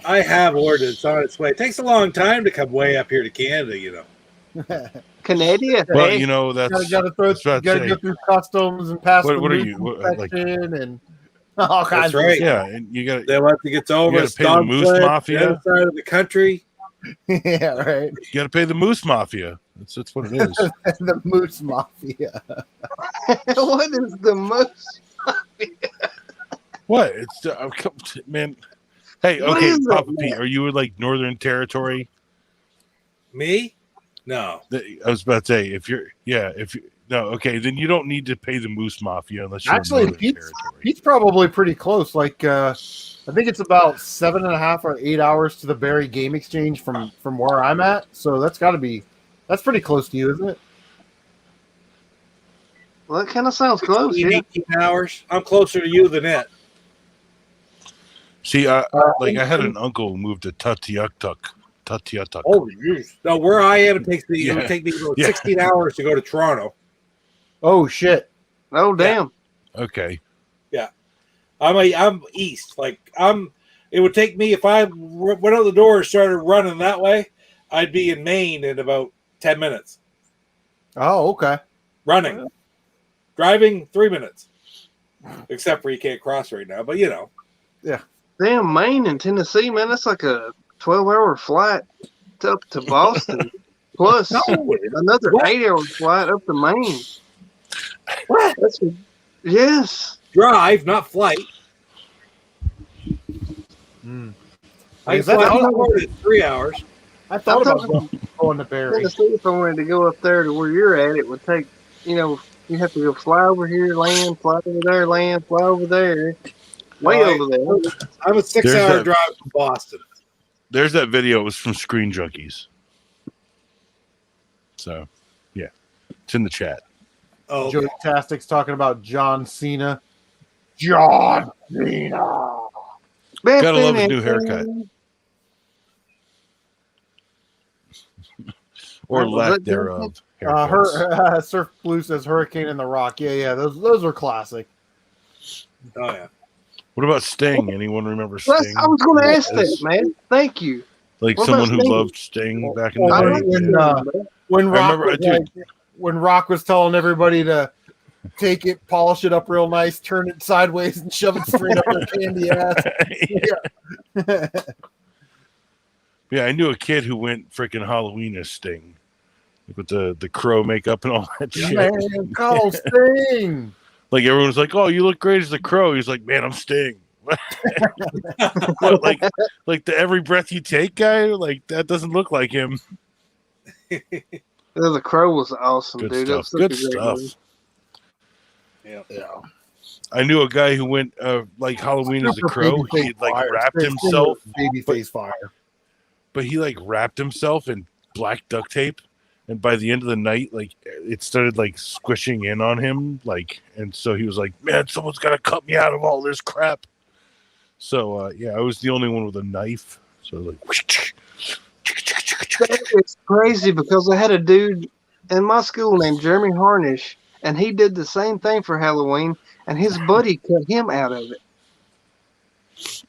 I have ordered. It's on its way. It takes a long time to come way up here to Canada, Canadian. Well, that's gotta go through customs and pass. What are you like? And all kinds. That's right. Yeah, and you got. They want to get over. You got to pay the Moose Mafia. Side of the country. Yeah, right. You got to pay the Moose Mafia. That's what it is. The Moose Mafia. What is the Moose Mafia? What? It's man. Hey, okay, Papa Pete, are you in like Northern Territory? Me? No. I was about to say okay, then you don't need to pay the Moose Mafia unless you're actually in Territory. Pete's probably pretty close. Like I think it's about 7.5 or 8 hours to the Barrie Game Exchange from where I'm at. So that's pretty close to you, isn't it? Well, that kind of sounds close. 18 hours. I'm closer to you than it. See, I had an uncle who moved to Tatiatuk. Oh, geez. No, where I am, it would take me about 16 hours to go to Toronto. Oh shit! Oh damn. Yeah. Okay. Yeah, I'm east. It would take me if I went out the door and started running that way, I'd be in Maine in about 10 minutes. Oh, okay. Running, driving 3 minutes, except for you can't cross right now. But Yeah. Damn, Maine and Tennessee, man, that's like a 12-hour flight up to Boston, plus another 8-hour flight up to Maine. What? Yes. Drive, not flight. I fly 3 hours. I thought about going to Barrie. Tennessee, if I wanted to go up there to where you're at, it would take, you have to go fly over here, land, fly over there, land, fly over there. Way over there. I'm a 6-hour drive from Boston. There's that video. It was from Screen Junkies. So, yeah. It's in the chat. Oh, Joey Tastic's talking about John Cena. John Cena. Gotta love his new haircut. Or lack thereof. Surf Blue says Hurricane and The Rock. Yeah. Those are classic. Oh, yeah. What about Sting? Anyone remember Sting? I was going to ask that, man. Thank you. Like someone who loved Sting back in the day. When Rock was telling everybody to take it, polish it up real nice, turn it sideways, and shove it straight up their candy ass. Yeah, I knew a kid who went freaking Halloween as Sting, with the crow makeup and all that shit. Man, call Sting. Like everyone's like, "Oh, you look great as the crow." He's like, "Man, I'm Sting." What, like the every breath you take guy? Like that doesn't look like him. The Crow was awesome, Good dude. stuff. That was Good such a great stuff. movie. Yeah. I knew a guy who went like Halloween as a crow. He like wrapped himself. Babyface fire. But he like wrapped himself in black duct tape, and by the end of the night, like it started like squishing in on him, like, and so he was like, "Man, someone's got to cut me out of all this crap." So yeah, I was the only one with a knife. So like, it's crazy because I had a dude in my school named Jeremy Harnish, and he did the same thing for Halloween, and his buddy cut him out of it.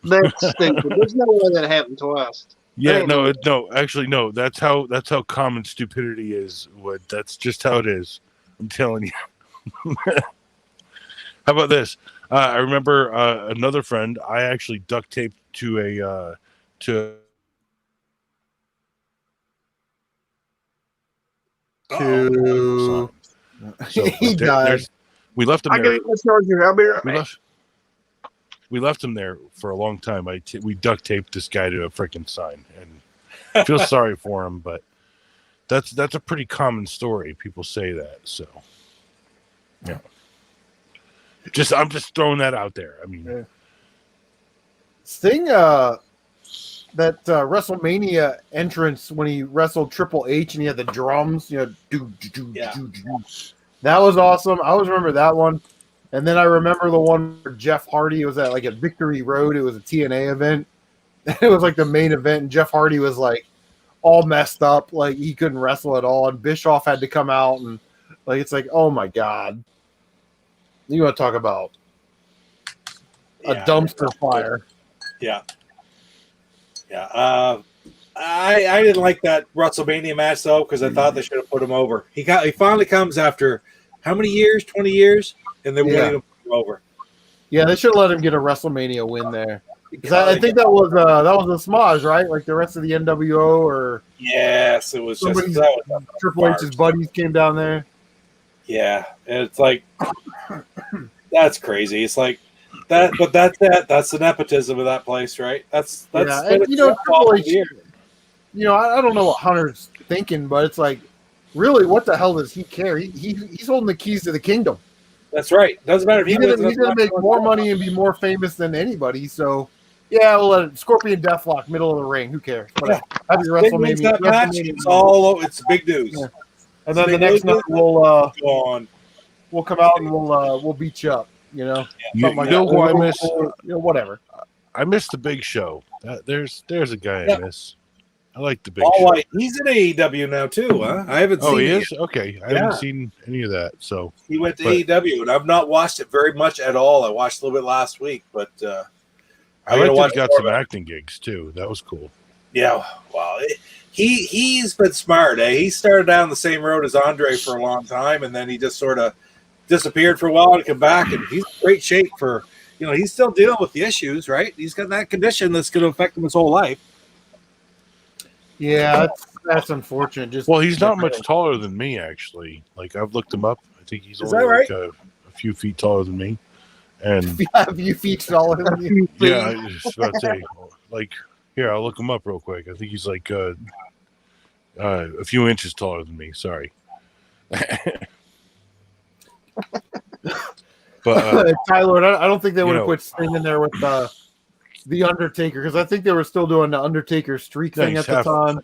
That's stupid. There's no way that happened twice. yeah, no, actually, no. That's how common stupidity is. That's just how it is. I'm telling you. How about this? I remember another friend. I actually duct taped to a to so he died. We left him I there. get the charger. I'll be right back. We left him there for a long time. We duct taped this guy to a freaking sign, and I feel sorry for him, but that's a pretty common story. People say that, so yeah. I'm just throwing that out there. I mean, Sting, that WrestleMania entrance when he wrestled Triple H and he had the drums, that was awesome. I always remember that one. And then I remember the one where Jeff Hardy was at like a Victory Road. It was a TNA event. It was like the main event, and Jeff Hardy was like all messed up, like he couldn't wrestle at all. And Bischoff had to come out, and like it's like, oh my god, you want to talk about a dumpster fire? Yeah. I didn't like that WrestleMania match though because I thought they should have put him over. He finally comes after how many years? 20 years, and they wanted to put him over. Yeah, they should have let him get a WrestleMania win there. I think that was a smudge, right? Like the rest of the NWO or yes, it was just Triple H's buddies came down there. Yeah, and it's like that's crazy. It's like that, but that's the nepotism of that place, right? That's and, Triple H. I don't know what Hunter's thinking, but it's like, really, what the hell does he care? He's holding the keys to the kingdom. That's right. Doesn't matter if he's gonna make more money and be more famous than anybody. So yeah, we'll let it. Scorpion Deathlock, middle of the ring. Who cares? Happy WrestleMania. Match, it's big news. Yeah. And then the next night we'll come out and we'll beat you up. Who I miss? Whatever. I miss the Big Show. There's a guy I miss. I like the Big Show. Right. He's in AEW now too, huh? I haven't seen. Oh, he is? Okay, I haven't seen any of that. So he went to AEW, and I've not watched it very much at all. I watched a little bit last week, but I like that he got some acting gigs too. That was cool. Yeah, well, he's been smart. He started down the same road as Andre for a long time, and then he just sort of disappeared for a while and come back, and he's in great shape for. He's still dealing with the issues, right? He's got that condition that's going to affect him his whole life. Yeah, that's unfortunate. He's not much taller than me, actually. Like I've looked him up. I think he's only like a few feet taller than me. And a few feet taller than you. Yeah, I was about to say, like, here, I'll look him up real quick. I think he's like a few inches taller than me. Sorry. But Tyler, I don't think they would have put Sting in there with the Undertaker, because I think they were still doing the Undertaker streak thing at the time.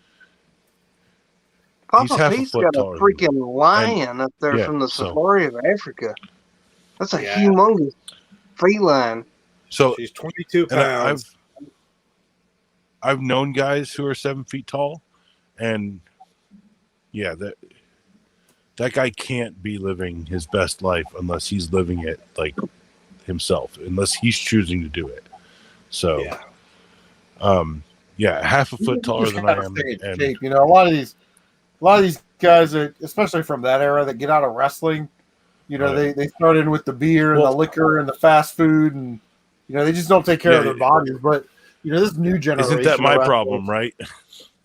Papa Pete's got a freaking lion up there from the safari of Africa. That's a humongous feline. So she's 22 pounds. I've known guys who are 7 feet tall, and that guy can't be living his best life unless he's living it like himself, unless he's choosing to do it. So, half a foot taller than I am. And, a lot of these guys, especially from that era, that get out of wrestling, they started with the beer and the liquor and the fast food, and they just don't take care of their bodies. But this new generation, isn't that my problem, right?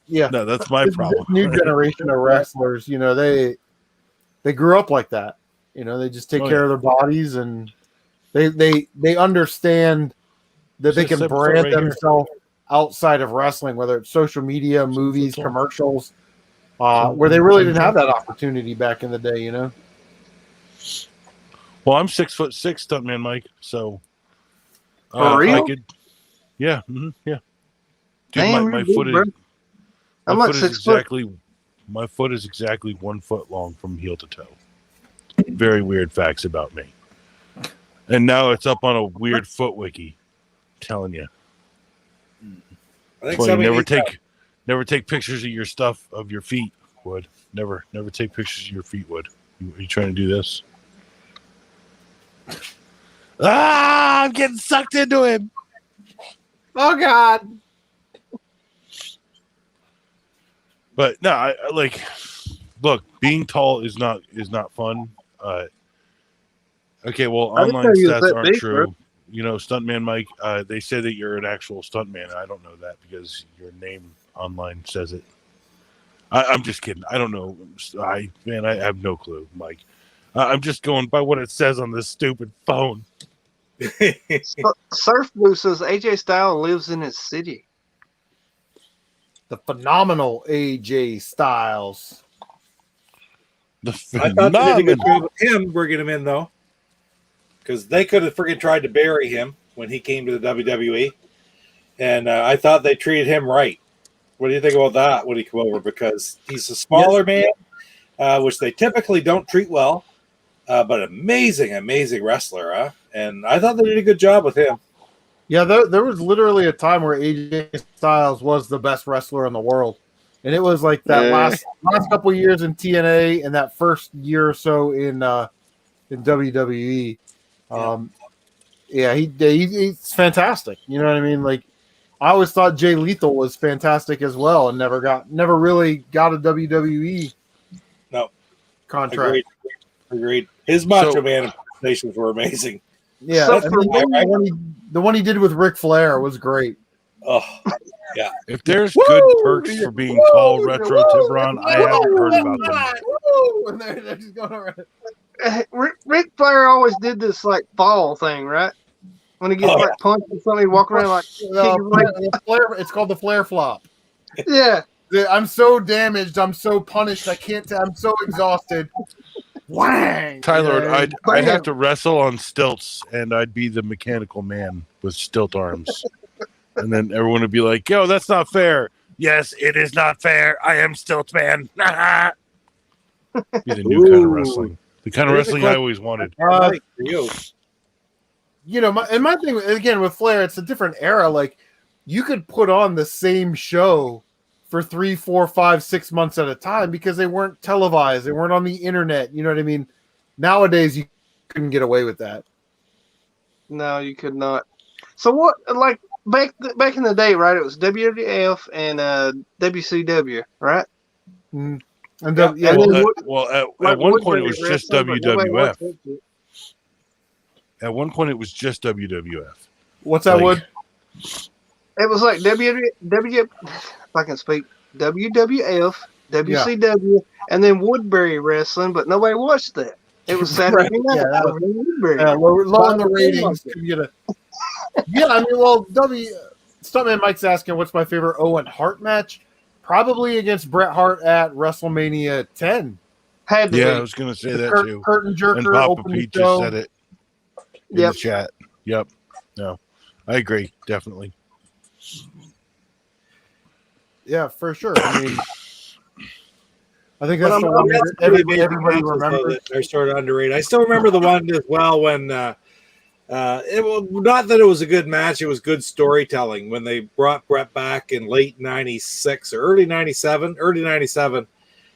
Yeah, no, that's my problem. This new generation of wrestlers, they grew up like that. They just take care of their bodies, and they understand that they can This episode brand right here. themselves outside of wrestling, whether it's social media, movies, commercials, where they really didn't have that opportunity back in the day, you know? Well, I'm 6'6", stuntman Mike, so For real? I could, yeah, yeah. Dude, Damn, my you're foot big, bro. is I'm my like foot is 6 foot. exactly my foot is exactly 1 foot long from heel to toe. Very weird facts about me. And now it's up on a weird foot wiki. I'm telling you. I think Well, you somebody never take pictures of your stuff of your feet, Wood. Never take pictures of your feet, Wood. Are you trying to do this? I'm getting sucked into him. Oh, God. But no, I like. Look, being tall is not fun. Okay, well, I didn't online know you was stats that aren't big, bro. true. You know, Stuntman Mike. They say that you're an actual stuntman. I don't know that because your name online says it. I'm just kidding. I don't know. I have no clue, Mike. I'm just going by what it says on this stupid phone. Surf Blue says AJ Styles lives in his city. The phenomenal AJ Styles. I thought they did a good job with him bringing him in, though, because they could have freaking tried to bury him when he came to the WWE, and I thought they treated him right. What do you think about that when he came over? Because he's a smaller man, which they typically don't treat well, but amazing wrestler, huh? And I thought they did a good job with him. Yeah, there was literally a time where AJ Styles was the best wrestler in the world. And it was like that last couple of years in TNA and that first year or so in WWE. He's fantastic. You know what I mean? Like, I always thought Jay Lethal was fantastic as well, and never really got a WWE contract. Agreed. His Macho Man impersonations were amazing. Yeah, the one he did with Ric Flair was great. Oh, yeah. If there's good perks for being tall, retro Tibron, I haven't heard about them. And they're just going around. Ric Flair always did this like fall thing, right? When he gets like punched or something, he walk around like it's called the Flair flop. Yeah. I'm so damaged. I'm so punished. I'm so exhausted. Wang! Tyler, I'd have to wrestle on stilts, and I'd be the mechanical man with stilt arms. And then everyone would be like, yo, that's not fair. Yes, it is not fair. I am stilt man. Be the new kind of wrestling. The kind of wrestling I always wanted. You know, my thing, again, with Flair, it's a different era. Like, you could put on the same show for 3, 4, 5, 6 months at a time because they weren't televised. They weren't on the internet. You know what I mean? Nowadays, you couldn't get away with that. No, you could not. So what, like, back in the day, right? It was WWF and WCW, right? Mm. And at one point it was just WWF. At one point it was just WWF. What's that, Wood? It was like if I can speak, WWF, WCW, and then Woodbury Wrestling, but nobody watched that. It was Saturday night. Low on the ratings. Yeah, I mean, well, Stuntman Mike's asking, what's my favorite Owen Hart match? Probably against Bret Hart at WrestleMania 10. I was going to say that too. Curtain jerker. And Papa Pete just said it in the chat. Yep. No, I agree. Definitely. Yeah, for sure. I mean, I think that's the one that everybody remembers. They're sort of underrated. I still remember the one as well when it was not that it was a good match; it was good storytelling when they brought Bret back in late '96 or early '97,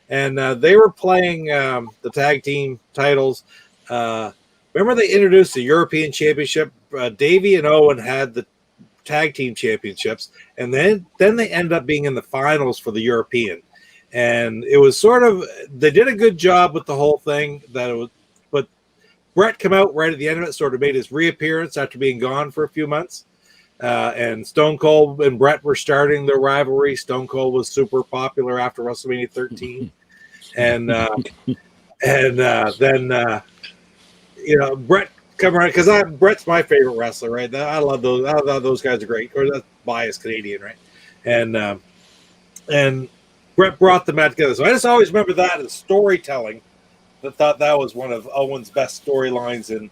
and they were playing the tag team titles. Remember, they introduced the European Championship. Davey and Owen had the tag team championships, and then they ended up being in the finals for the European. And it was sort of, they did a good job with the whole thing. But Bret came out right at the end of it, sort of made his reappearance after being gone for a few months. And Stone Cold and Bret were starting their rivalry. Stone Cold was super popular after WrestleMania 13, and then Bret come around because Brett's my favorite wrestler, right? I love those. I thought those guys are great. Or that's biased Canadian, right? And Brett brought them out together. So I just always remember that as storytelling. I thought that was one of Owen's best storylines, and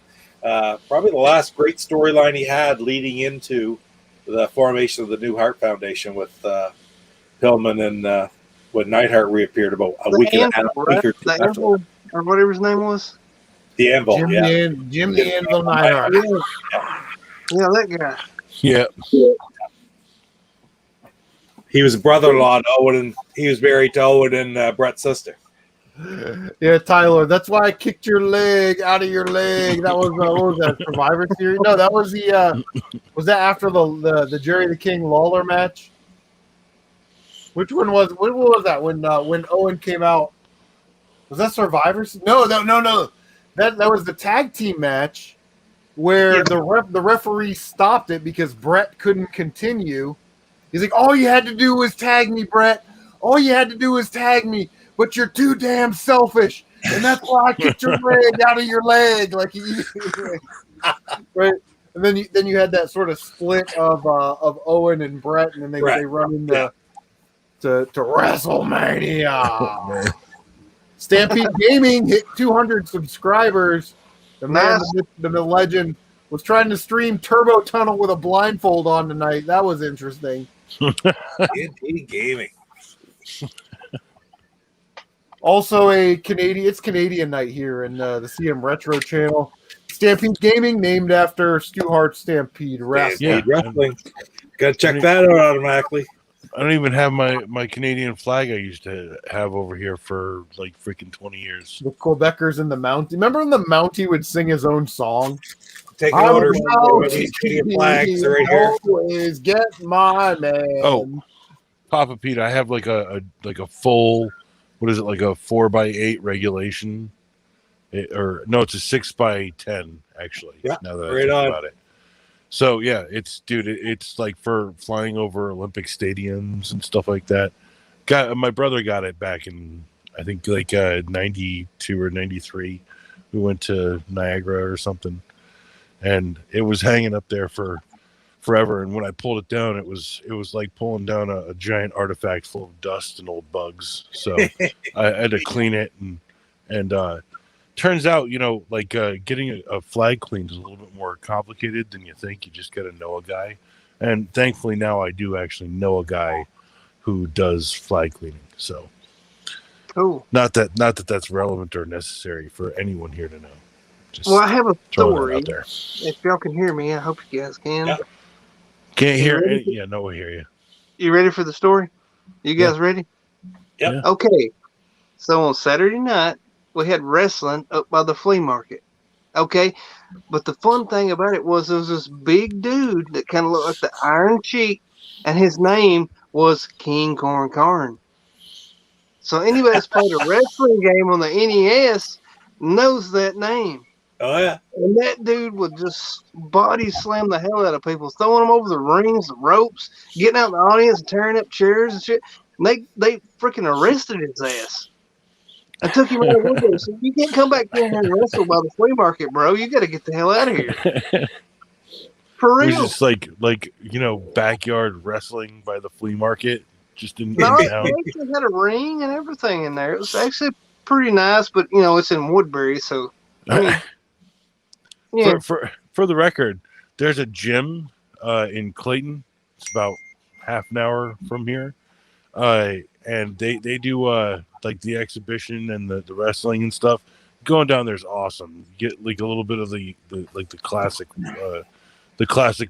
probably the last great storyline he had leading into the formation of the New Heart Foundation with Pillman and when Neidhart reappeared about a week and a half, right? week or two The after Anvil, or whatever his name was. the Anvil. Jim the Anvil Neidhart. Yeah, that guy. Yeah. He was a brother-in-law to Owen, and he was married to Owen and Brett's sister. Yeah, Tyler. That's why I kicked your leg out of your leg. That was what was that, Survivor Series? No, that was the. Was that after the Jerry the King Lawler match? Which one was? What was that when Owen came out? Was that Survivor? No. That was the tag team match where the referee stopped it because Brett couldn't continue. He's like, all you had to do was tag me, Brett. All you had to do was tag me, but you're too damn selfish, and that's why I kicked your leg out of your leg, like right. And then you had that sort of split of Owen and Brett, and then they run into to WrestleMania. Stampede Gaming hit 200 subscribers. The man, the legend, was trying to stream Turbo Tunnel with a blindfold on tonight. That was interesting. Stampede Gaming. Also it's Canadian night here in the CM Retro channel. Stampede Gaming, named after Stu Hart's Stampede Wrestling. Wrestling. Got to check that out automatically. I don't even have my Canadian flag I used to have over here for like freaking 20 years. The Quebecers and the Mountie. Remember when the Mountie would sing his own song? Take an order from these Canadian flags right here. Always get my man. Oh, Papa Pete, I have like a full, what is it, like a 4x8 regulation? It's a 6x10 actually. Yeah, now that right I on. think about it. So yeah, it's like for flying over Olympic stadiums and stuff like that. My brother got it back in I think like 92 or 93. We went to Niagara or something, and it was hanging up there for forever. And when I pulled it down, it was like pulling down a giant artifact full of dust and old bugs. So I had to clean it, and turns out, like getting a flag cleaned is a little bit more complicated than you think. You just got to know a guy, and thankfully now I do actually know a guy who does flag cleaning. So, not that that's relevant or necessary for anyone here to know. Just I have a story. Out there. If y'all can hear me, I hope you guys can. Yeah. Can't hear it. Yeah, no, we hear you. You ready for the story? You guys ready? Yep. Yeah. Okay. So on Saturday night, we had wrestling up by the flea market. Okay. But the fun thing about it was there was this big dude that kind of looked like the Iron Sheik, and his name was King Corn Karn. So anybody that's played a wrestling game on the NES knows that name. Oh, yeah. And that dude would just body slam the hell out of people, throwing them over the rings, the ropes, getting out in the audience and tearing up chairs and shit. And they freaking arrested his ass. I took him out of window. So you can't come back down here and wrestle by the flea market, bro. You got to get the hell out of here. For real. It was just like backyard wrestling by the flea market, just in No, town. they actually had a ring and everything in there. It was actually pretty nice, but it's in Woodbury, so I mean, yeah. For the record, there's a gym in Clayton. It's about half an hour from here, and they do like the exhibition and the wrestling and stuff. Going down there's awesome. You get like a little bit of the classic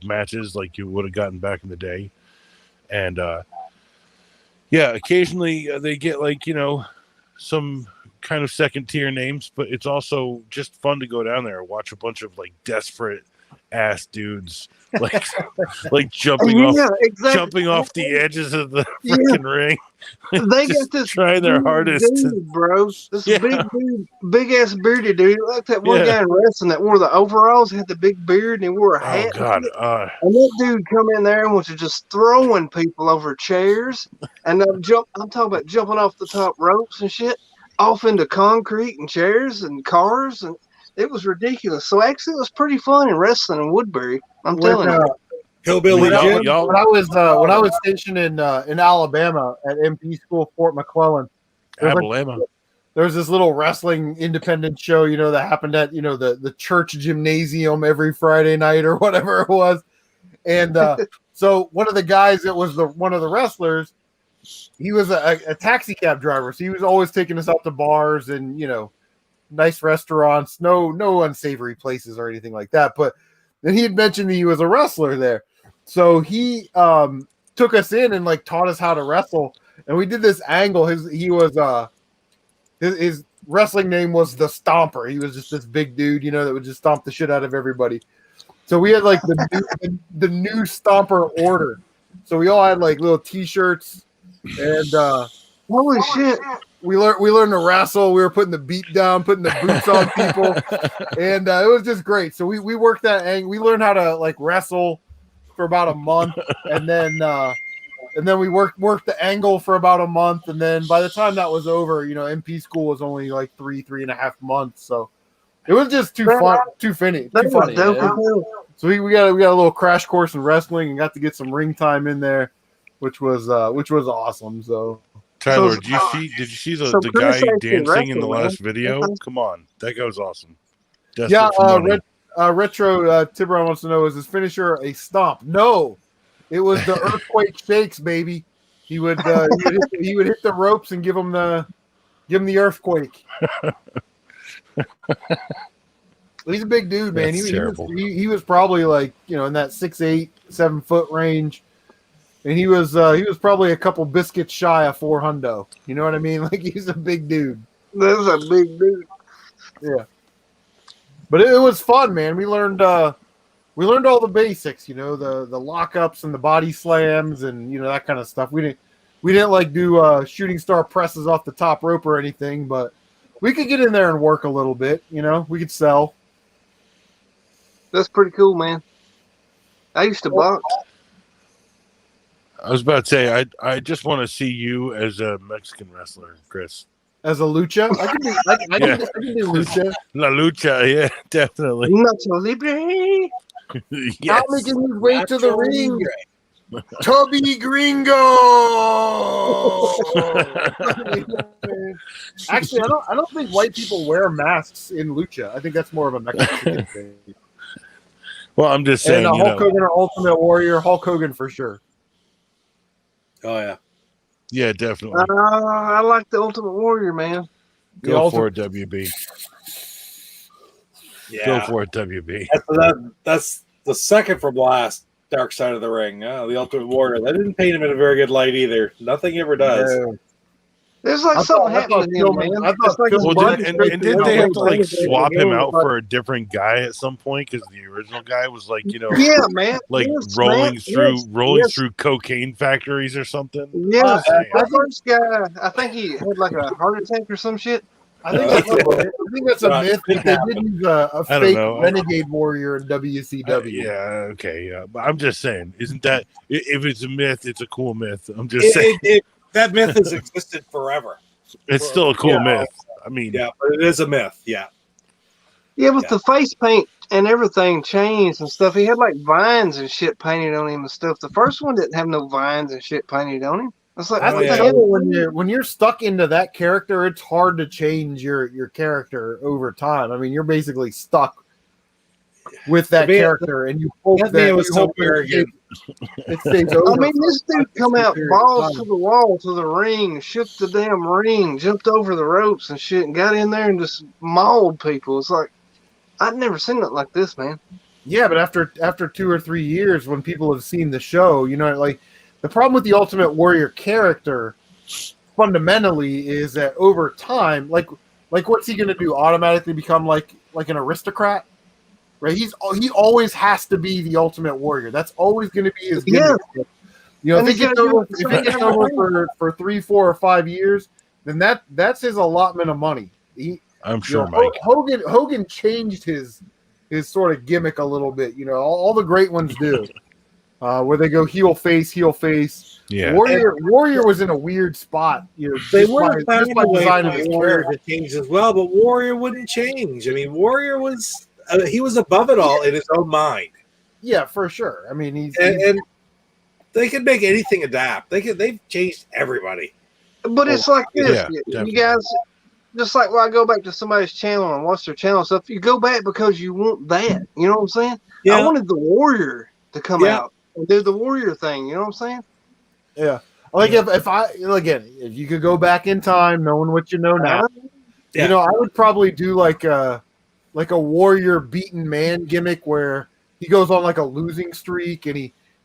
matches like you would have gotten back in the day, and occasionally they get like some kind of second tier names, but it's also just fun to go down there and watch a bunch of like desperate ass dudes like jumping off the edges of the freaking ring. They got this trying their hardest, dude, bro. This big dude, big ass bearded dude, like that one guy in wrestling that wore the overalls, had the big beard, and he wore a hat. Oh God! And that dude come in there and was just throwing people over chairs, and I'm talking about jumping off the top ropes and shit, off into concrete and chairs and cars, and It was ridiculous. So actually, it was pretty fun in wrestling in Woodbury. I'm telling you. Hillbilly Jim. When I was stationed in Alabama at MP School, Fort McClellan, Alabama. There was this little wrestling independent show, that happened at the church gymnasium every Friday night or whatever it was, and so one of the guys that was one of the wrestlers, he was a taxi cab driver, so he was always taking us out to bars and nice restaurants, no unsavory places or anything like that. But then he had mentioned that he was a wrestler there, so he took us in and taught us how to wrestle, and we did this angle. His wrestling name was the Stomper. He was just this big dude, that would just stomp the shit out of everybody. So we had the new Stomper order. So we all had little T-shirts, and holy shit, we learned to wrestle. We were putting the beat down, putting the boots on people, and it was just great. So we worked that angle. We learned how to wrestle for about a month, and then we worked the angle for about a month, and then by the time that was over, MP school was only 3.5 months, so it was just too funny. So we got a little crash course in wrestling and got to get some ring time in there, which was awesome. So Tyler, did you see the guy dancing in the last video? Come on, that guy was awesome. Retro Tiburon wants to know, is his finisher a stomp? No. It was the earthquake shakes, baby. He would hit the ropes and give him the earthquake. He's a big dude, man. He was probably in that 6'8", 7 foot range, and he was probably a couple biscuits shy of 400. You know what I mean? He's a big dude. That's a big dude. Yeah, but it was fun, man. We learned all the basics, the lockups and the body slams and that kind of stuff. We didn't do shooting star presses off the top rope or anything, but we could get in there and work a little bit. We could sell. That's pretty cool, man. I used to box. I was about to say, I just want to see you as a Mexican wrestler, Chris. As a lucha? I can do lucha. La lucha, yeah, definitely. Nacho Libre. Yes. How making his way to the ring? Tubby Gringo. Actually, I don't think white people wear masks in lucha. I think that's more of a Mexican thing. Well, I'm just saying. And Hulk Hogan or Ultimate Warrior, Hulk Hogan for sure. Oh yeah, yeah, definitely. I like the Ultimate Warrior, man. Go for it, WB. Yeah. Go for it, WB. That's the second from last Dark Side of the Ring. The Ultimate Warrior. That didn't paint him in a very good light either. Nothing ever does. Yeah. There's something happening to him, man. Didn't they have to swap him out for a different guy at some point because the original guy was yeah, man, rolling through cocaine factories or something? Yeah, the first guy, I think he had a heart attack or some shit. I think that's a myth. They did use a fake renegade warrior in WCW. Yeah, okay, yeah. But I'm just saying, isn't that if it's a myth, it's a cool myth. I'm just saying. That myth has existed forever. It's still a cool myth. I mean, yeah, but it is a myth. Yeah. Yeah, but the face paint and everything changed and stuff. He had vines and shit painted on him and stuff. The first one didn't have no vines and shit painted on him. It's when you're stuck into that character, it's hard to change your character over time. I mean, you're basically stuck with that character, and you hope it stays over. I mean, this dude come out balls to the wall, to the ring, shook the damn ring, jumped over the ropes and shit, and got in there and just mauled people. It's I'd never seen nothing like this, man. Yeah, but after 2 or 3 years, when people have seen the show, the problem with the Ultimate Warrior character fundamentally is that over time, what's he going to do? Automatically become like an aristocrat? Right? He always has to be the Ultimate Warrior. That's always going to be his gimmick. If he gets over for 3, 4, or 5 years, then that's his allotment of money. I'm sure, Mike. Hogan changed his sort of gimmick a little bit. All the great ones do. where they go heel face. Yeah. Warrior was in a weird spot. They just would have by found a way design of for his Warrior character. to change as well, but Warrior wouldn't change. I mean, Warrior was he was above it all in his own mind. Yeah, for sure. I mean, he's they could make anything adapt. They've changed everybody. But it's like this, Yeah, you guys. Just like when I go back to somebody's channel and watch their channel and stuff, you go back because you want that. You know what I'm saying? Yeah. I wanted the Warrior to come out and do the Warrior thing. You know what I'm saying? Yeah. Like if you could go back in time, knowing what you know now, I would probably do like a Warrior beaten man gimmick where he goes on like a losing streak and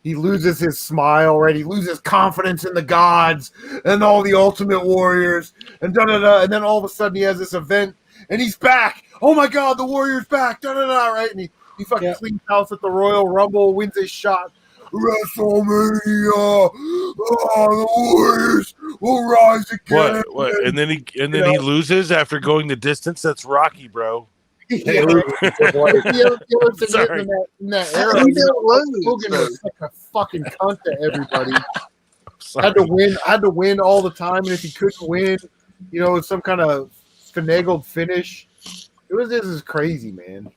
he loses his smile, right? He loses confidence in the gods and all the Ultimate Warriors and da-da-da. And then all of a sudden he has this event and he's back. Oh my God, the Warrior's back, da-da-da, right? And he fucking cleans house at the Royal Rumble, wins his shot. WrestleMania, the Warriors will rise again. What? And then he loses after going the distance. That's Rocky, bro. Yeah. Sorry. In that era, Hogan was such a fucking cunt to everybody. Had to win all the time, and if he couldn't win, it's some kind of finagled finish. This is crazy, man.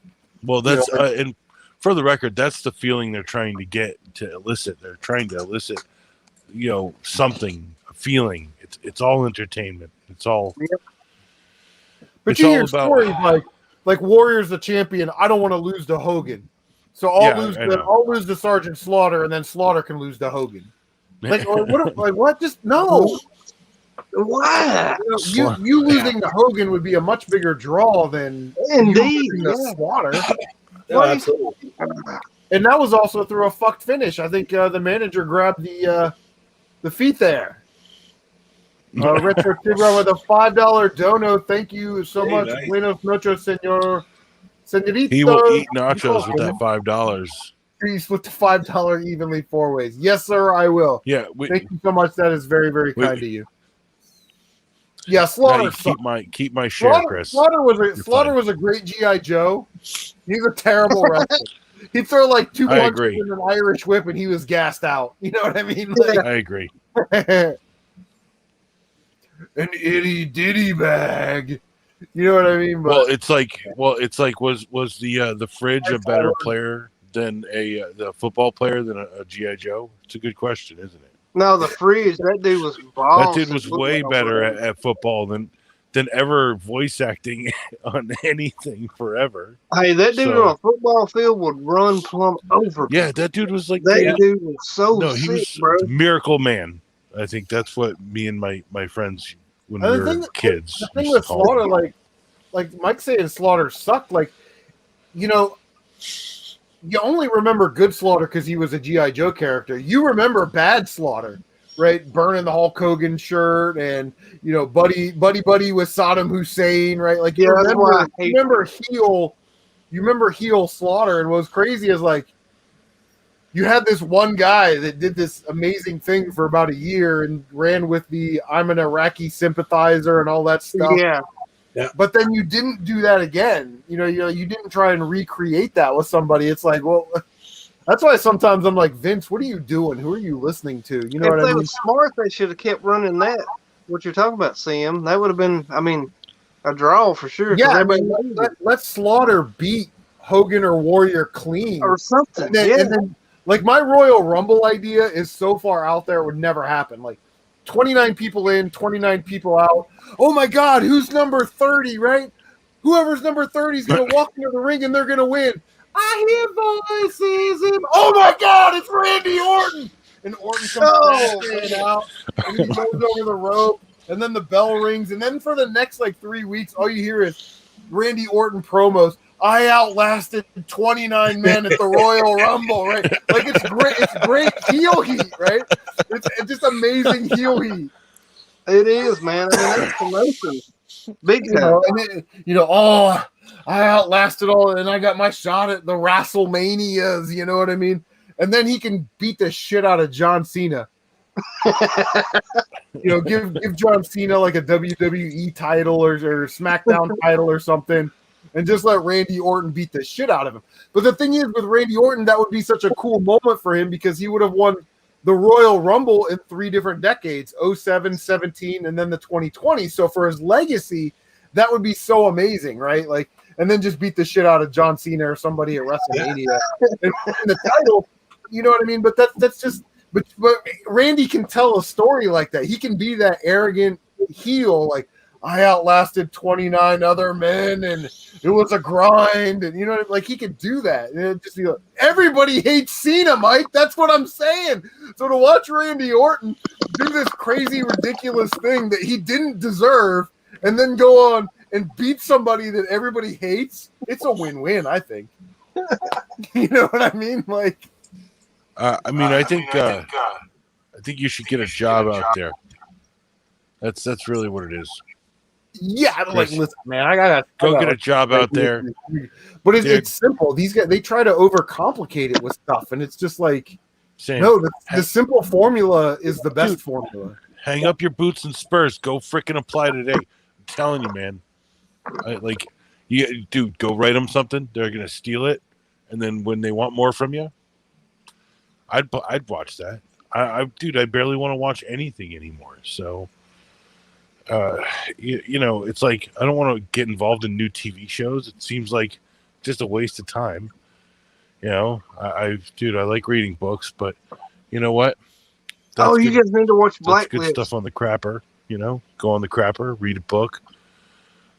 Well, that's and for the record, that's the feeling they're trying to get to elicit. They're trying to elicit, something, a feeling. It's all entertainment. It's all. But it's you all hear about, stories like Warrior's the champion. I don't want to lose to Hogan, so I'll lose to Sergeant Slaughter, and then Slaughter can lose to Hogan. What? Just no. Wow. You losing to Hogan would be a much bigger draw than indeed Slaughter. Absolutely. And that was also through a fucked finish. I think the manager grabbed the feet there. Retro Tigra with a $5 dono. Thank you so much. Nice. Buenos noches, señorito. He will eat nachos with that $5. Please split the $5 evenly 4 ways. Yes, sir, I will. Yeah. Thank you so much. That is very, very kind of you. Yeah, Slaughter. Keep my share, Chris. Slaughter was a great GI Joe. He's a terrible wrestler. He'd throw like 2 punches in an Irish whip, and he was gassed out. You know what I mean? I agree. An itty ditty bag. You know what I mean? But, it's like was the Fridge a better player than the football player than a GI Joe? It's a good question, isn't it? No, the Fridge. That dude was balls. That dude was way better at football than ever voice acting on anything forever. Hey, that dude on a football field would run plumb over. Yeah, that dude was like dude was so sick, he was bro. Miracle Man. I think that's what me and my friends when we were kids. The thing with Slaughter, like Mike saying, Slaughter sucked. You only remember good Slaughter because he was a GI Joe character. You remember bad Slaughter, right? Burning the Hulk Hogan shirt and buddy with Saddam Hussein, right? Like you remember heel Slaughter, and what was crazy is you had this one guy that did this amazing thing for about a year and ran with the I'm an Iraqi sympathizer and all that stuff. Yeah. But then you didn't do that again. You didn't try and recreate that with somebody. It's like, well, that's why sometimes I'm like, Vince, what are you doing? Who are you listening to? You know what I mean? If they were smart, they should have kept running that. What you're talking about, Sam? That would have been, a draw for sure. Yeah, let Slaughter beat Hogan or Warrior clean or something. And then my Royal Rumble idea is so far out there, it would never happen. 29 people in, 29 people out. Oh my God, who's number 30, right? Whoever's number 30 is going to walk into the ring and they're going to win. I hear voices. Oh my God, it's Randy Orton. And Orton comes out and he goes over the rope and then the bell rings. And then for the next 3 weeks, all you hear is Randy Orton promos. I outlasted 29 men at the Royal Rumble, right? It's great. It's great heel heat, right? It's just amazing heel heat. It is, man. That's promotion. Big time. I outlasted all, and I got my shot at the WrestleManias. You know what I mean? And then he can beat the shit out of John Cena. Give John Cena a WWE title or SmackDown title or something. and just let Randy Orton beat the shit out of him. But the thing is, with Randy Orton, that would be such a cool moment for him because he would have won the Royal Rumble in 3 different decades, 07, 17, and then the 2020. So for his legacy, that would be so amazing, right? Like, and then just beat the shit out of John Cena or somebody at WrestleMania. And the title, you know what I mean? But that's just, but Randy can tell a story like that. He can be that arrogant heel, like, I outlasted 29 other men, and it was a grind, and you know, like he could do that. And it'd just be like, everybody hates Cena, Mike. That's what I'm saying. So to watch Randy Orton do this crazy, ridiculous thing that he didn't deserve, and then go on and beat somebody that everybody hates, it's a win-win, I think. You know what I mean? Like, I think you should get a job out there. That's really what it is. Yeah, like, listen, man, I gotta get a job out there. But it's simple. These guys, they try to overcomplicate it with stuff, and it's just like, no, the simple formula is the best formula. Hang up your boots and spurs. Go freaking apply today. I'm telling you, man. Dude, go write them something. They're gonna steal it, and then when they want more from you, I'd watch that. I barely want to watch anything anymore. So. It's like I don't want to get involved in new TV shows. It seems like just a waste of time. You know, I like reading books, but you know what? You guys need to watch Blacklist. Good stuff on the crapper. You know, go on the crapper, read a book,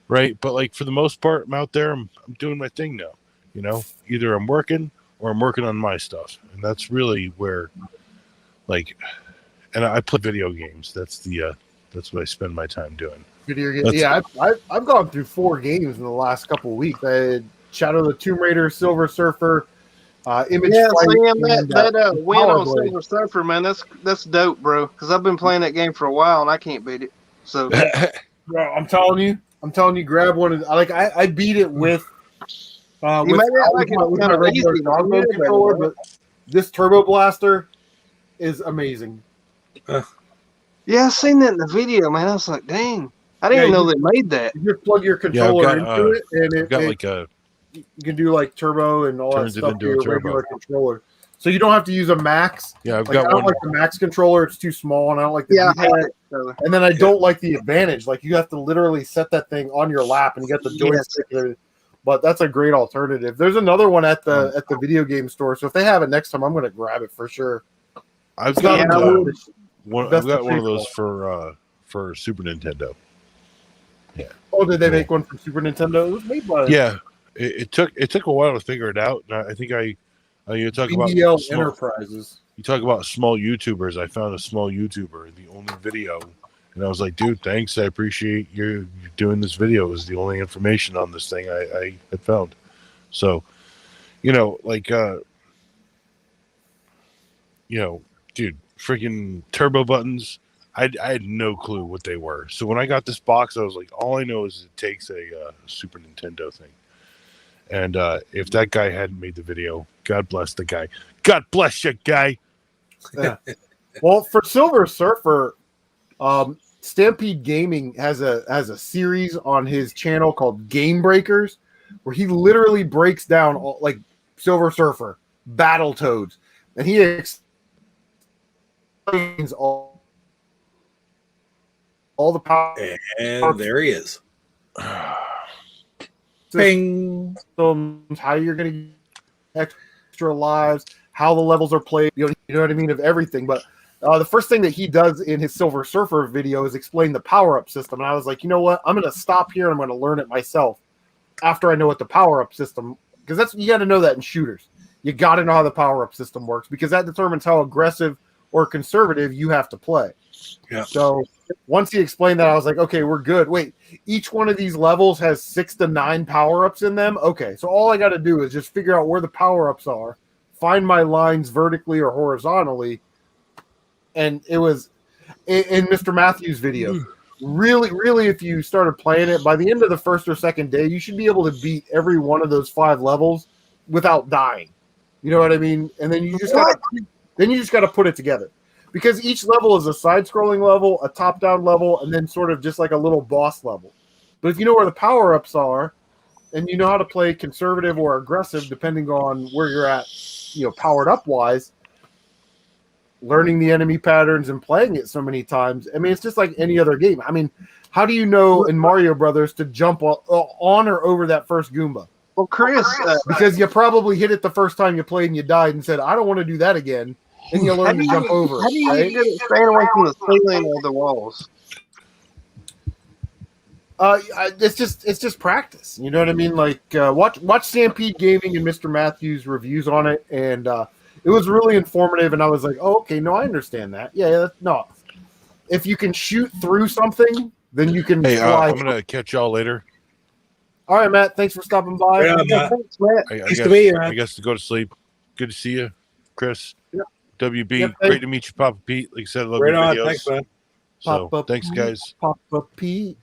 right? But like for the most part, I'm out there. I'm doing my thing now. You know, either I'm working or I'm working on my stuff, and that's really where, like, and I play video games. That's what I spend my time doing. Video games. Yeah, I've gone through 4 games in the last couple of weeks. I had Shadow of the Tomb Raider, Silver Surfer, Image Flight. Sam, that win on Silver Surfer, man, that's dope, bro. Because I've been playing that game for a while and I can't beat it. So, bro, I'm telling you, grab one. I beat it with. You made it like it's kind of easy controller, but this Turbo Blaster is amazing. Yeah, I seen that in the video, man. I was like, dang. I didn't even know they made that. You just plug your controller into it, and you can do like turbo and all that stuff to your regular controller. So you don't have to use a max. Yeah, I don't like the max controller. It's too small, and I don't like the I hate it. And then I don't like the advantage. Like, you have to literally set that thing on your lap, and you got the joystick there. But that's a great alternative. There's another one at the video game store. So if they have it next time, I'm going to grab it for sure. I've got one of those for Super Nintendo. Yeah. Oh, did they make one for Super Nintendo? It was made by it took a while to figure it out. And I think you talk about Enterprises. You talk about small YouTubers. I found a small YouTuber, the only video, and I was like, dude, thanks. I appreciate you doing this video. It was the only information on this thing I had found. So, dude, freaking turbo buttons. I had no clue what they were. So when I got this box, I was like, all I know is it takes a Super Nintendo thing. And if that guy hadn't made the video, God bless the guy. God bless you, guy. Yeah. Well, for Silver Surfer, Stampede Gaming has a series on his channel called Game Breakers, where he literally breaks down like Silver Surfer, Battletoads, and he explains all the power. And there he is. Bing. How you're going to get extra lives, how the levels are played, you know what I mean, of everything. But the first thing that he does in his Silver Surfer video is explain the power-up system. And I was like, you know what? I'm going to stop here and I'm going to learn it myself after I know what the power-up system, because you got to know that in shooters. You got to know how the power-up system works, because that determines how aggressive or conservative you have to play. Yeah. So once he explained that, I was like, okay, we're good. Wait, each one of these levels has 6 to 9 power-ups in them? Okay, so all I got to do is just figure out where the power-ups are, find my lines vertically or horizontally, and it was in Mr. Matthews' video. Really, really, if you started playing it, by the end of the first or second day, you should be able to beat every one of those 5 levels without dying. You know what I mean? And then you just got to put it together. Because each level is a side-scrolling level, a top-down level, and then sort of just like a little boss level. But if you know where the power-ups are, and you know how to play conservative or aggressive depending on where you're at, powered up wise, learning the enemy patterns and playing it so many times. I mean, it's just like any other game. I mean, how do you know in Mario Brothers to jump on or over that first Goomba? Well, Chris, because you probably hit it the first time you played and you died and said, I don't want to do that again. And you learn to jump over. How do you right? get it staying away from the ceiling or the walls? It's just practice. You know what I mean? Like watch Stampede Gaming and Mr. Matthews reviews on it, and it was really informative. And I was like, oh, okay, no, I understand that. Yeah, no. If you can shoot through something, then you can. Hey, I'm gonna catch y'all later. All right, Matt. Thanks for stopping by. Yeah, Matt. Thanks, Matt. Nice to meet you, man. I guess to go to sleep. Good to see you, Chris. Yep. WB, Yep, great to meet you, Papa Pete. Like I said, I love Right your on. videos. Thanks, man. So, Papa thanks, Pete, guys. Papa Pete,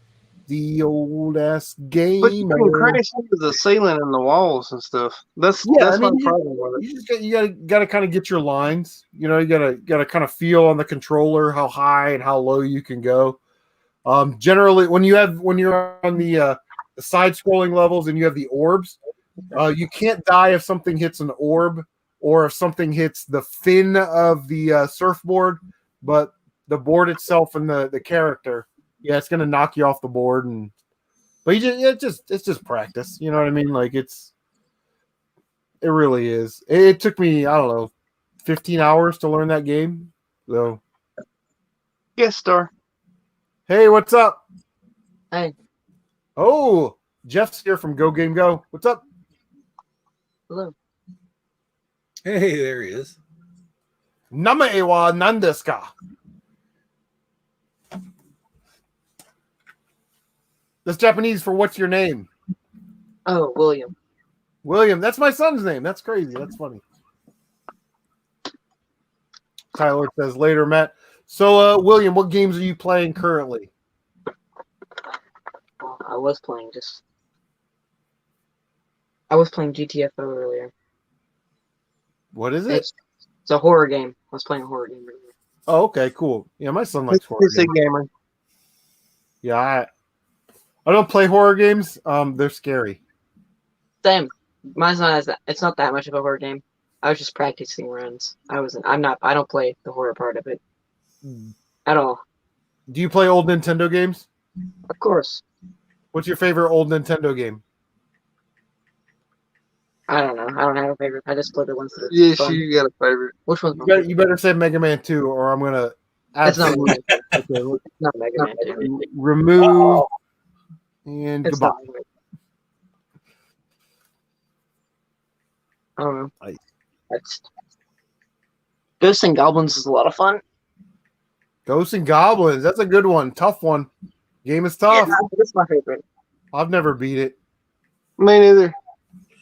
the old ass But you gamer. can crash into the ceiling and the walls and stuff. That's I mean, my problem with it. You just got to kind of get your lines. You got to kind of feel on the controller how high and how low you can go. Generally, when you're on the side scrolling levels and you have the orbs, you can't die if something hits an orb or if something hits the fin of the surfboard, but the board itself and the character, it's going to knock you off the board. But it's just practice. You know what I mean? Like it really is. It took me, I don't know, 15 hours to learn that game. So, Guest star. hey, what's up? Hey. Oh, Jeff's here from Go Game Go. What's up? Hello. Hey, there he is. Namae wa nan desu ka? That's Japanese for what's your name? Oh, William. William. That's my son's name. That's crazy. That's funny. Tyler says later, Matt. So, William, what games are you playing currently? Well, I was playing GTFO earlier. What is it? It's a horror game. I was playing a horror game earlier. Oh, okay, cool. Yeah, my son likes horror He's a games. gamer. Yeah, I don't play horror games. They're scary. Same. Mine's not as that. It's not that much of a horror game. I was just practicing runs. I don't play the horror part of it at all. Do you play old Nintendo games? Of course. What's your favorite old Nintendo game? I don't know. I don't have a favorite. I just play the ones that are Yes, fun. you got a favorite. Which one's You better say Mega Man 2, or I'm gonna. It's not absolutely- Mega Man. Okay, It's not Mega Man 2. remove and It's goodbye. not Mega Man. I don't know. That's Ghosts and Goblins is a lot of fun. Ghosts and Goblins. That's a good one. Tough one. Game is tough. Yeah, that's my favorite. I've never beat it. Me neither.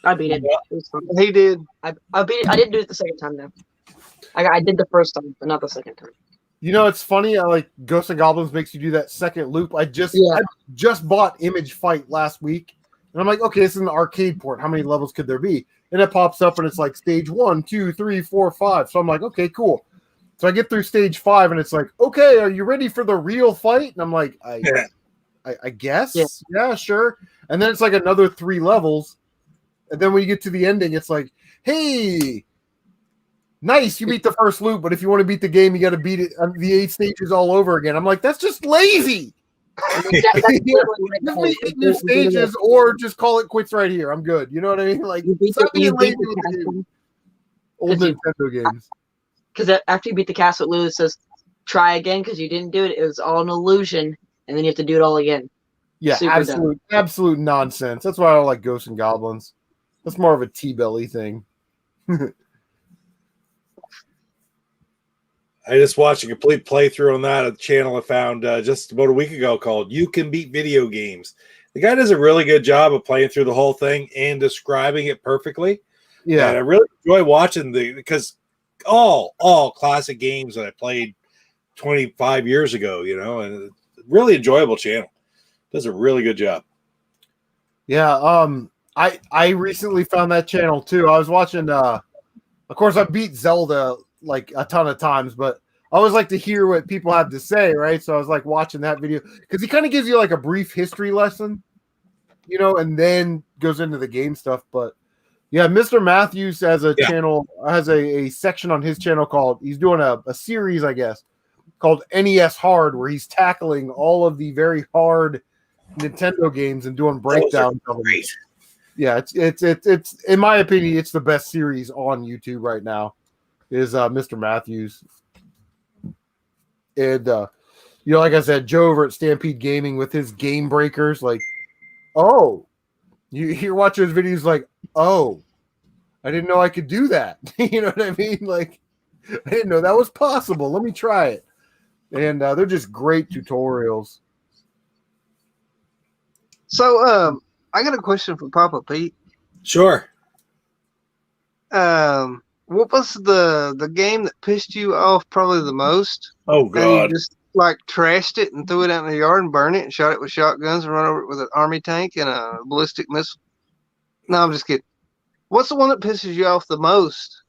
I beat it. It was fun. He did. I beat it. I didn't do it the second time though. I did the first time, but not the second time. You know, it's funny. I like Ghosts and Goblins makes you do that second loop. I just bought Image Fight last week, and I'm like, okay, this is an arcade port. How many levels could there be? And it pops up, and it's like stage 1, 2, 3, 4, 5. So I'm like, okay, cool. So I get through stage 5, and it's like, okay, are you ready for the real fight? And I'm like, I guess, yeah, sure. And then it's like another 3 levels, and then when you get to the ending, it's like, hey. Nice, you beat the first loop, but if you want to beat the game, you got to beat it the 8 stages all over again. I'm like, that's just lazy. Give me 8 new stages, or just call it quits right here. I'm good. You know what I mean? Like, stop being lazy with the game. Old Nintendo games. Because after you beat the castle, it literally says try again because you didn't do it. It was all an illusion, and then you have to do it all again. Yeah, Super absolute nonsense. That's why I don't like Ghosts and Goblins. That's more of a T-belly thing. I just watched a complete playthrough on that channel I found just about a week ago called You Can Beat Video Games. The guy does a really good job of playing through the whole thing and describing it perfectly. Yeah. And I really enjoy watching because all classic games that I played 25 years ago, and really enjoyable channel. Does a really good job. Yeah, I recently found that channel too. I was watching of course I beat Zelda like a ton of times, but I always like to hear what people have to say, right? So I was like watching that video because he kind of gives you like a brief history lesson, you know, and then goes into the game stuff. But yeah, Mr. Matthews has a channel, has a section on his channel called, he's doing a series, I guess, called NES Hard, where he's tackling all of the very hard Nintendo games and doing breakdowns of them. Yeah, it's in my opinion, it's the best series on YouTube right now. Is Mr. Matthews. And you know, like I said, Joe over at Stampede Gaming with his game breakers, like, oh, you're watching his videos like, oh, I didn't know I could do that. You know what I mean? Like, I didn't know that was possible. Let me try it. And they're just great tutorials. So, I got a question for Papa Pete. Sure. What was the game that pissed you off probably the most? Oh God! And you just like trashed it and threw it out in the yard and burned it and shot it with shotguns and run over it with an army tank and a ballistic missile. No, I'm just kidding. What's the one that pisses you off the most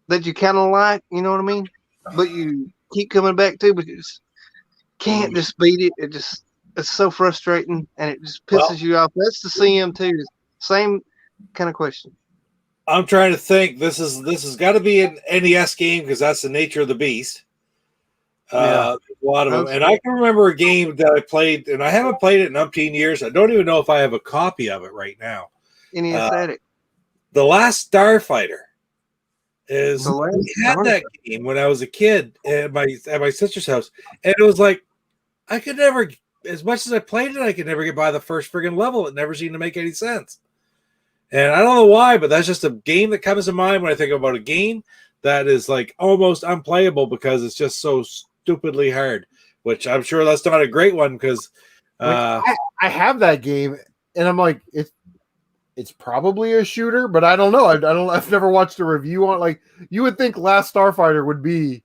that you kind of like? You know what I mean? But you keep coming back to, but you just can't just beat it. It's so frustrating and it just pisses you off. That's the CM2. Same kind of question. I'm trying to think. This has got to be an NES game because that's the nature of the beast. A lot of them, and I can remember a game that I played, and I haven't played it in umpteen years. I don't even know if I have a copy of it right now. NES Addict. The Last Starfighter is. We had that game when I was a kid at my sister's house, and it was like I could never, as much as I played it, I could never get by the first friggin' level. It never seemed to make any sense. And I don't know why, but that's just a game that comes to mind when I think about a game that is like almost unplayable because it's just so stupidly hard, which I'm sure that's not a great one because I have that game and I'm like, it's probably a shooter, but I don't know. I've never watched a review on it. Like you would think Last Starfighter would be.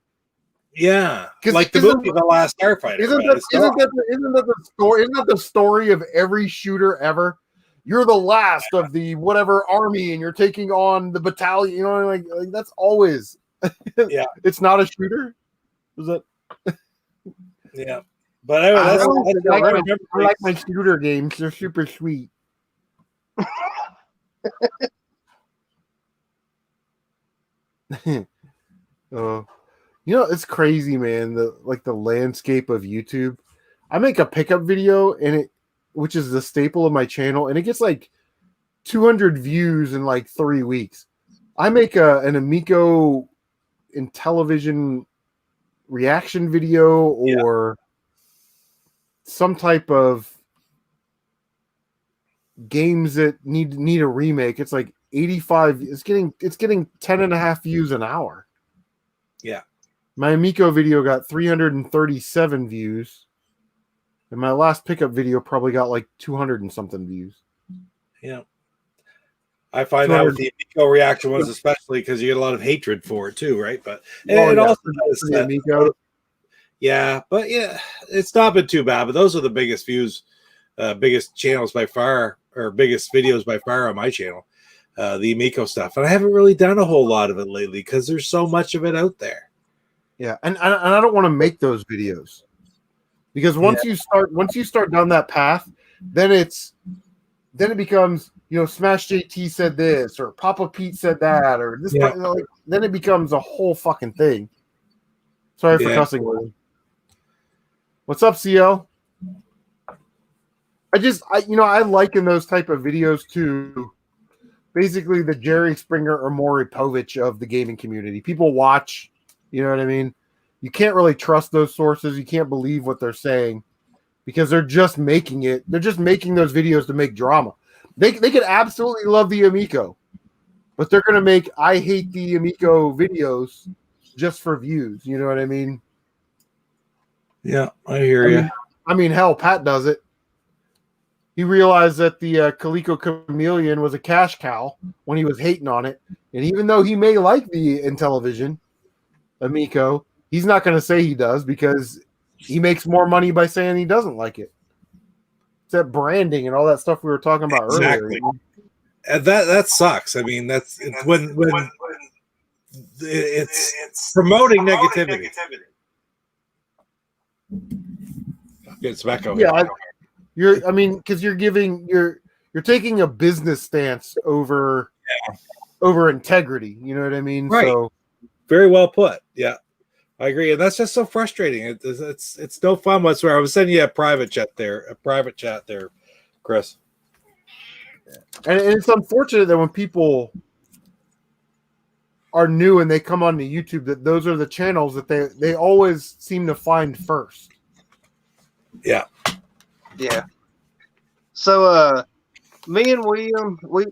Yeah, like the movie The Last Starfighter. Isn't that the story of every shooter ever? You're the last of the whatever army, and you're taking on the battalion. You know, like that's always. Yeah, it's not a shooter. Is it? Yeah, but anyway, I like my shooter games. They're super sweet. You know, it's crazy, man. The landscape of YouTube. I make a pickup video, and which is the staple of my channel, and it gets like 200 views in like 3 weeks. I make an Amico Intellivision reaction video or some type of games that need a remake. It's like 85. It's getting 10.5 views an hour. Yeah. My Amico video got 337 views. And my last pickup video probably got like 200 and something views. Yeah. I find that with the Amico reaction ones, especially because you get a lot of hatred for it too, right? But it also does that. Amico. Yeah, but yeah, it's not been too bad. But those are the biggest views, biggest channels by far, or biggest videos by far on my channel, the Amico stuff. And I haven't really done a whole lot of it lately because there's so much of it out there. Yeah, and I don't want to make those videos. Because once you start down that path, then it becomes, you know, Smash JT said this or Papa Pete said that or this. You know, like, then it becomes a whole fucking thing. Sorry for cussing with him. What's up, CL? I liken those type of videos to basically the Jerry Springer or Maury Povich of the gaming community. People watch, you know what I mean? You can't really trust those sources. You can't believe what they're saying because they're just making it. They're just making those videos to make drama. They could absolutely love the Amico, but they're going to make I hate the Amico videos just for views. You know what I mean? Yeah, I hear you. I mean, hell, Pat does it. He realized that the Coleco Chameleon was a cash cow when he was hating on it. And even though he may like the Intellivision Amico, he's not going to say he does because he makes more money by saying he doesn't like it. It's that branding and all that stuff we were talking about earlier. And that sucks. I mean, when it's promoting negativity. It's back over. Yeah, because you're you're taking a business stance over integrity. You know what I mean? Right. So very well put. Yeah, I agree, and that's just so frustrating. It's no fun whatsoever. I was sending you a private chat there, Chris. And it's unfortunate that when people are new and they come onto YouTube, that those are the channels that they always seem to find first. Yeah. Yeah. So me and William, we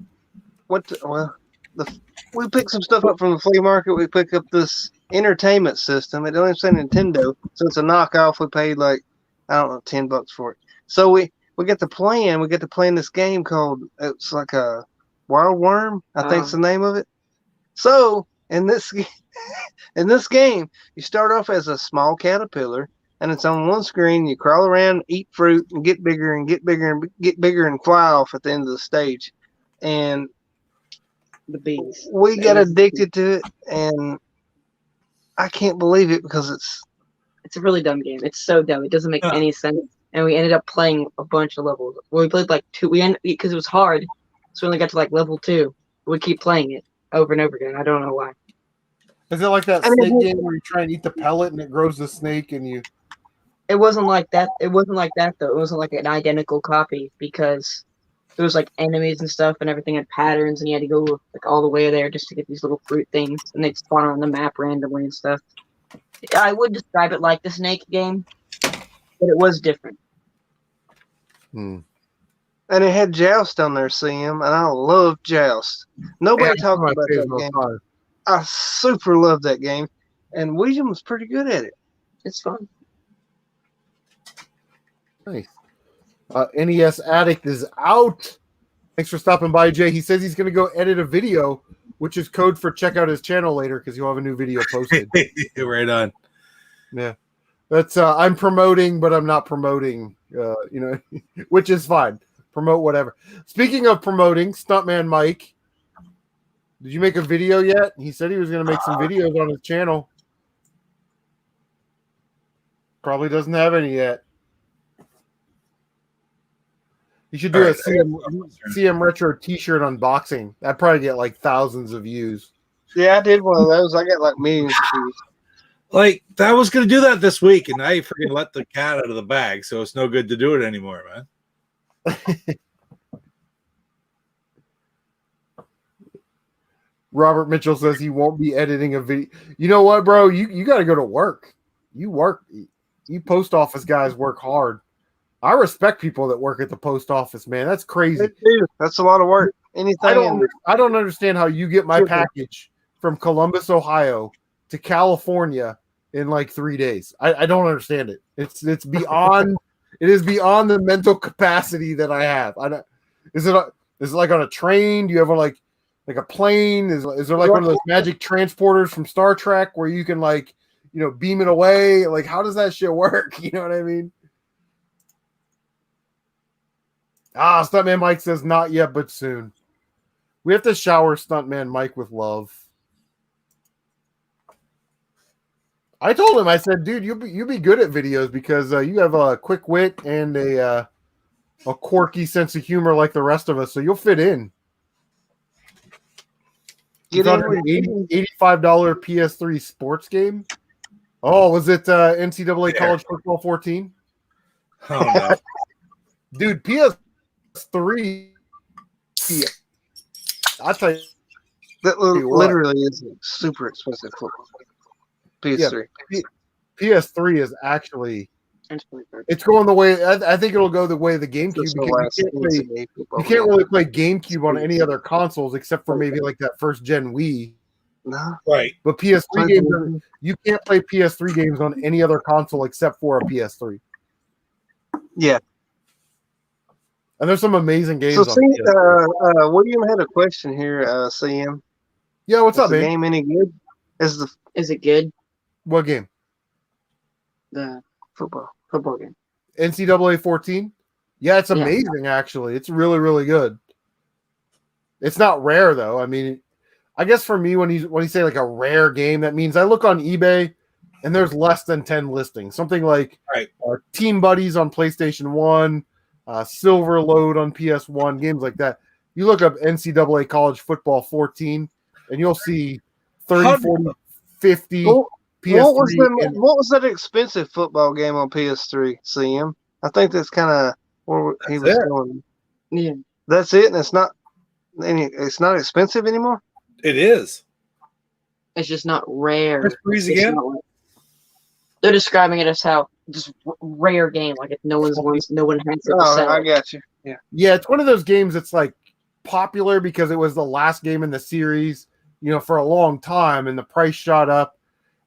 picked some stuff up from the flea market. We picked up this entertainment system. It don't even say Nintendo, so it's a knockoff. We paid like, I don't know, $10 for it. So we get to playing. We get to playing this game called, it's like a Wild Worm, I think's the name of it. So in this game, you start off as a small caterpillar, and it's on one screen. You crawl around, eat fruit, and get bigger and get bigger and get bigger and fly off at the end of the stage. And the bees. We got addicted to it, and I can't believe it because it's a really dumb game. It's so dumb. It doesn't make any sense. And we ended up playing a bunch of levels. Well, we played like 2. Because it was hard, so we only got to like level 2. We keep playing it over and over again. I don't know why. Is it like that snake game where you try and eat the pellet and it grows the snake and you? It wasn't like that. It wasn't like that though. It wasn't like an identical copy because there was like enemies and stuff and everything had patterns and you had to go like all the way there just to get these little fruit things and they'd spawn on the map randomly and stuff. I would describe it like the snake game, but it was different. And it had Joust on there, Sam, and I love Joust. Nobody talked about that game. I super love that game, and William was pretty good at it. It's fun. Nice. NES Addict is out. Thanks for stopping by, Jay. He says he's going to go edit a video, which is code for check out his channel later because he'll have a new video posted. Right on. Yeah. That's I'm promoting, but I'm not promoting, which is fine. Promote whatever. Speaking of promoting, Stuntman Mike, did you make a video yet? He said he was going to make some videos on his channel. Probably doesn't have any yet. You should do a CM Retro t-shirt unboxing. That'd probably get like thousands of views. Yeah, I did one of those. I got like millions of views. Like, I was going to do that this week, and now you freaking let the cat out of the bag, so it's no good to do it anymore, man. Robert Mitchell says he won't be editing a video. You know what, bro? You got to go to work. You post office guys work hard. I respect people that work at the post office, man. That's crazy. That's a lot of work. I don't understand how you get my package from Columbus, Ohio to California in like 3 days. I don't understand it. It's beyond it is beyond the mental capacity that I have. Is it like on a train? Do you have like a plane? Is there like one of those magic transporters from Star Trek where you can beam it away? Like, how does that shit work? You know what I mean? Stuntman Mike says not yet, but soon. We have to shower Stuntman Mike with love. I told him, I said, dude, you'll be good at videos because you have a quick wit and a quirky sense of humor like the rest of us, so you'll fit in. Get on an $85 PS3 sports game. Oh, was it NCAA College Football 14? Oh no, dude, PS3. I'll tell you. That literally is super expensive for PS3. Yeah, PS3 is actually. It's going the way. I think it'll go the way of the GameCube. You can't really play GameCube on any other consoles except for maybe like that first gen Wii. No. Right. But PS3 games, you can't play PS3 games on any other console except for a PS3. Yeah. And there's some amazing games. So, William had a question here, CM. Yeah, what's up, man? Is the game any good? Is it good? What game? The football game. NCAA 14? Yeah, it's amazing, actually. It's really, really good. It's not rare, though. I mean, I guess for me, when you say like a rare game, that means I look on eBay and there's less than 10 listings. Something like Team Buddies on PlayStation 1, Silver Load on PS1, games like that. You look up NCAA College Football 14, and you'll see 30, 40, 50 PS3. What was that expensive football game on PS3, CM? I think that's kind of where he was going. Yeah. That's it, and it's not expensive anymore? It is. It's just not rare. Press freeze again? They're describing it as how just rare game, like if no one has it to sell. I got you. Yeah, it's one of those games that's like popular because it was the last game in the series, for a long time, and the price shot up.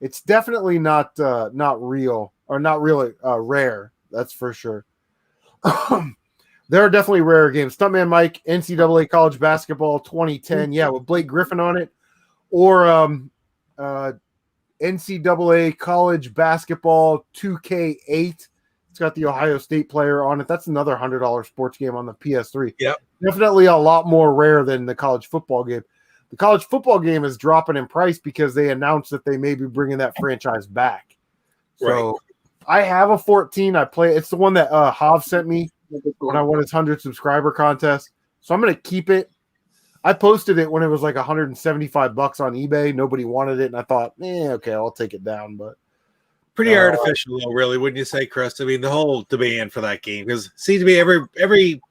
It's definitely not real, or not really rare. That's for sure. There are definitely rare games. Stuntman Mike, NCAA College Basketball 2010, yeah, with Blake Griffin on it, or NCAA College Basketball 2K8. It's got the Ohio State player on it. That's another $100 sports game on the PS3. Yep. Definitely a lot more rare than the college football game. The college football game is dropping in price because they announced that they may be bringing that franchise back. So I have a 14. I play. It's the one that Hav sent me when I won his 100 subscriber contest. So I'm going to keep it. I posted it when it was like $175 on eBay. Nobody wanted it, and I thought, okay, I'll take it down. But pretty artificial, though, really, wouldn't you say, Chris? I mean, the whole demand for that game, because it seems to be every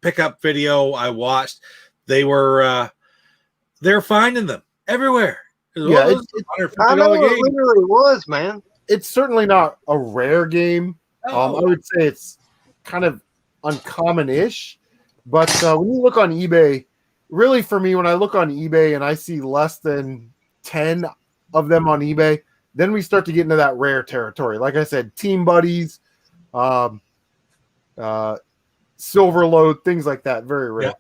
pickup video I watched, they're finding them everywhere. Yeah, I know it literally was, man. It's certainly not a rare game. I would say it's kind of uncommon-ish. But when you look on eBay, really for me, when I look on eBay and I see less than 10 of them on eBay, then we start to get into that rare territory. Like I said, Team Buddies, Silver Load, things like that. Very rare.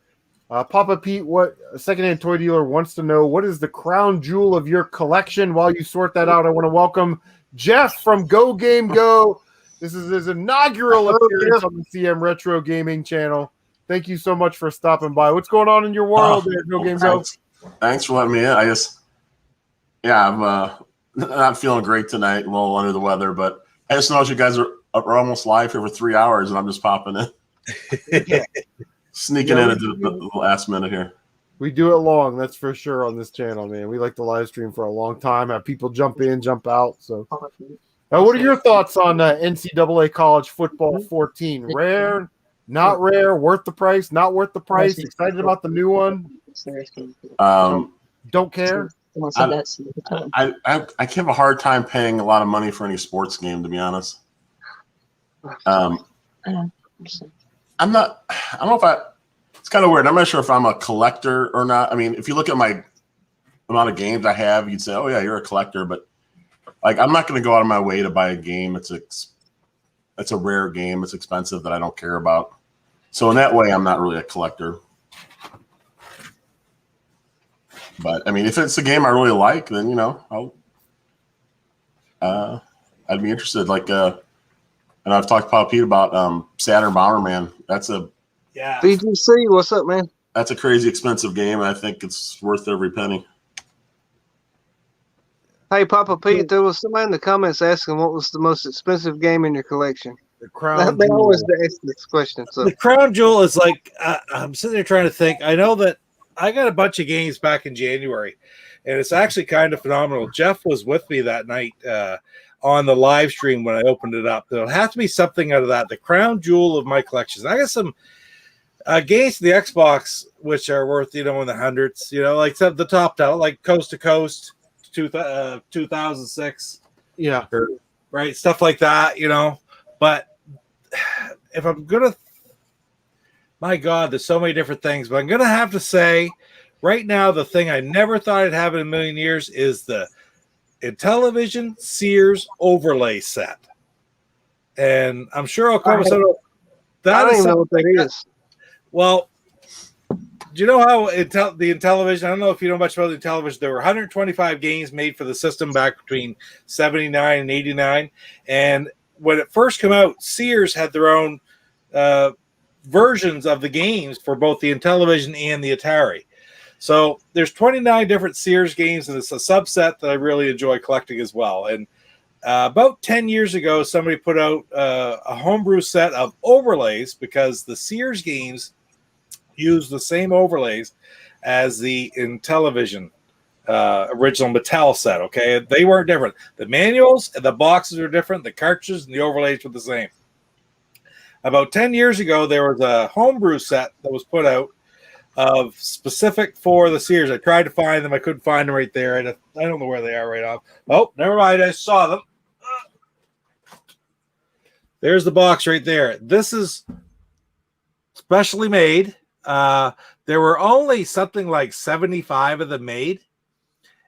Yeah. Papa Pete, what a secondhand toy dealer wants to know, what is the crown jewel of your collection? While you sort that out, I want to welcome Jeff from Go Game Go. This is his inaugural appearance on the CM Retro Gaming channel. Thank you so much for stopping by. What's going on in your world there, Go Game Go? Thanks for letting me in. I'm not feeling great tonight, a little under the weather, but I just noticed you guys are almost live here for 3 hours, and I'm just popping in. Sneaking in at the last minute here. We do it long, that's for sure, on this channel, man. We like to live stream for a long time, have people jump in, jump out. So, what are your thoughts on NCAA College Football 14? Rare, not rare, worth the price, not worth the price, excited about the new one? Don't care? I have a hard time paying a lot of money for any sports game, to be honest. I don't know it's kind of weird. I'm not sure if I'm a collector or not. I mean, if you look at my amount of games I have, you'd say, oh yeah, you're a collector, but like, I'm not going to go out of my way to buy a game. It's a rare game. It's expensive that I don't care about. So in that way, I'm not really a collector. But I mean, if it's a game I really like, then, I'd be interested. Like, and I've talked to Papa Pete about Saturn Bomberman. That's a BGC. What's up, man? That's a crazy expensive game, and I think it's worth every penny. Hey, Papa Pete, there was somebody in the comments asking what was the most expensive game in your collection. The Crown They Jewel. always ask this question. So the Crown Jewel is like, I'm sitting there trying to think. I know that I got a bunch of games back in January, and it's actually kind of phenomenal. Jeff was with me that night on the live stream when I opened it up. There'll have to be something out of that. The crown jewel of my collections. I got some games to the Xbox which are worth, in the hundreds. Like the top down, like Coast to Coast, 2006. Yeah, right, stuff like that. But if I'm gonna, my God, there's so many different things. But I'm gonna have to say, right now, the thing I never thought I'd have in a million years is the Intellivision Sears overlay set, and I'm sure I'll come with some. I don't even know what that is. Well, do you know how the Intellivision? I don't know if you know much about the Intellivision. There were 125 games made for the system back between 79 and 89, and when it first came out, Sears had their own versions of the games for both the Intellivision and the Atari. So there's 29 different Sears games, and it's a subset that I really enjoy collecting as well. And About 10 years ago, somebody put out a homebrew set of overlays because the Sears games use the same overlays as the Intellivision original Mattel set. Okay, they weren't different. The manuals and the boxes are different. The cartridges and the overlays were the same. About 10 years ago, there was a homebrew set that was put out of specific for the Sears. I tried to find them. I couldn't find them right there. I don't know where they are right now. Oh, never mind. I saw them. There's the box right there. This is specially made. There were only something like 75 of them made.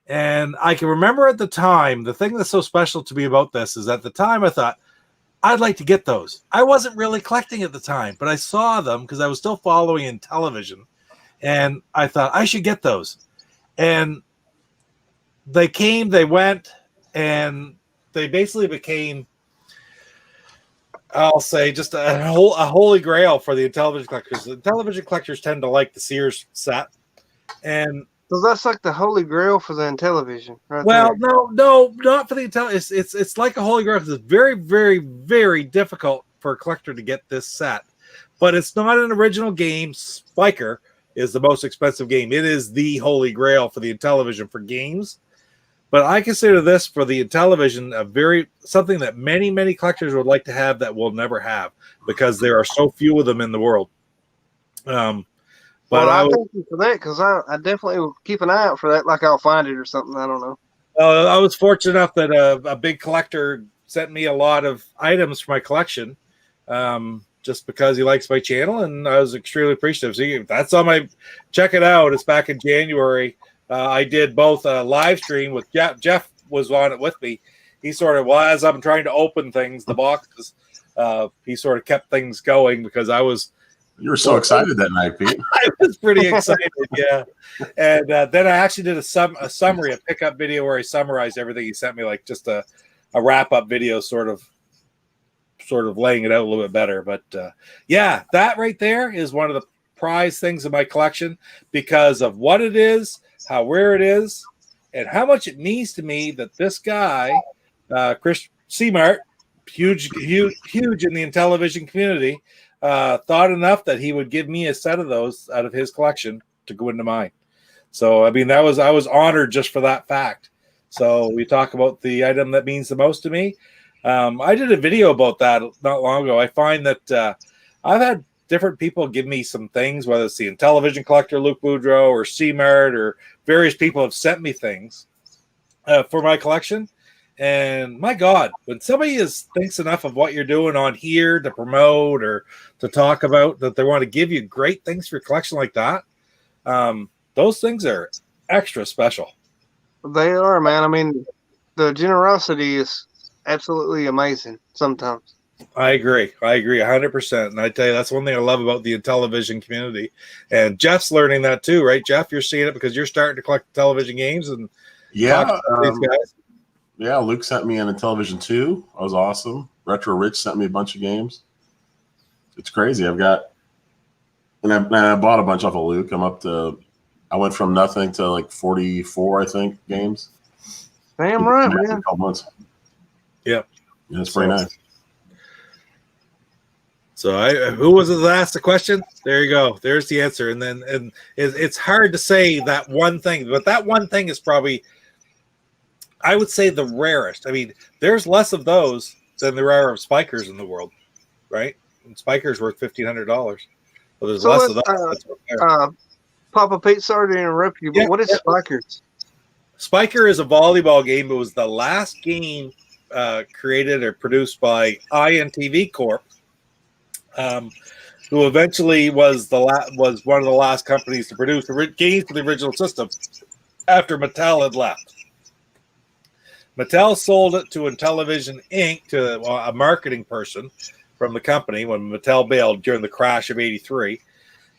And I can remember at the time, the thing that's so special to me about this is at the time I thought, I'd like to get those. I wasn't really collecting at the time, but I saw them because I was still following Intellivision. And I thought, I should get those. And they came, they went, and they basically became, I'll say, just a holy grail for the Intellivision collectors. The Intellivision collectors tend to like the Sears set. And so that's like the holy grail for the Intellivision, right? Well, no, not for the Intellivision. It's like a holy grail because it's very, very, very difficult for a collector to get this set. But it's not an original game. Spiker is the most expensive game. It is the holy grail for the Intellivision for games. But I consider this for the Intellivision something that many, many collectors would like to have that we'll never have because there are so few of them in the world. But I thank you for that because I definitely will keep an eye out for that. Like I'll find it or something. I don't know. I was fortunate enough that a big collector sent me a lot of items for my collection, just because he likes my channel, and I was extremely appreciative. So that's on my check it out. It's back in January. I did both a live stream with Jeff. Jeff was on it with me. He sort of, as I'm trying to open things, the boxes, he sort of kept things going because I was. You were so excited that night, Pete. I was pretty excited, yeah. And then I actually did a summary, a pickup video where I summarized everything he sent me, like just a wrap-up video, sort of laying it out a little bit better. But yeah, that right there is one of the prize things in my collection because of what it is, how rare it is, and how much it means to me that this guy, Chris Seamart, huge in the Intellivision community, thought enough that he would give me a set of those out of his collection to go into mine. So, I mean, I was honored just for that fact. So we talk about the item that means the most to me. I did a video about that not long ago. I find that I've had different people give me some things, whether it's the Intellivision collector, Luke Boudreau, or C-Mart, or various people have sent me things for my collection. And my God, when somebody thinks enough of what you're doing on here to promote or to talk about that they want to give you great things for your collection like that, those things are extra special. They are, man. I mean, the generosity is absolutely amazing sometimes. I agree 100%. And I tell you, that's one thing I love about the Intellivision community. And Jeff's learning that too, right? Jeff, you're seeing it because you're starting to collect television games and talk to these guys. Yeah, Luke sent me an Intellivision 2. That was awesome. Retro Rich sent me a bunch of games. It's crazy. I bought a bunch off of Luke. I went from nothing to like 44, I think, games. Damn right, man. Months. Yep. Yeah, it's pretty nice. So who was it that asked the question? There you go. There's the answer. And it's hard to say that one thing, but that one thing is probably, I would say, the rarest. I mean, there's less of those than there are of spikers in the world, right? And spikers worth $1,500. Well, there's less of those. Papa Pete, sorry to interrupt you, but what is Spikers? Spiker is a volleyball game. It was the last game created or produced by INTV Corp, who eventually was one of the last companies to produce games for the original system after Mattel had left. Mattel sold it to Intellivision Inc. to a marketing person from the company when Mattel bailed during the crash of '83.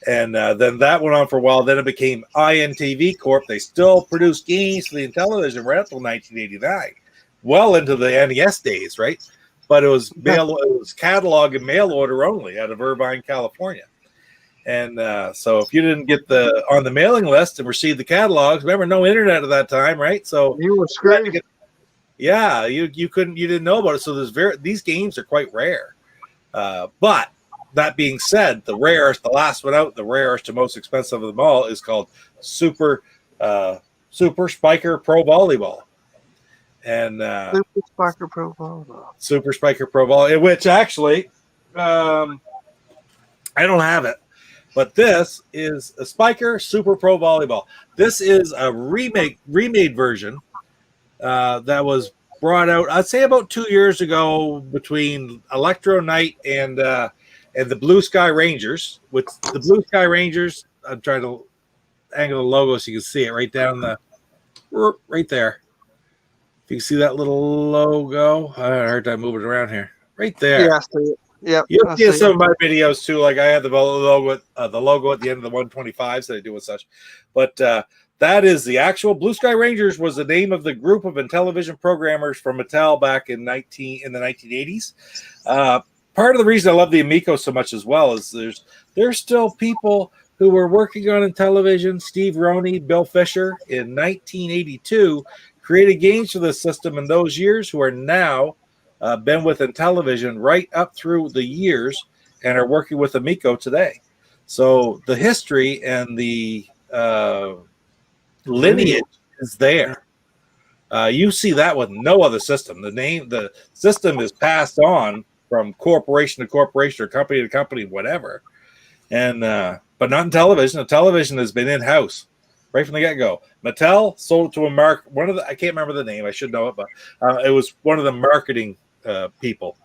And then that went on for a while. Then it became INTV Corp. They still produced games for the Intellivision right until 1989, well into the NES days, right? But it was catalog and mail order only out of Irvine, California. And so if you didn't get on the mailing list and receive the catalogs, remember, no internet at that time, right? So you were screwed. Yeah, you didn't know about it. So these games are quite rare. But that being said, the rarest, the last one out, the rarest and most expensive of them all is called Super Spiker Pro Volleyball. And Super Spiker Pro Volleyball. Super Spiker Pro Volleyball, which actually I don't have it. But this is a Spiker Super Pro Volleyball. This is a remade version that was brought out, I'd say about 2 years ago, between Electro Knight and the Blue Sky Rangers. With the Blue Sky Rangers, I'm trying to angle the logo so you can see it right there. If you can see that little logo, I had a hard time moving around here. Right there. Yeah, I see it. Yep, You'll see some of my videos too. Like I had the logo at the end of the 125s that I do and such. But that is the actual Blue Sky Rangers was the name of the group of Intellivision programmers from Mattel back in the 1980s. Part of the reason I love the Amico so much as well is there's still people who were working on Intellivision. Steve Roney, Bill Fisher in 1982 created games for the system in those years who are now been with Intellivision right up through the years and are working with Amico today. So the history and the lineage is there. You see that with no other system. The system is passed on from corporation to corporation or company to company, whatever. And but not in television. The television has been in-house right from the get-go. Mattel sold it to I can't remember the name. I should know it, but it was one of the marketing people.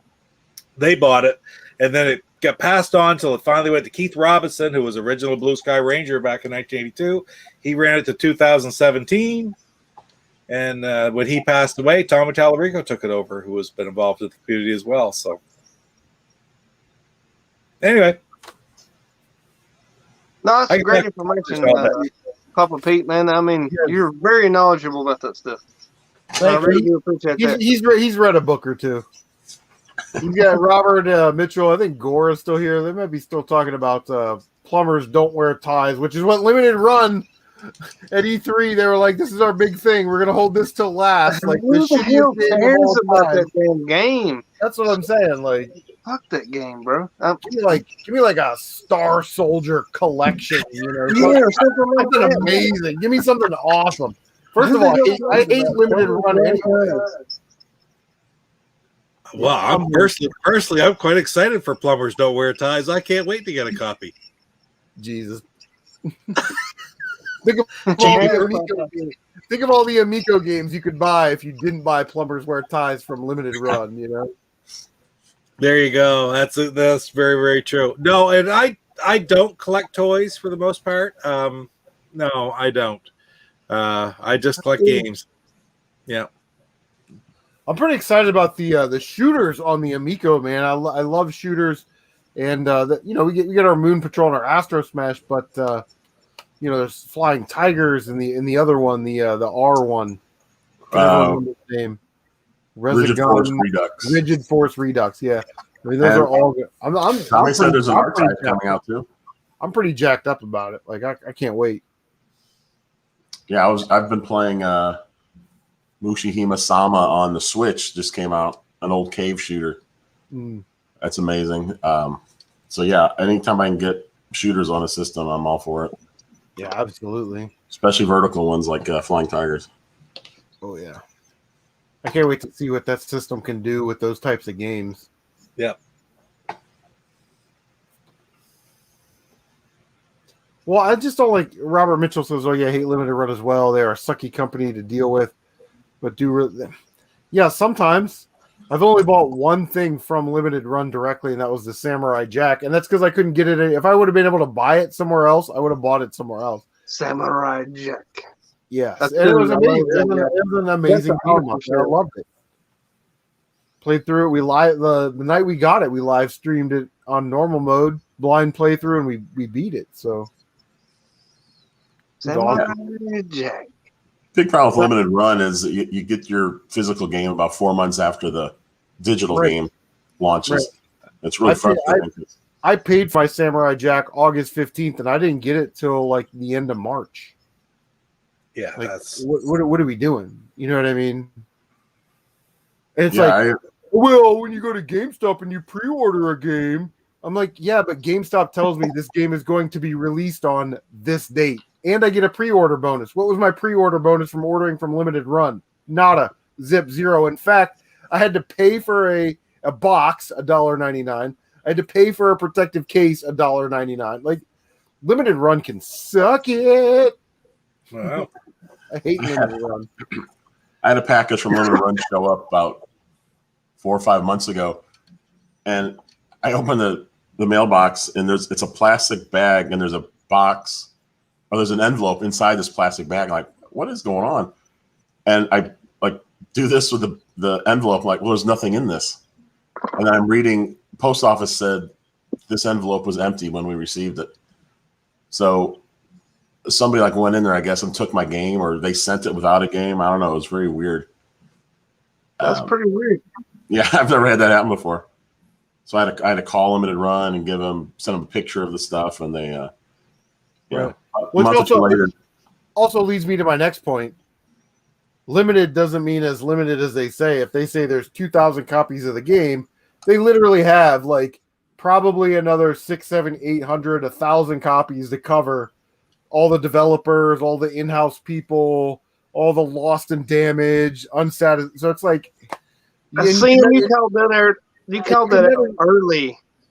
They bought it, and then it got passed on until it finally went to Keith Robinson, who was original Blue Sky Ranger back in 1982. He ran it to 2017, and when he passed away, Tommy Tallarico took it over, who has been involved with the community as well. So anyway. No, that's great information, Papa Pete, man. I mean, you're very knowledgeable about that stuff. I really do appreciate that. He's read a book or two. He's got Robert Mitchell. I think Gore is still here. They might be still talking about plumbers don't wear ties, which is what Limited Run at E3. They were like, "This is our big thing. We're gonna hold this till last." Like, who the hell cares about that damn game? That's what I'm saying. Like, fuck that game, bro. Give me like a Star Soldier collection. Something amazing. Give me something awesome. First of all, I hate Limited Run anyway. Well, I'm personally, I'm quite excited for Plumbers Don't Wear Ties. I can't wait to get a copy. Jesus. Think of all the Amico games you could buy if you didn't buy Plumbers Wear Ties from Limited Run, you know? There you go. That's very, very true. No, and I don't collect toys for the most part. No, I don't. I just collect games. Yeah. I'm pretty excited about the shooters on the Amico, man. I love shooters, and we get our Moon Patrol and our Astro Smash, but there's Flying Tigers in the other one, the R one. Name. Rigid Force Redux. Rigid Force Redux. Yeah, I mean those are all good. Tommy said there's an R-Type coming out too. I'm pretty jacked up about it. Like I can't wait. Yeah, I've been playing Mushihima Sama on the Switch. Just came out, an old cave shooter. That's amazing. So yeah, anytime I can get shooters on a system, I'm all for it. Yeah, absolutely. Especially vertical ones like Flying Tigers. Oh yeah, I can't wait to see what that system can do with those types of games. Yeah. Well, I just don't like Robert Mitchell says, "Oh yeah, I hate Limited Run as well. They're a sucky company to deal with." But sometimes I've only bought one thing from Limited Run directly, and that was the Samurai Jack, and that's because I couldn't get it. If I would have been able to buy it somewhere else, I would have bought it somewhere else. Samurai Jack. Yeah, it was amazing. It was an amazing game. I loved it. Played through it. We the night we got it, we live streamed it on normal mode, blind playthrough, and we beat it. So. Samurai Jack. Big problem with Limited Run is you get your physical game about 4 months after the digital game launches. Right. It's really frustrating. I paid for my Samurai Jack August 15th, and I didn't get it till like the end of March. Yeah, like, what are we doing? You know what I mean? And it's well, when you go to GameStop and you pre-order a game, I'm like, yeah, but GameStop tells me this game is going to be released on this date, and I get a pre-order bonus. What was my pre-order bonus from ordering from Limited Run? Nada, zero. In fact, I had to pay for a box, $1.99. I had to pay for a protective case, $1.99. Like, Limited Run can suck it. Wow. I hate Limited Run. I had a package from Limited Run show up about 4 or 5 months ago, and I opened the mailbox, and it's a plastic bag, and there's a box, or there's an envelope inside this plastic bag. I'm like, what is going on? And I do this with the envelope. I'm like, well, there's nothing in this. And then I'm reading, post office said this envelope was empty when we received it. So somebody went in there, I guess, and took my game, or they sent it without a game. I don't know. It was very weird. That's pretty weird. Yeah, I've never had that happen before. So I had to call Limited Run and send them a picture of the stuff, and they, Right. a month or two later. Also leads me to my next point. Limited doesn't mean as limited as they say. If they say there's 2,000 copies of the game, they literally have probably another 600, 700, 800, 1,000 copies to cover all the developers, all the in-house people, all the lost and damaged, unsatisfied. So it's like, you called that out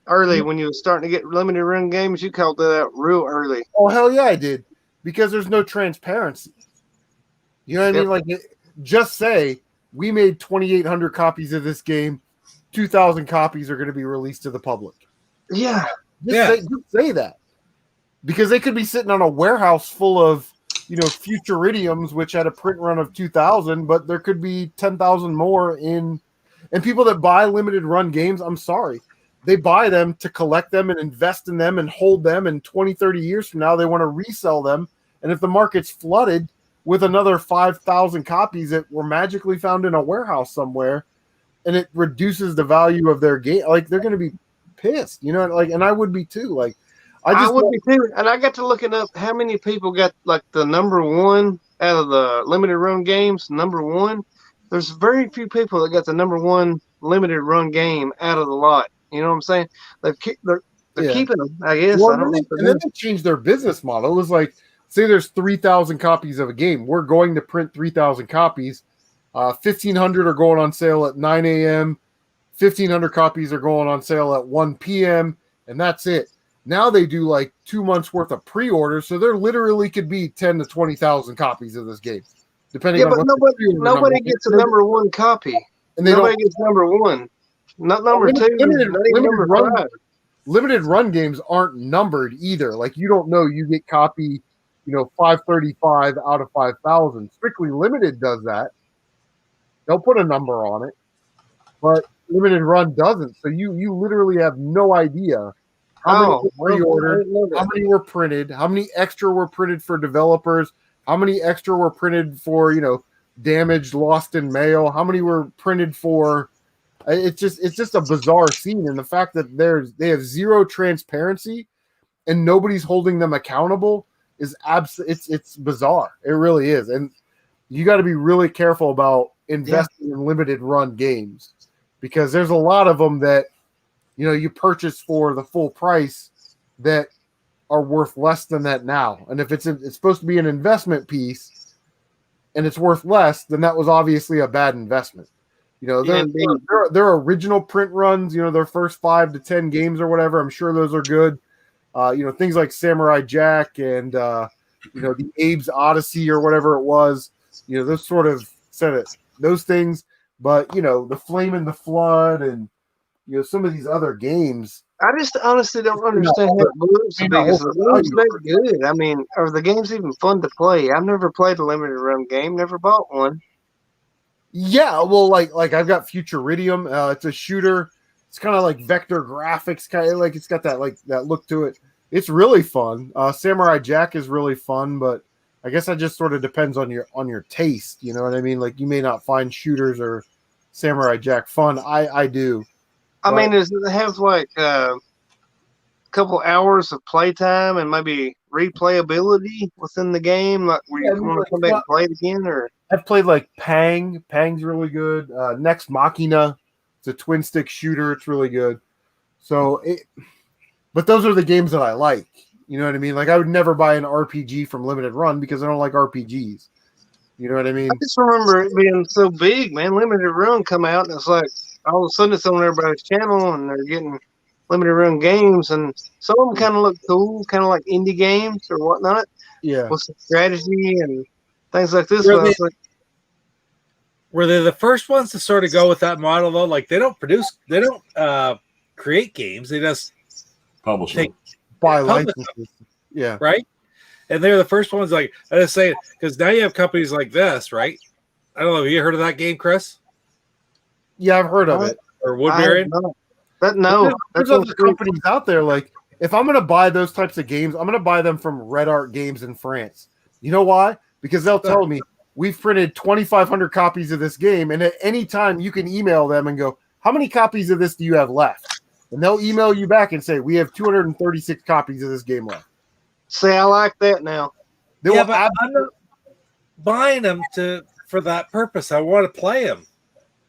early when you were starting to get Limited Run games. You called that out real early. Oh, hell yeah, I did. Because there's no transparency. You know what I mean? Just say we made 2,800 copies of this game. 2,000 copies are going to be released to the public. Yeah. Just say that. Because they could be sitting on a warehouse full of, Futuridiums, which had a print run of 2,000, but there could be 10,000 more in. And people that buy Limited Run games, I'm sorry, they buy them to collect them and invest in them and hold them. And 20, 30 years from now, they want to resell them. And if the market's flooded with another 5,000 copies that were magically found in a warehouse somewhere, and it reduces the value of their game, they're going to be pissed, and I would be too. I would be too. And I got to looking up how many people got the number one out of the Limited Run games. Number one, there's very few people that got the number one Limited Run game out of the lot. You know what I'm saying? They're keeping them, I guess. Well, I don't know. And then they changed their business model. It was say there's 3,000 copies of a game. We're going to print 3,000 copies. 1,500 are going on sale at 9 a.m. 1,500 copies are going on sale at 1 p.m. And that's it. Now they do 2 months worth of pre-orders, so there literally could be 10 to 20,000 copies of this game, depending on. But nobody gets a number one copy, and nobody gets number one, not number two. Limited run games aren't numbered either. You don't know you get copy, 535 out of 5,000. Strictly Limited does that. They'll put a number on it, but Limited Run doesn't. So you literally have no idea. How many were pre-ordered? How many were printed? How many extra were printed for developers? How many extra were printed for damaged, lost in mail? How many were printed for? It's just a bizarre scene, and the fact that they have zero transparency and nobody's holding them accountable is it's bizarre. It really is, and you got to be really careful about investing in Limited Run games because there's a lot of them that. You purchase for the full price that are worth less than that now. And if it's supposed to be an investment piece and it's worth less, then that was obviously a bad investment. Their original print runs, their first 5 to 10 games or whatever, I'm sure those are good. Things like Samurai Jack and, the Abe's Odyssey or whatever it was, those sort of said it, those things. But, the Flame and the Flood and, some of these other games. I just honestly don't understand how Blues because the games make good. I mean, are the games even fun to play? I've never played a Limited Run game, never bought one. Yeah, well, like I've got Futuridium. It's a shooter. It's kind of like vector graphics, kind of it's got that that look to it. It's really fun. Samurai Jack is really fun, but I guess that just sort of depends on your taste. You know what I mean? You may not find shooters or Samurai Jack fun. I do. I mean, does it have a couple hours of playtime and maybe replayability within the game? Where you want to come back and play it again, or I've played like Pang. Pang's really good. Next Machina. It's a twin stick shooter. It's really good. But those are the games that I like. You know what I mean? Like I would never buy an RPG from Limited Run because I don't like RPGs. You know what I mean? I just remember it being so big, man. Limited Run come out, and it's like all of a sudden it's on everybody's channel, and they're getting Limited Run games, and some of them kind of look cool, kind of like indie games or whatnot. Yeah. With some strategy and things like this. Were they the first ones to sort of go with that model though? Like they don't create games; they just publish them. Buy licenses. Yeah. Right. And they're the first ones. Like I just say, because now you have companies like this, right? I don't know. Have you heard of that game, Chris? Yeah, I've heard of it. Or Woodbury? No. There's other companies out there. Like, if I'm going to buy those types of games, I'm going to buy them from Red Art Games in France. You know why? Because they'll tell me, we've printed 2,500 copies of this game, and at any time you can email them and go, how many copies of this do you have left? And they'll email you back and say, we have 236 copies of this game left. See, I like that now. But I'm not buying them for that purpose. I want to play them.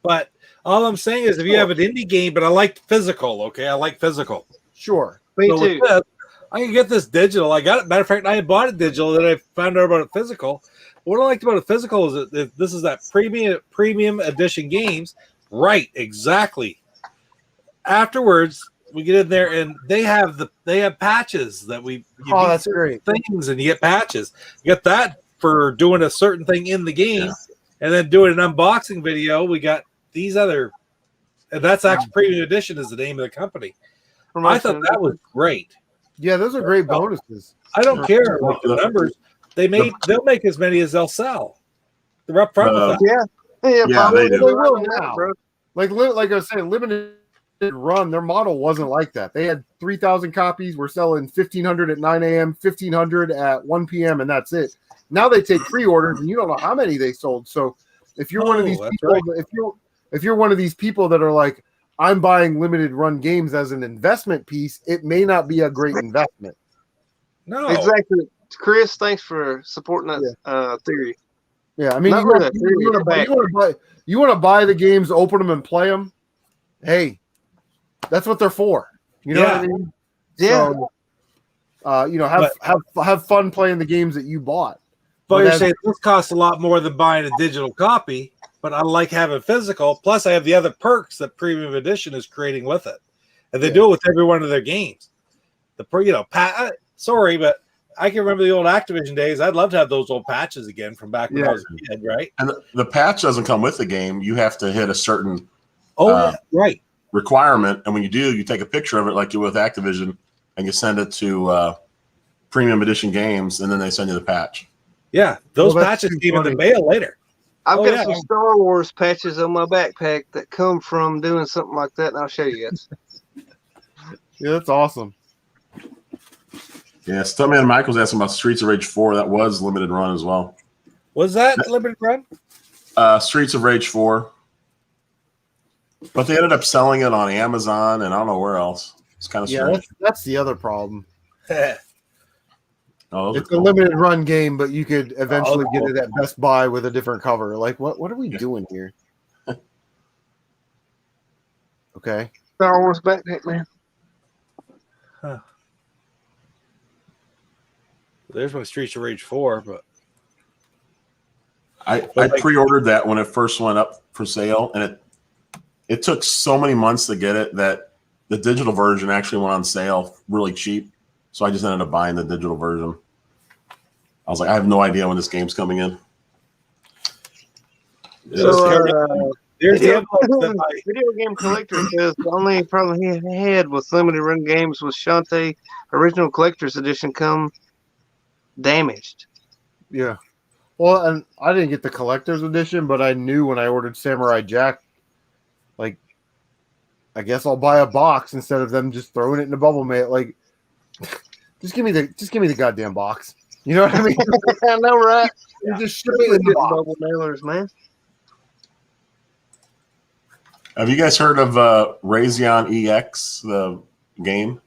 But all I'm saying is if you have an indie game, but I like physical, okay? I like physical. Sure. Me too. This, I can get this digital. I got it. Matter of fact, I bought it digital, then I found out about it physical. What I liked about it physical is that this is that premium edition games. Right, exactly. Afterwards, we get in there and they have patches that that's great. Things and you get patches. You get that for doing a certain thing in the game, and then doing an unboxing video. We got these other, and that's actually Premium Edition is the name of the company. I thought that was great. Yeah, those are great bonuses. I don't care like the numbers. They'll make as many as they'll sell. They're up front with that. Yeah, they do. They will now. Like I was saying, Limited Run, their model wasn't like that. They had 3,000 copies. We're selling 1,500 at 9 a.m., 1,500 at 1 p.m., and that's it. Now they take pre-orders, and you don't know how many they sold. So if you're one of these people, if you're one of these people that are like, I'm buying Limited Run games as an investment piece, it may not be a great investment. No, exactly. Chris, thanks for supporting that theory. Yeah, I mean, you want to buy the games, open them, and play them. Hey, that's what they're for. You know what I mean? Yeah. So, have fun playing the games that you bought. But you're saying this costs a lot more than buying a digital copy, but I like having physical. Plus, I have the other perks that Premium Edition is creating with it, and they do it with every one of their games. Sorry, but I can remember the old Activision days. I'd love to have those old patches again from back when I was a kid, right? And the patch doesn't come with the game. You have to hit a certain requirement, and when you do, you take a picture of it like you with Activision, and you send it to Premium Edition Games, and then they send you the patch. Yeah, those patches came in the mail later. I've got some Star Wars patches on my backpack that come from doing something like that, and I'll show you guys. Yeah, that's awesome. Yeah, Stuntman Michael's asking about Streets of Rage 4. That was Limited Run as well. Was that Limited Run? Streets of Rage 4. But they ended up selling it on Amazon and I don't know where else. It's kind of strange. That's the other problem. Oh, it's a limited run game, but you could eventually get it at Best Buy with a different cover. Like, what are we doing here? Okay. Star Wars backpack, man. Huh. There's my Streets of Rage 4, but I pre-ordered that when it first went up for sale, and it took so many months to get it that the digital version actually went on sale really cheap. So I just ended up buying the digital version. I was like, I have no idea when this game's coming in. So, there's video game collector says the only problem he had with limited run games was Shantae Original Collector's Edition come damaged. Yeah. Well, and I didn't get the collector's edition, but I knew when I ordered Samurai Jack, like, I guess I'll buy a box instead of them just throwing it in a bubble mail. Like, just give me the goddamn box. You know what I mean? I know, right? You just ship it in the box. Bubble mailers, man. Have you guys heard of Razion EX, the game?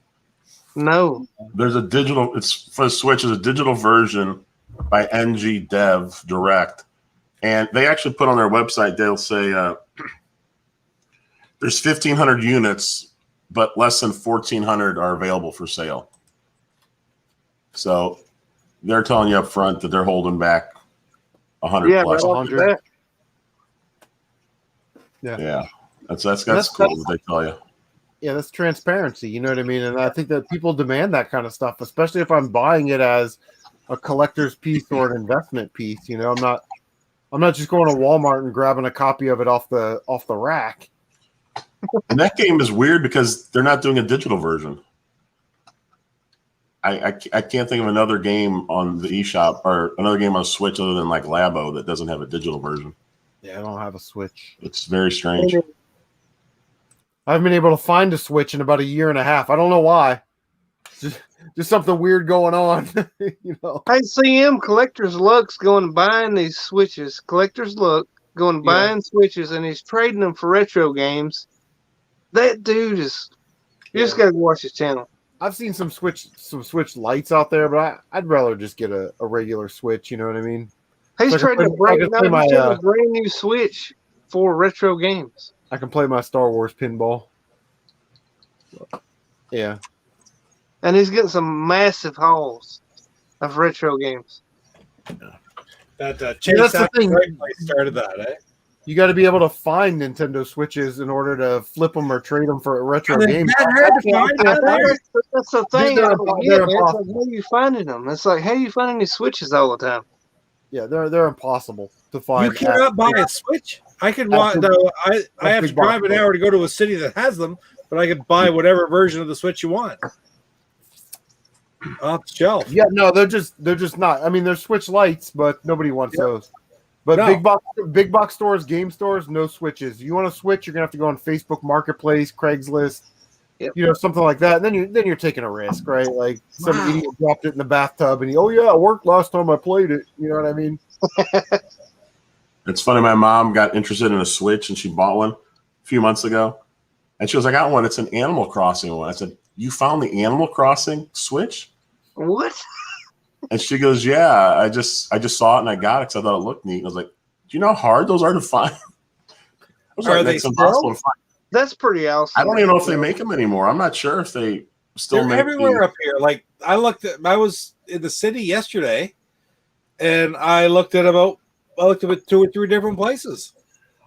No. There's a digital. It's for the Switch. There's a digital version by NG Dev Direct, And they actually put on their website, they'll say there's 1,500 units, but less than 1,400 are available for sale. So they're telling you up front that they're holding back 100 plus. Right 100. Yeah. That's cool what they tell you. Yeah, that's transparency. You know what I mean? And I think that people demand that kind of stuff, especially if I'm buying it as a collector's piece or an investment piece. You know, I'm not just going to Walmart and grabbing a copy of it off the rack. And that game is weird because they're not doing a digital version. I can't think of another game on the eShop or another game on Switch other than like Labo that doesn't have a digital version. Yeah, I don't have a Switch. It's very strange. I haven't been able to find a Switch in about a year and a half. I don't know why. Just something weird going on. You know. Hey, CM, Collector's Luck's going and buying these Switches. Collector's Luck going and buying Switches, and he's trading them for retro games. That dude is. You just got to watch his channel. I've seen some Switch lights out there, but I'd rather just get a regular Switch. You know what I mean? He's trading a brand new Switch for retro games. I can play my Star Wars pinball. Yeah. And he's getting some massive hauls of retro games. That's the thing. Started that, eh? You got to be able to find Nintendo Switches in order to flip them or trade them for a retro game. That's the thing. How are you finding them? It's like, how are you finding these Switches all the time? Yeah, they're impossible to find. You cannot buy a Switch. I could want though. I have to drive an hour to go to a city that has them, but I could buy whatever version of the Switch you want off the shelf. Yeah, no, they're just not. I mean, they're Switch lights, but nobody wants those. But no. big box stores, game stores, no Switches. You want a Switch, you're gonna have to go on Facebook Marketplace, Craigslist, you know, something like that. And then you're taking a risk, right? Like some idiot dropped it in the bathtub, and it worked last time I played it. You know what I mean? It's funny. My mom got interested in a Switch, and she bought one a few months ago. And she goes, "I got one. It's an Animal Crossing one." I said, "You found the Animal Crossing Switch?" What? And she goes, "Yeah, I just saw it and I got it because I thought it looked neat." And I was like, "Do you know how hard those are to find?" Are they impossible to find. That's pretty awesome. I don't even know if they make them anymore. I'm not sure if they still make everywhere up here. Like I was in the city yesterday, and I looked at it 2 or 3 different places.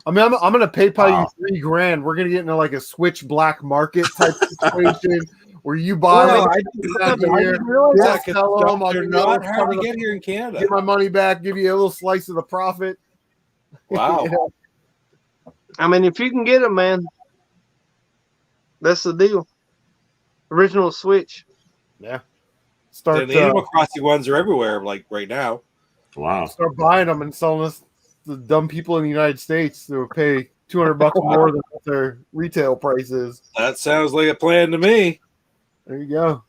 I mean, I'm going to PayPal you $3,000. We're going to get into like a Switch black market type situation where you buy them. I didn't realize that they're not hard to get here in Canada. Get my money back, give you a little slice of the profit. Wow. You know? I mean, if you can get them, man, that's the deal. Original Switch. Yeah. The Animal Crossing ones are everywhere, like right now. Wow. Start buying them and selling us the dumb people in the United States who will pay $200 more than what their retail price is. That sounds like a plan to me. There you go.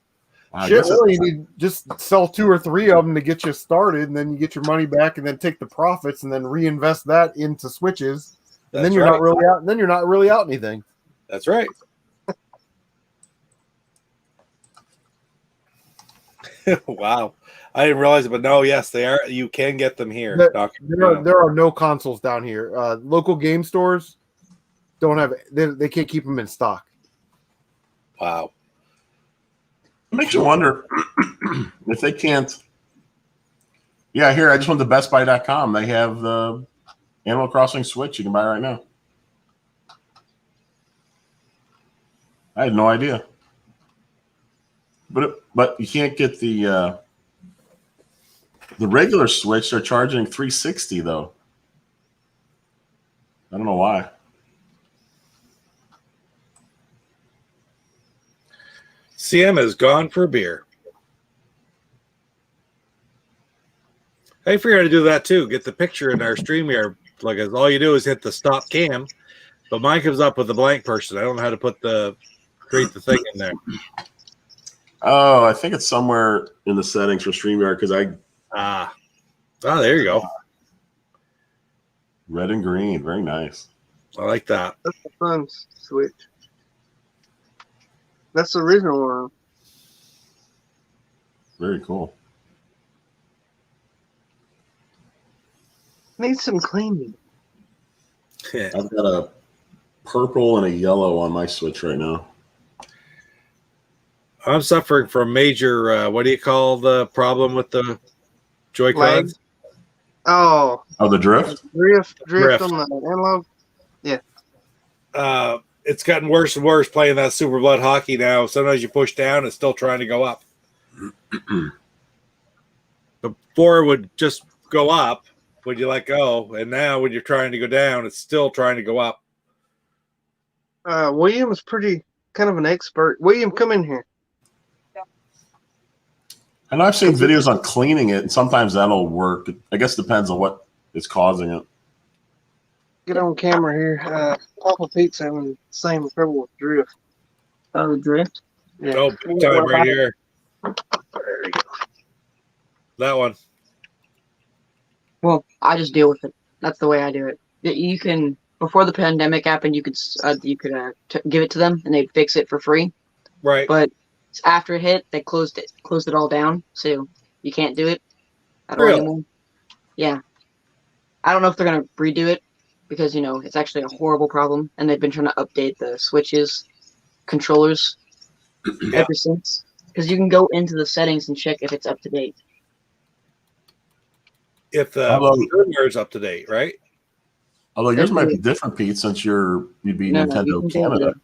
Really, you need just sell 2 or 3 of them to get you started, and then you get your money back, and then take the profits, and then reinvest that into Switches. And then you're not really out. And then you're not really out anything. That's right. Wow. I didn't realize it, but no, yes, they are. You can get them here. There are no consoles down here. Local game stores don't have. They can't keep them in stock. Wow. It makes you wonder if they can't. Yeah, here I just went to BestBuy.com. They have the Animal Crossing Switch you can buy right now. I had no idea. But you can't get the regular Switch. They're charging $360 though. I don't know why. CM has gone for a beer. I figured to do that too. Get the picture in our stream here. Like all you do is hit the stop cam, but mine comes up with a blank person. I don't know how to create the thing in there. Oh, I think it's somewhere in the settings for StreamYard because there you go. Red and green, very nice. I like that. That's a fun Switch. That's the original one. Very cool. Needs some cleaning. I've got a purple and a yellow on my Switch right now. I'm suffering from major, what do you call the problem with the Joy-Cons? Oh, the drift? Drift on the analog? Yeah. It's gotten worse and worse playing that Super Blood hockey now. Sometimes you push down, it's still trying to go up. Before it would just go up when you let go, and now when you're trying to go down, it's still trying to go up. William's pretty kind of an expert. William, come in here. I know I've seen videos on cleaning it, and sometimes that'll work. I guess it depends on what is causing it. Get on camera here. Papa Pete's having the same trouble with drift. Oh, drift? Yeah. Oh, big time right here. There you go. That one. Well, I just deal with it. That's the way I do it. You can, before the pandemic happened, you could give it to them and they'd fix it for free. Right. But after it hit, they closed it all down, so you can't do it at all anymore. Yeah. I don't know if they're gonna redo it because it's actually a horrible problem, and they've been trying to update the Switch's controllers ever since. Because you can go into the settings and check if it's up to date. If the firmware is up to date, right? Although yours might be different, Pete, since you'd be Nintendo Canada.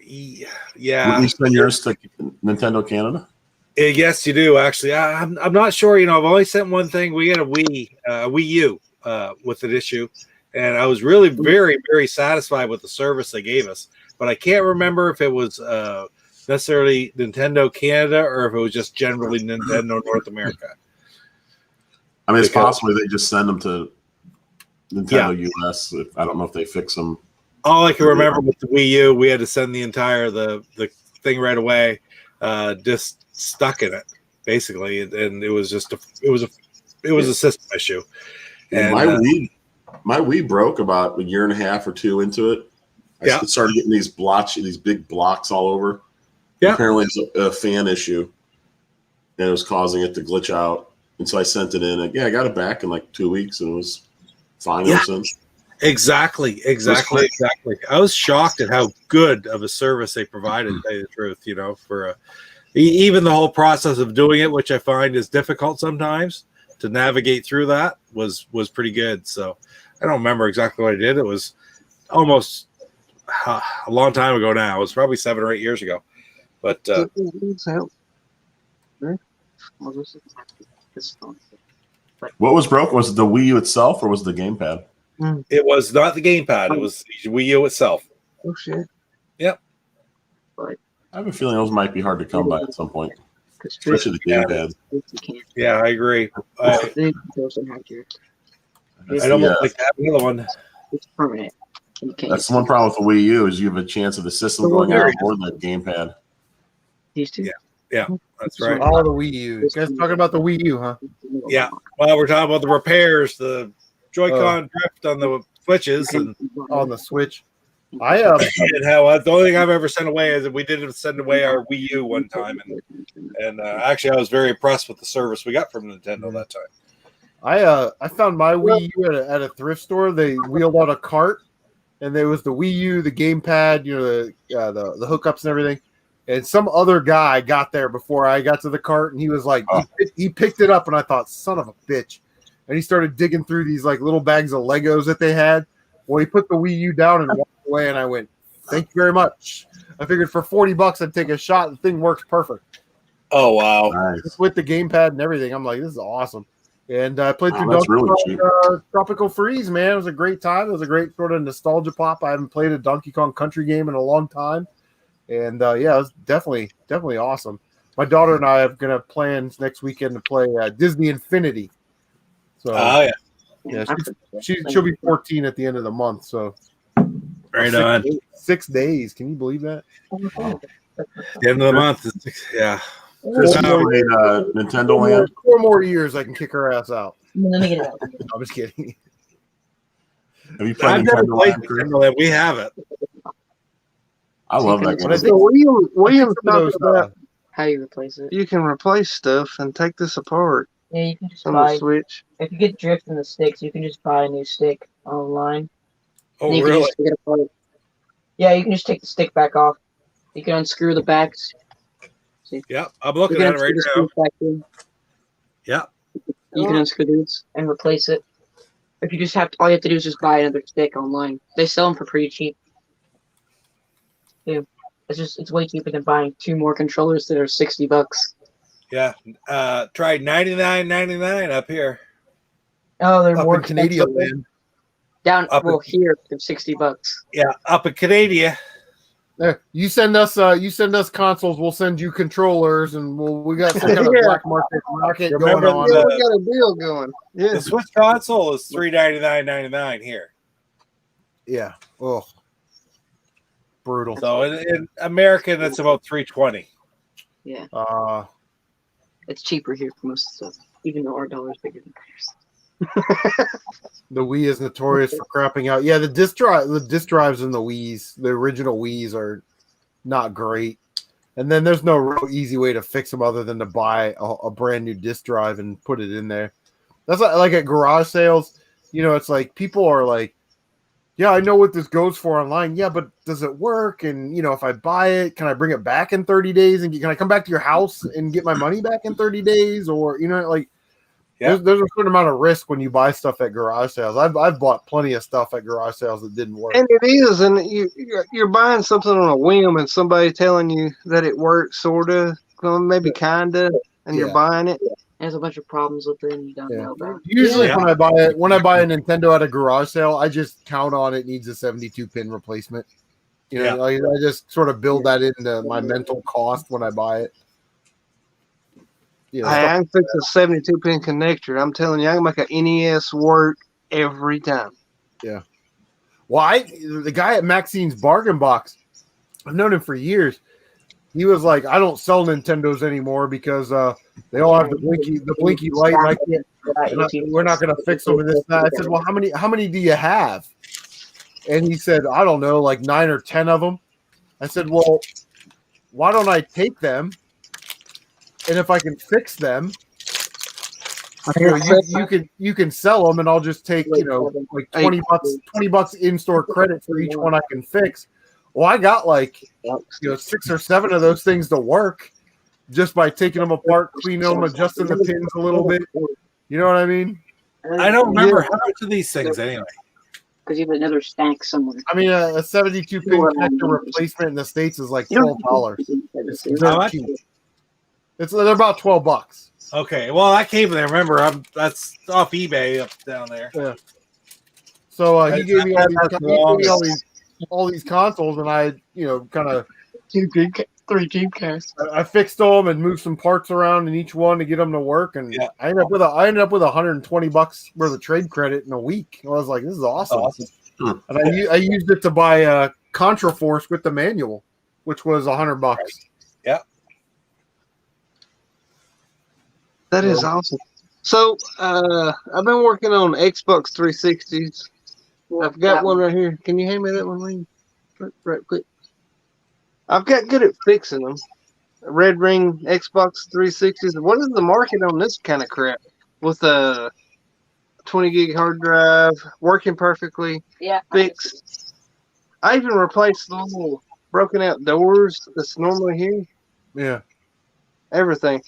Yeah. Would you send yours to Nintendo Canada? Yes, you do. Actually, I'm not sure. I've only sent one thing. We had a Wii U with an issue, and I was really very, very satisfied with the service they gave us. But I can't remember if it was necessarily Nintendo Canada or if it was just generally Nintendo North America. I mean, it's possible they just send them to Nintendo US. I don't know if they fix them. All I can remember with the Wii U, we had to send the entire the thing right away, just stuck in it basically, and it was just it was a system issue. And my Wii broke about a year and a half or two into it. I started getting these big blocks all over. Yeah, apparently it's a fan issue, and it was causing it to glitch out. And so I sent it in. And I got it back in like 2 weeks, and it was fine ever since. Exactly. I was shocked at how good of a service they provided, to tell you the truth, for even the whole process of doing it, which I find is difficult sometimes to navigate through, that was pretty good. So I don't remember exactly what I did. It was almost a long time ago now. It was probably 7 or 8 years ago. But what was broken? Was it the Wii U itself or was it the gamepad? It was not the gamepad. It was the Wii U itself. Oh, shit. Yep. I have a feeling those might be hard to come by at some point, especially the gamepad. Yeah, I agree. I don't like to have another one. It's permanent. That's the one problem with the Wii U is you have a chance of the system going out or the gamepad. These two? Yeah, that's right. All the Wii U. You guys talking about the Wii U, huh? Yeah. Well, we're talking about the repairs, the Joy-Con drift on the Switches and on the Switch. and how the only thing I've ever sent away is that we did send away our Wii U one time, and actually I was very impressed with the service we got from Nintendo that time. I found my Wii U at a thrift store. They wheeled out a cart, and there was the Wii U, the gamepad, the hookups and everything. And some other guy got there before I got to the cart, and he was like, he picked it up, and I thought, son of a bitch. And he started digging through these like little bags of Legos that they had. Well, he put the Wii U down and walked away, and I went, thank you very much. I figured for $40 I'd take a shot. The thing works perfect. Oh, wow. Nice. With the gamepad and everything. I'm like, this is awesome. And I played through Tropical Freeze, man. It was a great time. It was a great sort of nostalgia pop. I haven't played a Donkey Kong Country game in a long time. And it was definitely awesome. My daughter and I are going to plans next weekend to play Disney Infinity. So, she'll be 14 at the end of the month. So, right on. 6 days. Can you believe that? The end of the month. Yeah. Chris, Nintendo Land. 4 more years, I can kick her ass out. Let me get it out. I'm just kidding. Have you played Nintendo Land? We have it. I love that game. William talked about how you replace it. You can replace stuff and take this apart. Yeah, you can just on buy. the Switch. If you get drift in the sticks, you can just buy a new stick online. Oh, you really? Can just take it apart. Yeah, you can just take the stick back off. You can unscrew the backs. See? Yeah, I'm looking at it right now. Yeah. You can unscrew these and replace it. If you just all you have to do is just buy another stick online. They sell them for pretty cheap. Yeah. It's way cheaper than buying 2 more controllers that are $60. Yeah. Try $99.99 up here. Oh, they're up more in Canadian land. Down here, they're $60. Yeah, up in Canada. There, you send us consoles, we'll send you controllers, and we got some kind of black market going on. Yeah, we got a deal going. Yeah. The Switch console is $399.99 here. Yeah. Oh, brutal. So in American, it's about $320. Yeah. It's cheaper here for most stuff, even though our dollar's bigger than theirs. The Wii is notorious for crapping out. Yeah, the disc drives in the Wii's, the original Wii's, are not great. And then there's no real easy way to fix them other than to buy a brand new disc drive and put it in there. That's like at garage sales. You know, it's like people are like, "Yeah, I know what this goes for online." Yeah, but does it work? And if I buy it, can I bring it back in 30 days? And can I come back to your house and get my money back in 30 days? Or yeah. There's a certain amount of risk when you buy stuff at garage sales. I've bought plenty of stuff at garage sales that didn't work. And it is, and you're buying something on a whim, and somebody telling you that it works, sorta, maybe kinda, and you're buying it. There's a bunch of problems with it, and you don't know about. Usually, when I buy a Nintendo at a garage sale, I just count on it needs a 72-pin replacement. I just sort of build that into my mental cost when I buy it. I can fix a 72-pin connector. I'm telling you, I can make an NES work every time. Yeah. Well, the guy at Maxine's Bargain Box, I've known him for years. He was like, "I don't sell Nintendos anymore because they all have the blinky light, and I can't. We're not going to fix them in this." I said, "Well, how many do you have?" And he said, "I don't know, like 9 or 10 of them." I said, "Well, why don't I take them? And if I can fix them, you can sell them, and I'll just take like $20 in-store credit for each one I can fix." Well, I got 6 or 7 of those things to work just by taking them apart, cleaning them, adjusting the pins a little bit. You know what I mean? I don't remember how much of these things anyway. Because you have another stack somewhere. I mean, a 72-pin connector replacement in the States is like $12. How much? They're about $12. Okay, well, I came there. Remember, that's off eBay up down there. Yeah. So he gave me all these consoles, and I, kind of 3 Dreamcasts. I fixed them and moved some parts around in each one to get them to work, and I ended up with $120 worth of trade credit in a week. I was like, "This is awesome!" And I used it to buy Contra Force with the manual, which was $100. Yeah. That is awesome. So I've been working on Xbox 360s. I've got one right here. Can you hand me that one, Lee? Right quick. I've got good at fixing them. Red Ring Xbox 360s. What is the market on this kind of crap? With a 20 gig hard drive, working perfectly, fixed. I even replaced the little broken out doors that's normally here. Yeah. Everything.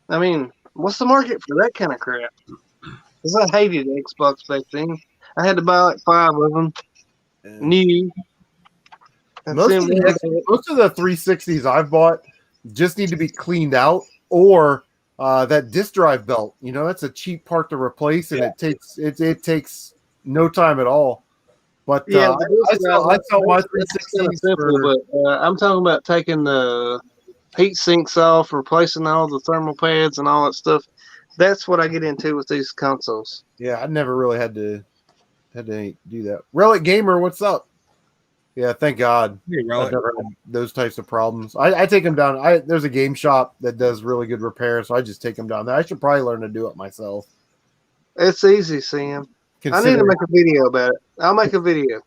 I mean, what's the market for that kind of crap? Because I hated Xbox back then. I had to buy like 5 of them. New. Most of the 360s I've bought just need to be cleaned out, or that disk drive belt. That's a cheap part to replace, and it takes no time at all. But I sell my 360s simple, but I'm talking about taking the heat sinks off, replacing all the thermal pads and all that stuff. That's what I get into with these consoles. Yeah, I never really had to do that. Relic Gamer, what's up? Yeah, thank God. I've never had those types of problems. I take them down. There's a game shop that does really good repairs, so I just take them down there. I should probably learn to do it myself. It's easy, Sam. I need to make a video about it. I'll make a video.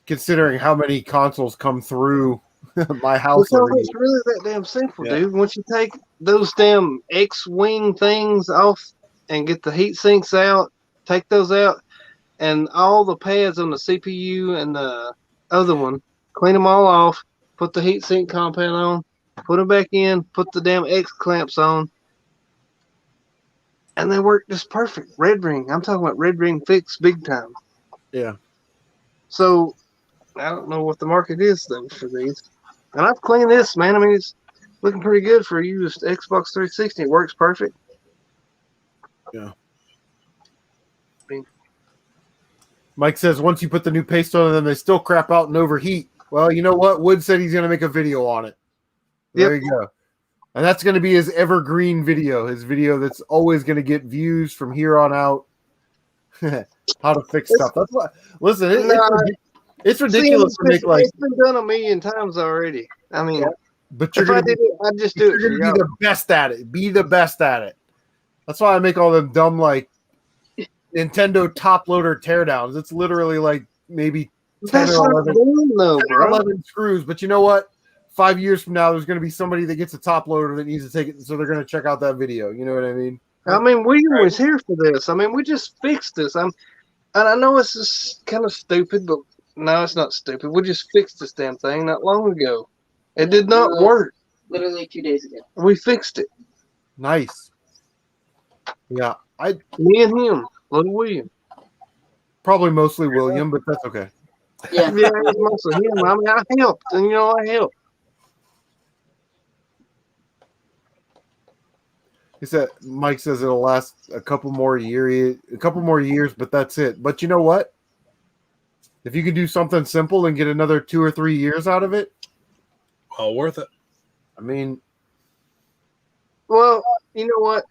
Considering how many consoles come through my house. It's really that damn simple, dude. Once you take those damn X-Wing things off and get the heat sinks out, take those out, and all the pads on the CPU and the other one, clean them all off, put the heat sink compound on, put them back in, put the damn X clamps on, and they work just perfect. Red Ring. I'm talking about Red Ring fix big time. Yeah. So I don't know what the market is though for these. And I've cleaned this, man. I mean, it's looking pretty good for a used Xbox 360. It works perfect. Yeah. Mike says once you put the new paste on them, they still crap out and overheat. Well, you know what? Wood said he's going to make a video on it. There you go. And that's going to be his evergreen video, his video that's always going to get views from here on out. How to fix stuff. That's what. Listen, it's ridiculous to make like. It's been done a million times already. I mean, but you're if gonna I did it, I'd just do it. You're going to be the best at it. Be the best at it. That's why I make all them dumb like Nintendo top loader teardowns. It's literally like maybe 10 or 11 screws. But you know what? 5 years from now, there's going to be somebody that gets a top loader that needs to take it, so they're going to check out that video. You know what I mean? I mean, William was here for this. I mean, we just fixed this. And I know it's just kind of stupid, but no, it's not stupid. We just fixed this damn thing not long ago. It did not work. Literally 2 days ago. We fixed it. Nice. Yeah, me and him, little William. Probably mostly William, but that's okay. Yeah, yeah, it was mostly him. I mean, I helped, and I helped. He said, Mike says it'll last a couple more years, but that's it. But you know what? If you can do something simple and get another 2 or 3 years out of it, all worth it. I mean, well, you know what?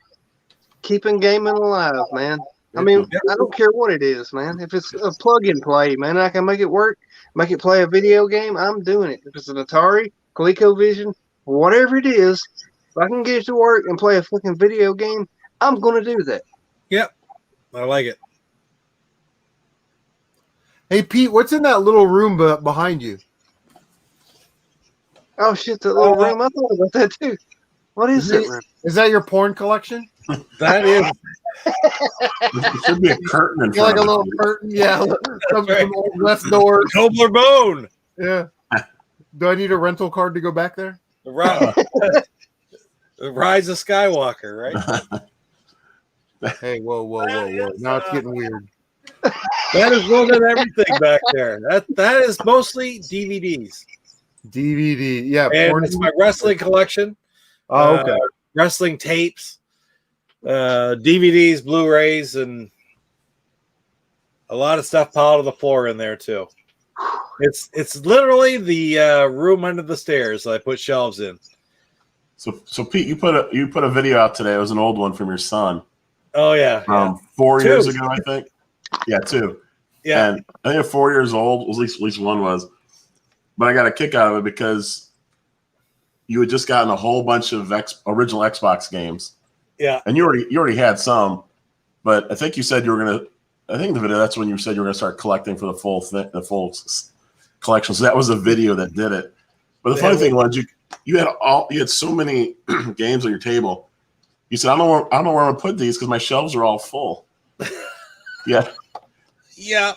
Keeping gaming alive, man. I mean, I don't care what it is, man. If it's a plug-and play, man, I can make it work, make it play a video game, I'm doing it. If it's an Atari, ColecoVision, whatever it is, if I can get it to work and play a fucking video game, I'm going to do that. Yep. I like it. Hey, Pete, what's in that little room behind you? Oh, shit, that little room. I thought about that, too. What is that room? Is that your porn collection? That is. It should be a curtain in front like a little curtain. Yeah. Some old west doors. Toblerone. Yeah. Do I need a rental card to go back there? The Rise of Skywalker, right? Hey, whoa. Now it's getting weird. That is more than everything back there. That is mostly DVDs. DVD. Yeah. And it's my wrestling collection. Oh, okay. Wrestling tapes, DVDs, Blu-rays, and a lot of stuff piled on the floor in there too. It's literally the room under the stairs that I put shelves in. So Pete, you put a video out today. It was an old one from your son. Oh yeah, 4 years ago, I think. Yeah, 2. Yeah, and I think 4 years old. At least one was. But I got a kick out of it because you had just gotten a whole bunch of original Xbox games. Yeah, and you already had some, but I think you said you were gonna. I think the video that's when you said you were gonna start collecting for the full collection. So that was the video that did it. But the funny thing was you had so many games on your table. You said I don't know where I'm gonna put these because my shelves are all full. Yeah. Yeah.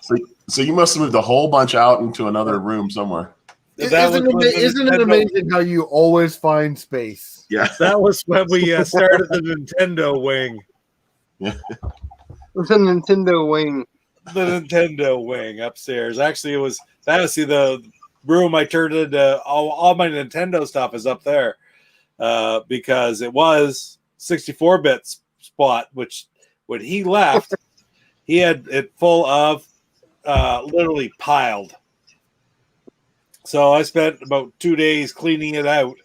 So you must have moved a whole bunch out into another room somewhere. Isn't it amazing how you always find space? Yeah. That was when we started the Nintendo wing. Yeah. The Nintendo wing. The Nintendo wing upstairs. Actually, the room I turned into all my Nintendo stuff is up there because it was 64-bit spot, which when he left, he had it full of literally piled. So I spent about 2 days cleaning it out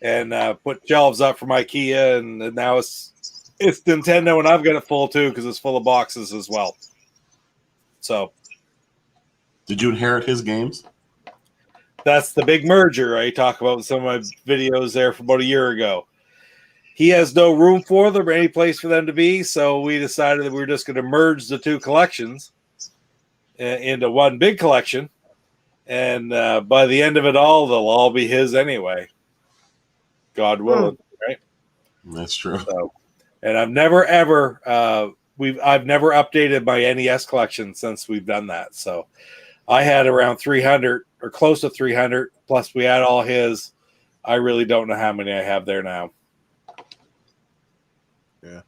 and put shelves up from IKEA, and now it's Nintendo, and I've got it full too because it's full of boxes as well. So, did you inherit his games? That's the big merger I talk about in some of my videos there from about a year ago. He has no room for them or any place for them to be, so we decided that we were just going to merge the two collections into one big collection. And by the end of it all, they'll all be his anyway. God willing, right? That's true. So, And I've never ever I've never updated my NES collection since we've done that. So I had around 300 or close to 300. Plus we had all his. I really don't know how many I have there now. Yeah.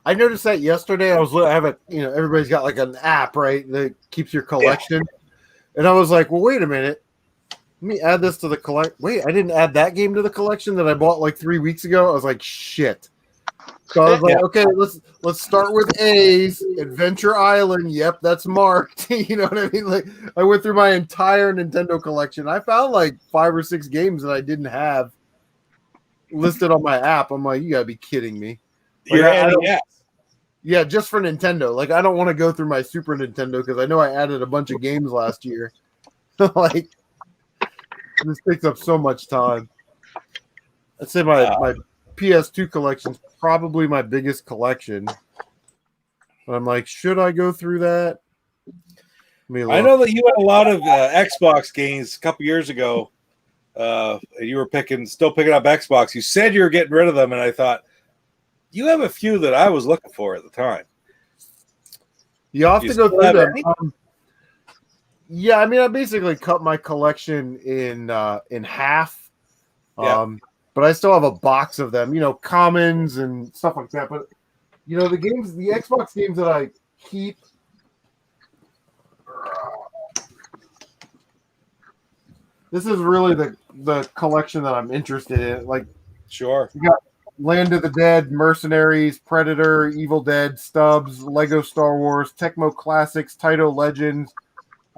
I noticed that yesterday. I have a, everybody's got like an app, right, that keeps your collection. Yeah. And I was like, well, wait a minute. Let me add this to the collect. Wait, I didn't add that game to the collection that I bought like 3 weeks ago. I was like, shit. So I was like, okay, let's start with A's, Adventure Island. Yep, that's marked. You know what I mean? Like, I went through my entire Nintendo collection. I found like 5 or 6 games that I didn't have listed on my app. I'm like, you gotta be kidding me. Like, yeah, just for Nintendo. Like, I don't want to go through my Super Nintendo because I know I added a bunch of games last year. Like, this takes up so much time. I'd say my PS2 collection's probably my biggest collection. But I'm like, should I go through that? I know that you had a lot of Xbox games a couple years ago. You were still picking up Xbox. You said you were getting rid of them, and I thought, you have a few that I was looking for at the time. You have to go through them. Yeah, I mean, I basically cut my collection in half. But I still have a box of them, commons and stuff like that. But the Xbox games that I keep. This is really the collection that I'm interested in. Like, sure, you got Land of the Dead, Mercenaries, Predator, Evil Dead, Stubbs, Lego Star Wars, Tecmo Classics, Taito Legends,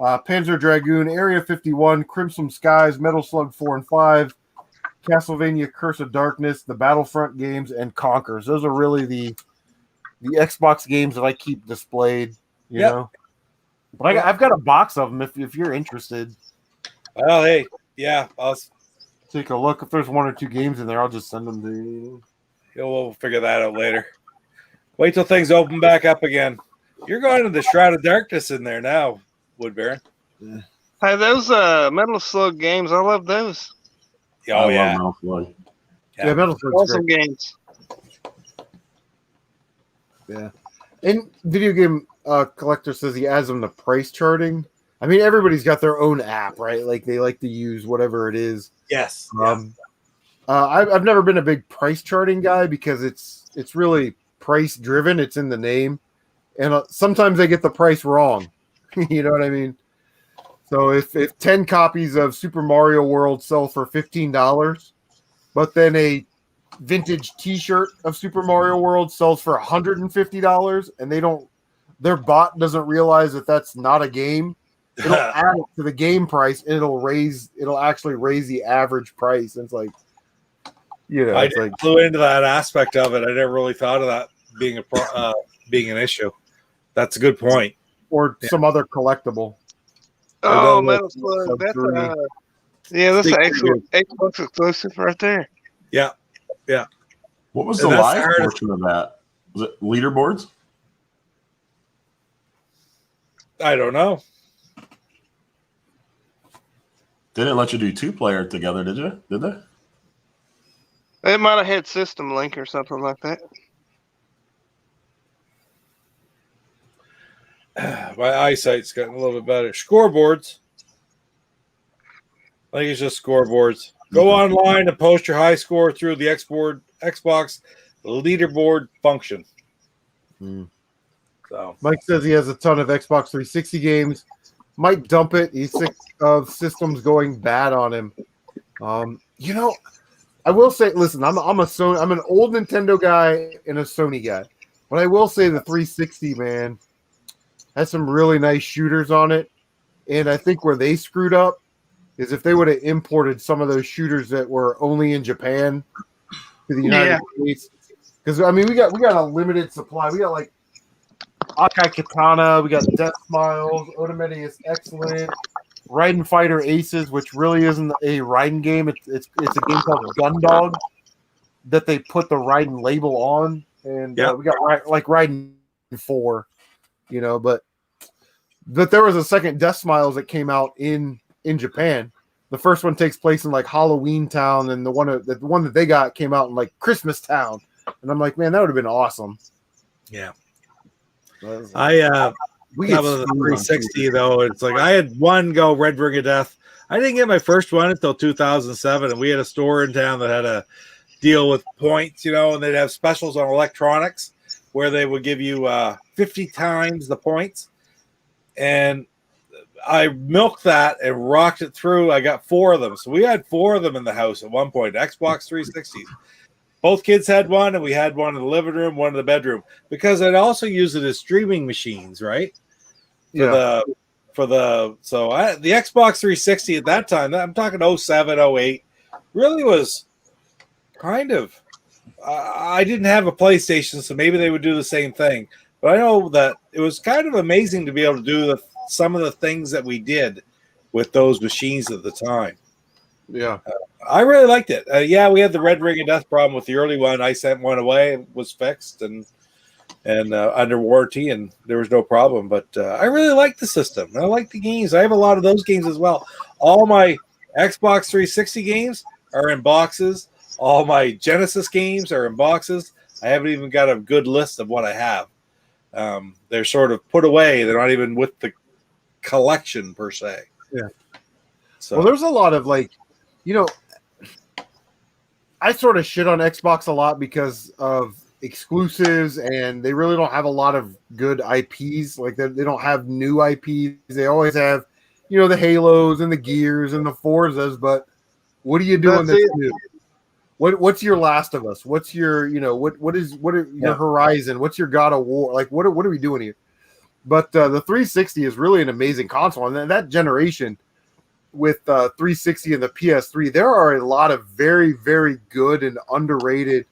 Panzer Dragoon, Area 51, Crimson Skies, Metal Slug 4 and 5, Castlevania Curse of Darkness, the Battlefront games, and Conkers. Those are really the Xbox games that I keep displayed, you know. But I've got a box of them if you're interested. Well, hey, yeah, I'll take a look. If there's 1 or 2 games in there, I'll just send them to you. Yeah, we'll figure that out later. Wait till things open back up again. You're going to the Shroud of Darkness in there now, Wood Baron. Yeah. Hey, those Metal Slug games, I love those. Oh, yeah. Metal Slug. Yeah, Metal Slug. Awesome games. Yeah. And Video Game Collector says he adds them to price charting. I mean, everybody's got their own app, right? Like, they like to use whatever it is. Yes. I've never been a big price charting guy because it's really price driven. It's in the name. And sometimes they get the price wrong. You know what I mean? So if 10 copies of Super Mario World sell for $15, but then a vintage T-shirt of Super Mario World sells for $150, and their bot doesn't realize that that's not a game, it'll add it to the game price, and it'll actually raise the average price. And it's like, I flew into that aspect of it. I never really thought of that being being an issue. That's a good point. Or some other collectible. Oh, Metal Slug. That's that's an Xbox exclusive right there. Yeah. Yeah. What was the live portion of that? Was it leaderboards? I don't know. They didn't let you do 2-player together, did you? Did they? It might have had System Link or something like that. My eyesight's gotten a little bit better. Scoreboards. I think it's just scoreboards. Go online and post your high score through the Xbox leaderboard function. So Mike says he has a ton of Xbox 360 games. Might dump it. He's sick of systems going bad on him. I will say, listen, I'm an old Nintendo guy and a Sony guy, but I will say the 360, man, has some really nice shooters on it. And I think where they screwed up is if they would have imported some of those shooters that were only in Japan to the United States. Because I mean, we got a limited supply. We got like Akai Katana, we got Death Smiles, Otomedius Excellent, Raiden Fighter Aces, which really isn't a Raiden game. It's a game called Gundog that they put the Raiden label on, and we got like Raiden 4, but there was a second Death Smiles that came out in Japan. The first one takes place in like Halloween Town, and the one that they got came out in like Christmas Town. And I'm like, man, that would have been awesome. Yeah. We get the 360 though. It's like I had one go Red Ring of Death. I didn't get my first one until 2007, and we had a store in town that had a deal with points, and they'd have specials on electronics where they would give you 50 times the points. And I milked that and rocked it through. I got 4 of them. So we had 4 of them in the house at one point, Xbox 360s. Both kids had one, and we had one in the living room, one in the bedroom, because I'd also use it as streaming machines, right? The Xbox 360 at that time, I'm talking 07, 08, really was kind of, I didn't have a PlayStation, so maybe they would do the same thing. But I know that it was kind of amazing to be able to do some of the things that we did with those machines at the time. Yeah. I really liked it. We had the Red Ring of Death problem with the early one. I sent one away, it was fixed and under warranty, and there was no problem. But I really like the system. I like the games. I have a lot of those games as well. All my Xbox 360 games are in boxes. All my Genesis games are in boxes. I haven't even got a good list of what I have. They're sort of put away. They're not even with the collection per se. Yeah. So well, there's a lot of I sort of shit on Xbox a lot because of exclusives, and they really don't have a lot of good IPs. Like they don't have new IPs. They always have, the Halos and the Gears and the Forzas. But what are you doing that's new? What's your Last of Us? What's your what are your Horizon? What's your God of War? Like what are we doing here? But the 360 is really an amazing console, and that generation with 360 and the PS3, there are a lot of very, very good and underrated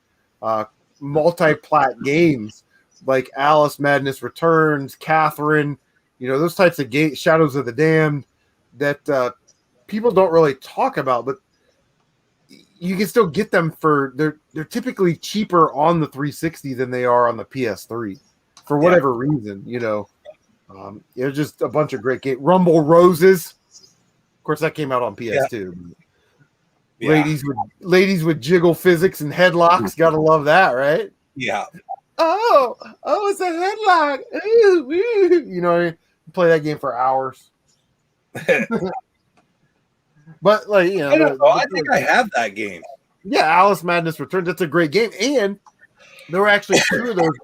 multi-plat games like Alice Madness Returns, Catherine, those types of games, Shadows of the Damned, that people don't really talk about, but you can still get them they're typically cheaper on the 360 than they are on the PS3 for whatever reason, It's just a bunch of great games. Rumble Roses. Of course, that came out on PS2. Yeah. Ladies with jiggle physics and headlocks. Gotta love that, right? Yeah. Oh, it's a headlock. Ooh, ooh. Play that game for hours. But I think I have that game. Yeah, Alice Madness Returns. That's a great game, and there were actually 2 of those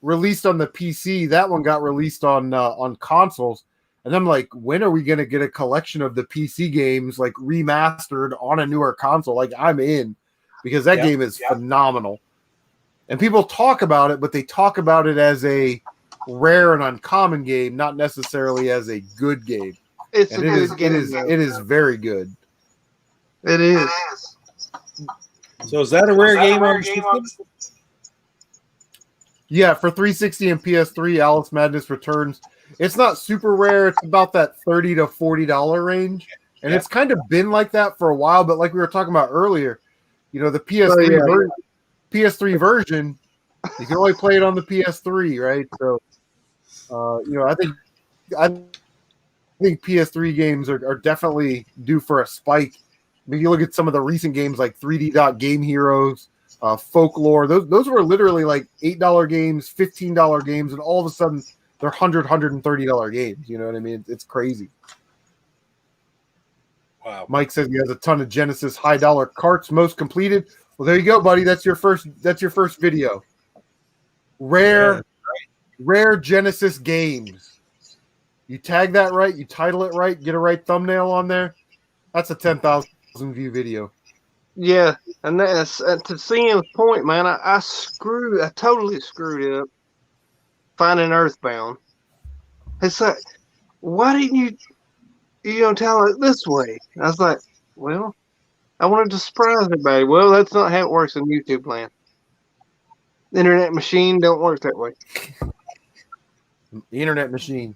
released on the PC. That one got released on consoles. And I'm like, when are we going to get a collection of the PC games like remastered on a newer console? Like I'm in, because that game is phenomenal. And people talk about it, but they talk about it as a rare and uncommon game, not necessarily as a good game. It is very good. It is. So is that a rare game on the system? Yeah, for 360 and PS3, Alice Madness Returns. It's not super rare. It's about that $30 to $40 range. And it's kind of been like that for a while. But like we were talking about earlier, the PS3 version, you can only play it on the PS3, right? So, I think PS3 games are definitely due for a spike. I mean, you look at some of the recent games like 3D Game Heroes, Folklore. Those were literally like $8 games, $15 games, and all of a sudden they're $130 games. You know what I mean? It's crazy. Wow. Mike says he has a ton of Genesis high dollar carts, most completed. Well, there you go, buddy. That's your first video. Rare Genesis games. You tag that right, you title it right, get a right thumbnail on there. That's a 10,000 view video. Yeah, and that's to Sam's point, man. I totally screwed up finding Earthbound. It's like, why didn't you tell it this way? I was like, well, I wanted to surprise everybody. Well, that's not how it works in YouTube land. The internet machine don't work that way. The internet machine.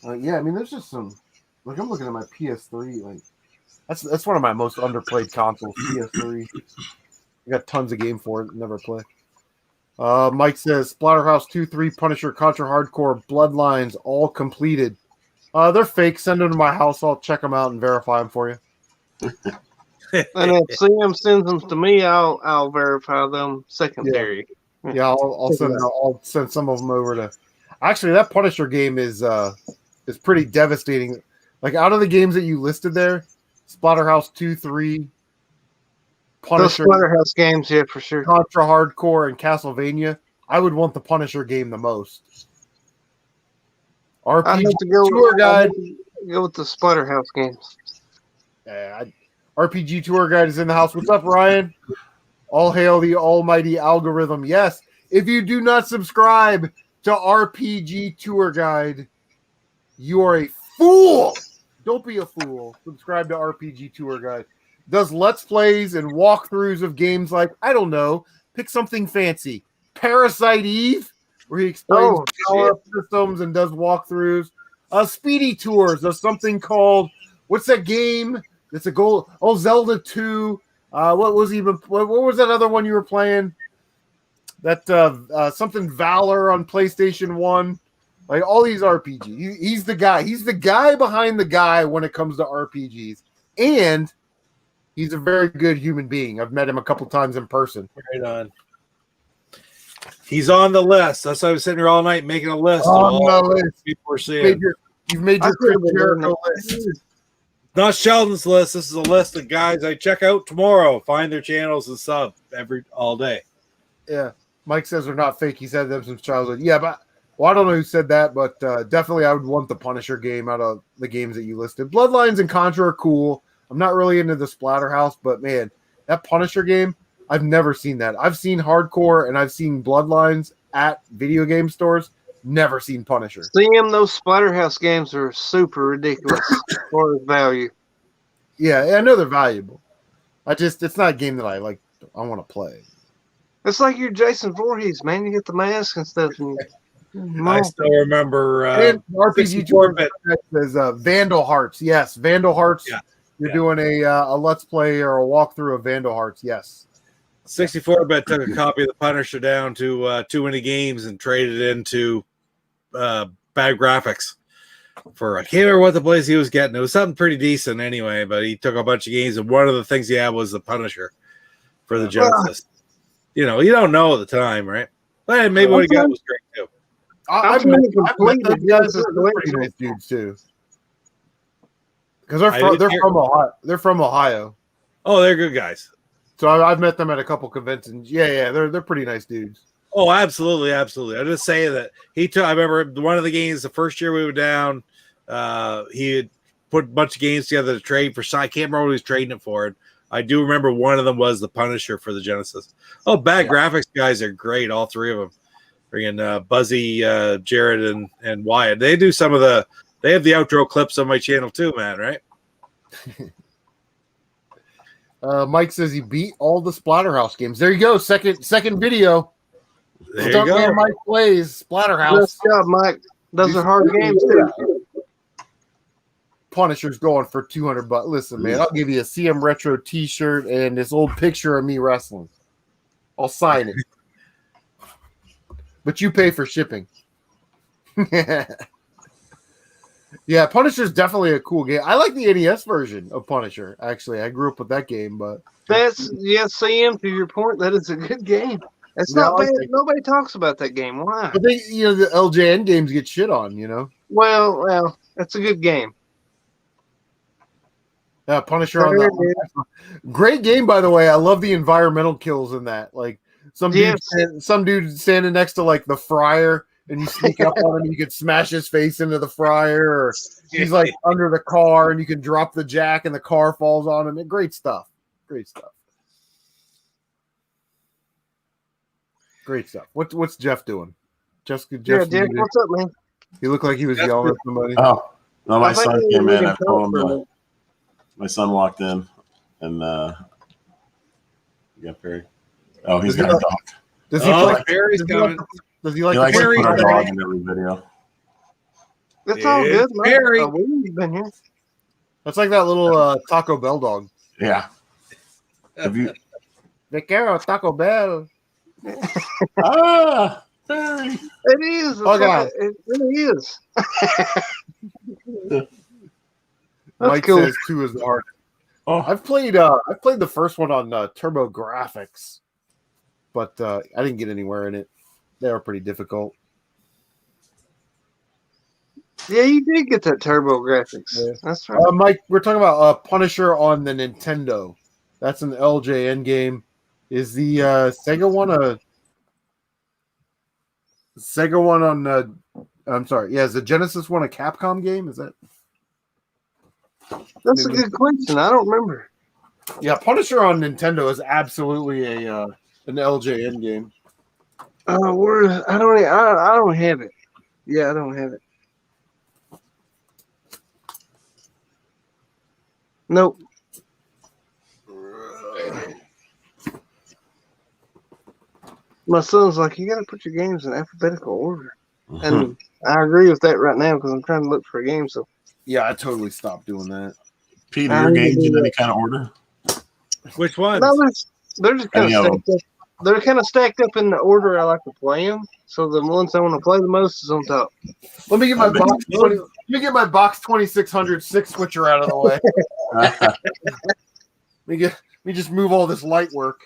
Yeah, I mean, there's just some. Like, I'm looking at my PS3. Like, that's one of my most underplayed consoles. PS3. I got tons of game for it. Never play. Mike says Splatterhouse 2, 3, Punisher, Contra Hardcore, Bloodlines, all completed. They're fake. Send them to my house. I'll check them out and verify them for you. And if CM sends them to me, I'll verify them secondary. Yeah, I'll send some of them over to. Actually, that Punisher game is pretty devastating. Like out of the games that you listed there, Splatterhouse 2, 3, Punisher, those Splatterhouse games, yeah, for sure. Contra Hardcore, and Castlevania. I would want the Punisher game the most. RPG Tour Guide. Go with the Splatterhouse games. RPG Tour Guide is in the house. What's up, Ryan? All hail the almighty algorithm. Yes, if you do not subscribe to RPG Tour Guide, you are a fool. Don't be a fool. Subscribe to RPG Tour Guide. Does Let's Plays and walkthroughs of games like, I don't know, pick something fancy. Parasite Eve, where he explains power-up systems and does walkthroughs. Speedy Tours does something called, what's that game? It's a goal. Oh, Zelda 2. What was that other one you were playing? That something Valor on PlayStation 1. Like all these RPGs. He's the guy. He's the guy behind the guy when it comes to RPGs. And he's a very good human being. I've met him a couple times in person. Right on. He's on the list. That's why I was sitting here all night making a list. On the list. People we're seeing. You've made your Chris Jericho list. Not Sheldon's list. This is a list of guys I check out tomorrow. Find their channels and sub all day. Yeah. Mike says they're not fake. He's had them since childhood. Yeah, but I don't know who said that, but definitely I would want the Punisher game out of the games that you listed. Bloodlines and Contra are cool. I'm not really into the Splatterhouse, but man, that Punisher game, I've never seen that. I've seen Hardcore and I've seen Bloodlines at video game stores. Never seen Punisher. Seeing those Splatterhouse games are super ridiculous for value. Yeah, I know they're valuable. It's not a game that I want to play. It's like you're Jason Voorhees, man. You get the mask and stuff. I still remember RPG Tour says Vandal Hearts. Yes, Vandal Hearts. Yeah. You're doing a Let's Play or a walkthrough of Vandal Hearts. Yes. 64-bit took a copy of the Punisher down to Too Many Games and traded it into bad graphics for I can't remember what the place he was getting. It was something pretty decent anyway, but he took a bunch of games and one of the things he had was the Punisher for the Genesis. You know, you don't know at the time, right? But maybe what he got was great too. I've met those guys. They're pretty nice dudes too. Because they're from Ohio. Oh, they're good guys. So I've met them at a couple conventions. Yeah, they're pretty nice dudes. Oh, absolutely. I just say that I remember one of the games the first year we were down. He had put a bunch of games together to trade for. I can't remember what he was trading it for. I do remember one of them was the Punisher for the Genesis. Oh, bad graphics guys are great. All three of them. Bringing Buzzy, Jared, and Wyatt. They do some of the. They have the outro clips on my channel too, man. Right? Mike says he beat all the Splatterhouse games. There you go. Second video. There you go. Mike plays Splatterhouse. Good job, Mike. Those are hard games too. Punisher's going for $200. Listen, man, I'll give you a CM Retro T-shirt and this old picture of me wrestling. I'll sign it, but you pay for shipping. Yeah, Punisher's definitely a cool game. I like the NES version of Punisher. Actually, I grew up with that game, but CM. To your point, that is a good game. It's not bad. Nobody talks about that game. Why? But the LJN games get shit on. Well, that's a good game. Yeah, Punisher on that one. Great game, by the way. I love the environmental kills in that. Like some dude standing next to like the fryer, and you sneak up on him, and you can smash his face into the fryer, or he's like under the car, and you can drop the jack, and the car falls on him. Great stuff. Great stuff. Great stuff. What's Jeff doing? Jeff, what's up, man? He looked like he was yelling at somebody. Oh, no, my son came in. I told him my son walked in, and you got Perry. Oh, he's got a dog. Does he like Perry's coming? Does he like he likes Perry? to put a dog in every video. That's all good, man. Perry. We've been here. That's like that little Taco Bell dog. Yeah. Have you? Vaquero Taco Bell. Perry. It is. God. It really is. Mike says 2 is the hardest. Oh, I've played the first one on Turbo Graphics, but I didn't get anywhere in it. They were pretty difficult. Yeah, you did get that Turbo Graphics. Yeah. That's right. Mike, we're talking about Punisher on the Nintendo. That's an LJN game. Is the Sega one a Sega one on? I'm sorry. Yeah, is the Genesis one a Capcom game? Is that? That's a good question. I don't remember. Yeah, Punisher on Nintendo is absolutely a an LJN game. I don't have it. Yeah, I don't have it. Nope. My son's like, you got to put your games in alphabetical order, and I agree with that right now because I'm trying to look for a game. So yeah, I totally stopped doing that. Pete, are your games in any kind of order? Which ones? No, they're just kind of stacked up. They're kind of stacked up in the order I like to play them. So the ones I want to play the most is on top. Let me get my box 20. Let me get my box 2600 6 switcher out of the way. Let me just move all this light work.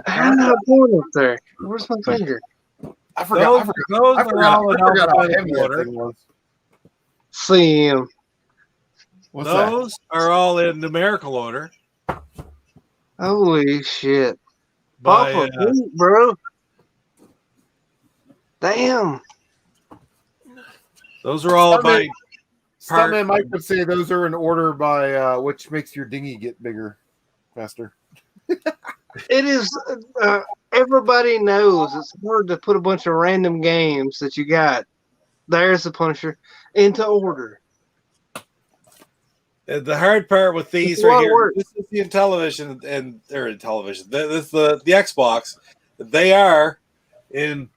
How did I put it up there? Where's my finger? I forgot how heavy that order. thing was. See him. What's Those are all in numerical order. Holy shit. By, Papa Pete, bro. Damn. Those are all by Stuntman Mike would say those are in order by which makes your dinghy get bigger faster. It is. Everybody knows it's hard to put a bunch of random games that you got. There's the Punisher into order. The hard part with these right here, this is the Intellivision Intellivision. This is the Xbox. They are in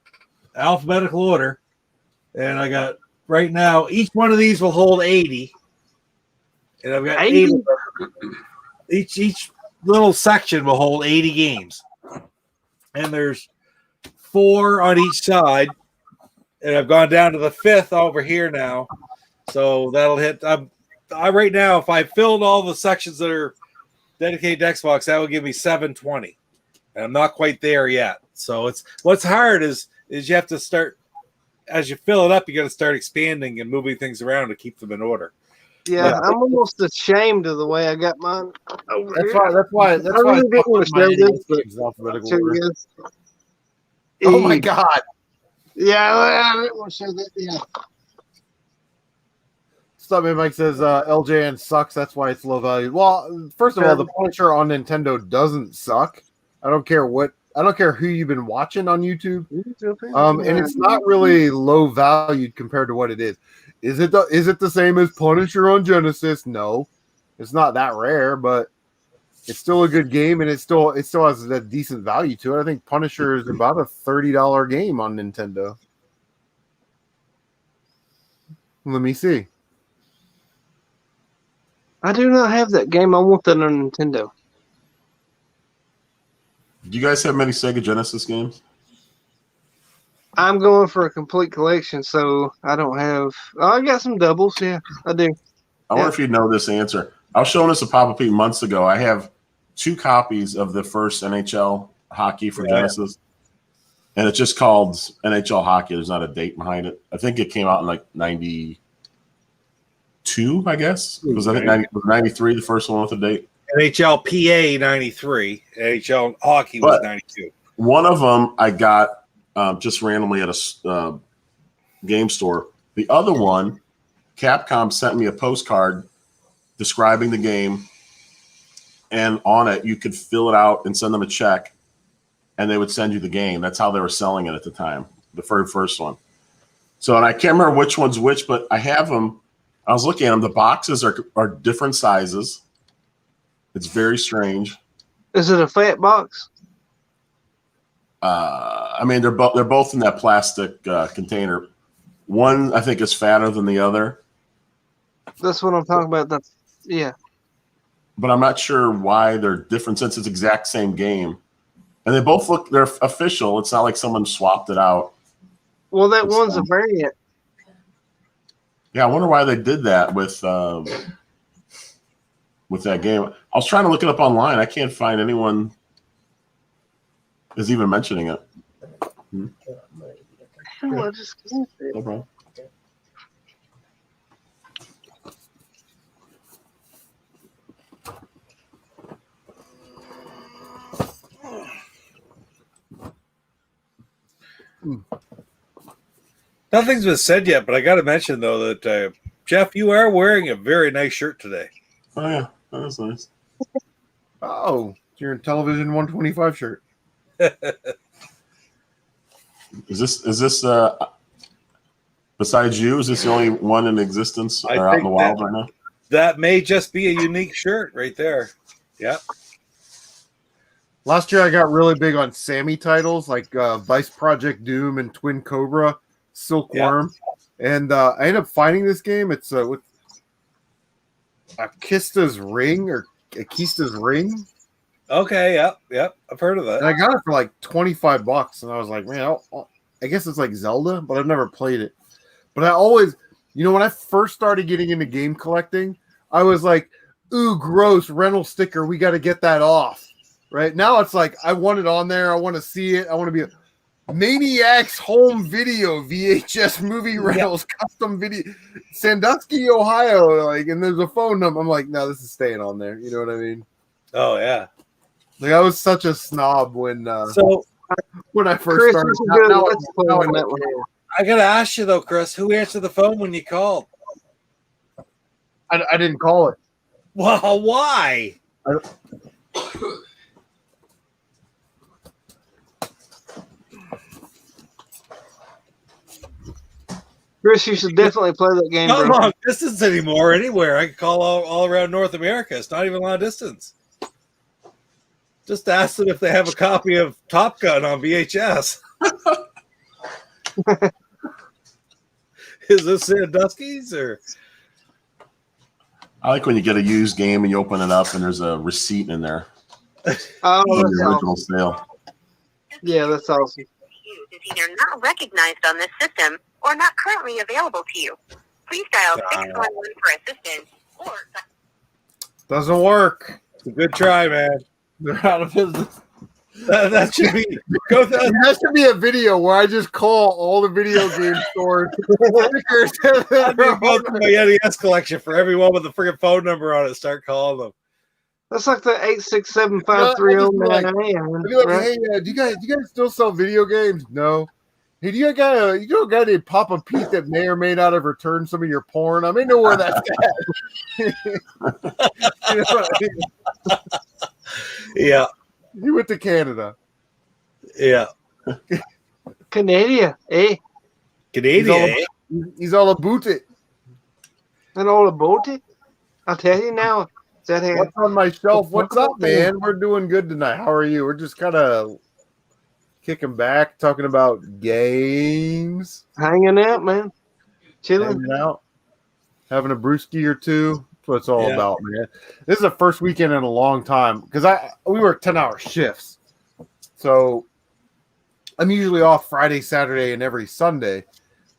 alphabetical order, and I got right now. Each one of these will hold 80, and I've got 80. Each little section will hold 80 games, and there's 4 on each side, and I've gone down to the 5th over here now, so that'll hit. I right now, if I filled all the sections that are dedicated to Xbox, that would give me 720, and I'm not quite there yet. So it's what's hard is you have to start as you fill it up. You got to start expanding and moving things around to keep them in order. Yeah, I'm almost ashamed of the way I got mine over That's here. That's why. I really didn't want to show this. Oh my god! Yeah, I didn't want to show that. Yeah. Stuntman Mike says LJN sucks. That's why it's low value. Well, first of all, the Punisher on Nintendo doesn't suck. I don't care who you've been watching on YouTube. And it's not really low valued compared to what it is. Is it the same as Punisher on Genesis? No, it's not that rare, but it's still a good game, and it still has a decent value to it. I think Punisher is about a $30 game on Nintendo. Let me see. I do not have that game. I want that on Nintendo. Do you guys have many Sega Genesis games? I'm going for a complete collection, so I don't have. Oh, I got some doubles. Yeah, I do. I wonder if you know this answer. I was showing this to Papa Pete months ago. I have 2 copies of the first NHL hockey for Genesis, and it's just called NHL Hockey. There's not a date behind it. I think it came out in like 92, I guess. Because I think 93, the first one with a date. NHL PA 93, NHL Hockey was 92. One of them I got just randomly at a game store. The other one, Capcom sent me a postcard describing the game, and on it you could fill it out and send them a check, and they would send you the game. That's how they were selling it at the time, the very first one. So, and I can't remember which one's which, but I have them. I was looking at them. The boxes are different sizes. It's very strange. Is it a fat box? I mean, they're both in that plastic container. One I think is fatter than the other. That's what I'm talking about. But I'm not sure why they're different since it's the exact same game, and they're official. It's not like someone swapped it out. Well, that one's a variant. Yeah, I wonder why they did that with with that game. I was trying to look it up online. I can't find anyone is even mentioning it. No problem. Nothing's been said yet, but I got to mention though that Jeff, you are wearing a very nice shirt today. Oh yeah, that's nice. Oh, it's your Intellivision 125 shirt. Is this besides you? Is this the only one in existence or out in the wild right now? That may just be a unique shirt right there. Yeah. Last year, I got really big on Sammy titles like Vice Project Doom and Twin Cobra, Silkworm, and I ended up finding this game. It's with Akista's Ring or Akista's Ring. Okay, yep, I've heard of that. And I got it for like $25, and I was like, man, I guess it's like Zelda, but I've never played it. But I always, when I first started getting into game collecting, I was like, ooh, gross, rental sticker, we got to get that off. Right now, it's like I want it on there. I want to see it. I want to be a Maniacs Home Video VHS movie rentals custom video, Sandusky, Ohio. Like, and there's a phone number. I'm like, no, this is staying on there. You know what I mean? Oh yeah. Like I was such a snob when I first Chris, started. I gotta ask you though, Chris, who answered the phone when you called? I didn't call it. Well, why? Chris, you should definitely play that game. Not long distance anymore. Anywhere I can call all around North America. It's not even long distance. Just ask them if they have a copy of Top Gun on VHS. Is this Sandusky's or? I like when you get a used game and you open it up and there's a receipt in there. Oh, From that's the original awesome. sale. Yeah, that's awesome. Is either not recognized on this system or not currently available to you. Please dial 611 for assistance or. Doesn't work. It's a good try, man. They're out of business. That should be. There has to be a video where I just call all the video game stores. I go through my NES collection for everyone with a freaking phone number on it. Start calling them. That's like the 867-530-9. Hey, do you guys still sell video games? No. Hey, do you got any Papa Pete that may or may not have returned some of your porn? I may know where that's at. You know what I mean? Yeah. He went to Canada. Yeah. Canada, eh? Canadian. He's all about it. And all about it? I'll tell you now. What's on my shelf? What's up, man? We're doing good tonight. How are you? We're just kind of kicking back, talking about games. Hanging out, man. Chilling. Hanging out. Having a brewski or two. That's what it's all about, man. This is the first weekend in a long time because we work 10-hour shifts. So I'm usually off Friday, Saturday, and every Sunday.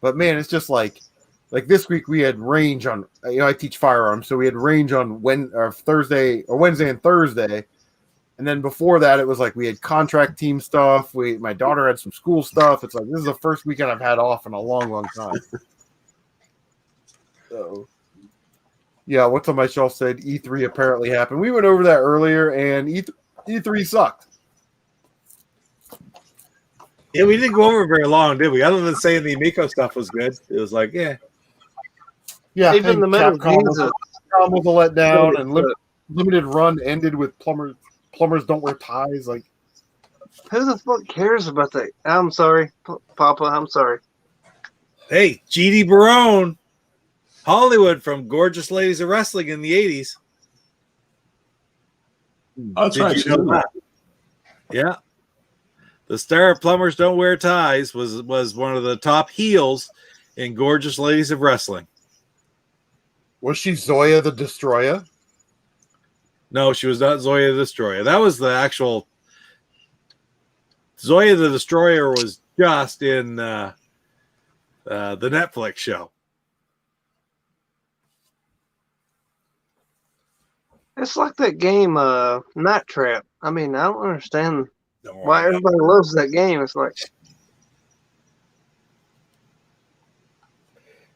But, man, it's just like this week we had range on, I teach firearms, so we had range on Wednesday and Thursday. And then before that, it was like we had contract team stuff. My daughter had some school stuff. It's like this is the first weekend I've had off in a long, long time. So, yeah, what's on my shelf said E3 apparently happened. We went over that earlier, and E3 sucked. Yeah, we didn't go over very long, did we? Other than saying the Amico stuff was good, it was like, yeah. Yeah, even the Metal Capcom was a letdown, and limited run ended with plumbers don't wear ties. Like, who the fuck cares about that? I'm sorry, Papa. I'm sorry. Hey, G.D. Barone, Hollywood from Gorgeous Ladies of Wrestling in the 80s. Oh, that's right. You know that? Yeah. The star of Plumbers Don't Wear Ties was one of the top heels in Gorgeous Ladies of Wrestling. Was she Zoya the Destroyer? No, she was not Zoya the Destroyer. That was the actual Zoya the Destroyer was just in the Netflix show. It's like that game, Night Trap. I mean, I don't understand Don't worry why about everybody loves that game. It's like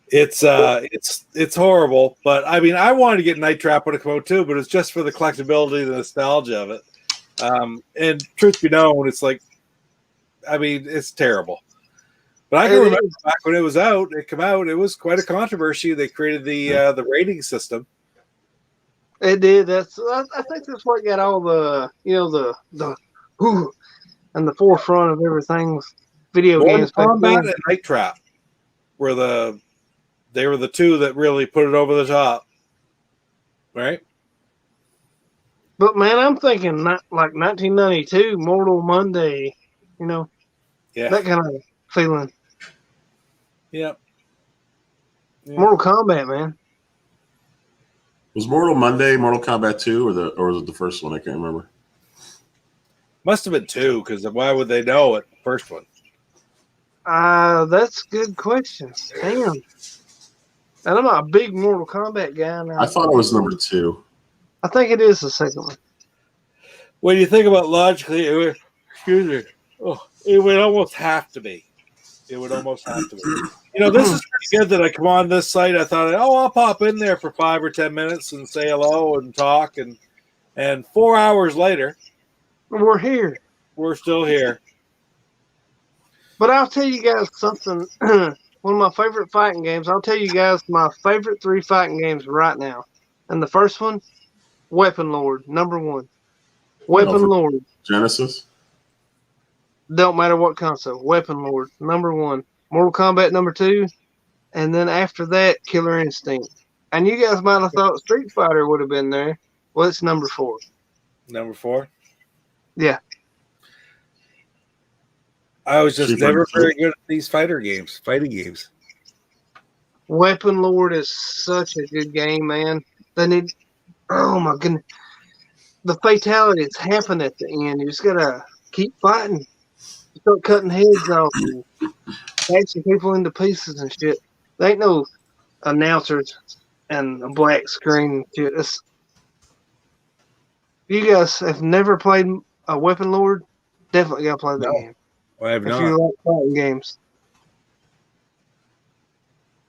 it's horrible, but I mean, I wanted to get Night Trap when it came out too, but it's just for the collectability, the nostalgia of it. And truth be known, it's like, I mean, it's terrible. But I can remember back when it was out, it came out, it was quite a controversy. They created the rating system. it did. I think that's what got all the whoo and the forefront of everything with video games back Combat then. and Night Trap were they were the two that really put it over the top, right? But man, I'm thinking not like 1992, Mortal Monday, that kind of feeling. Yep. Mortal Kombat, man. Was Mortal Monday Mortal Kombat 2 or was it the first one? I can't remember. Must have been 2, because why would they know it? First one. That's a good question. Damn. And I'm not a big Mortal Kombat guy now. I thought it was number 2. I think it is the second one. When you think about logically, it would almost have to be. It would almost have to be. This is pretty good that I come on this site. I thought, I'll pop in there for 5 or 10 minutes and say hello and talk. And 4 hours later, we're here. We're still here. But I'll tell you guys something. One of my favorite fighting games. I'll tell you guys my favorite 3 fighting games right now. And the first one, Weapon Lord, number 1. Weapon Lord. Genesis? Don't matter what console. Weapon Lord, number 1. Mortal Kombat, number 2. And then after that, Killer Instinct. And you guys might have thought Street Fighter would have been there. Well, it's number 4. Number 4? Yeah. I was just never very good at these fighting games. Weapon Lord is such a good game, man. Oh my goodness. The fatalities happen at the end. You just gotta keep fighting. You start cutting heads off and catching people into pieces and shit. There ain't no announcers and a black screen and shit. You guys have never played a Weapon Lord, definitely gotta play that game. I have not. If you like fighting games.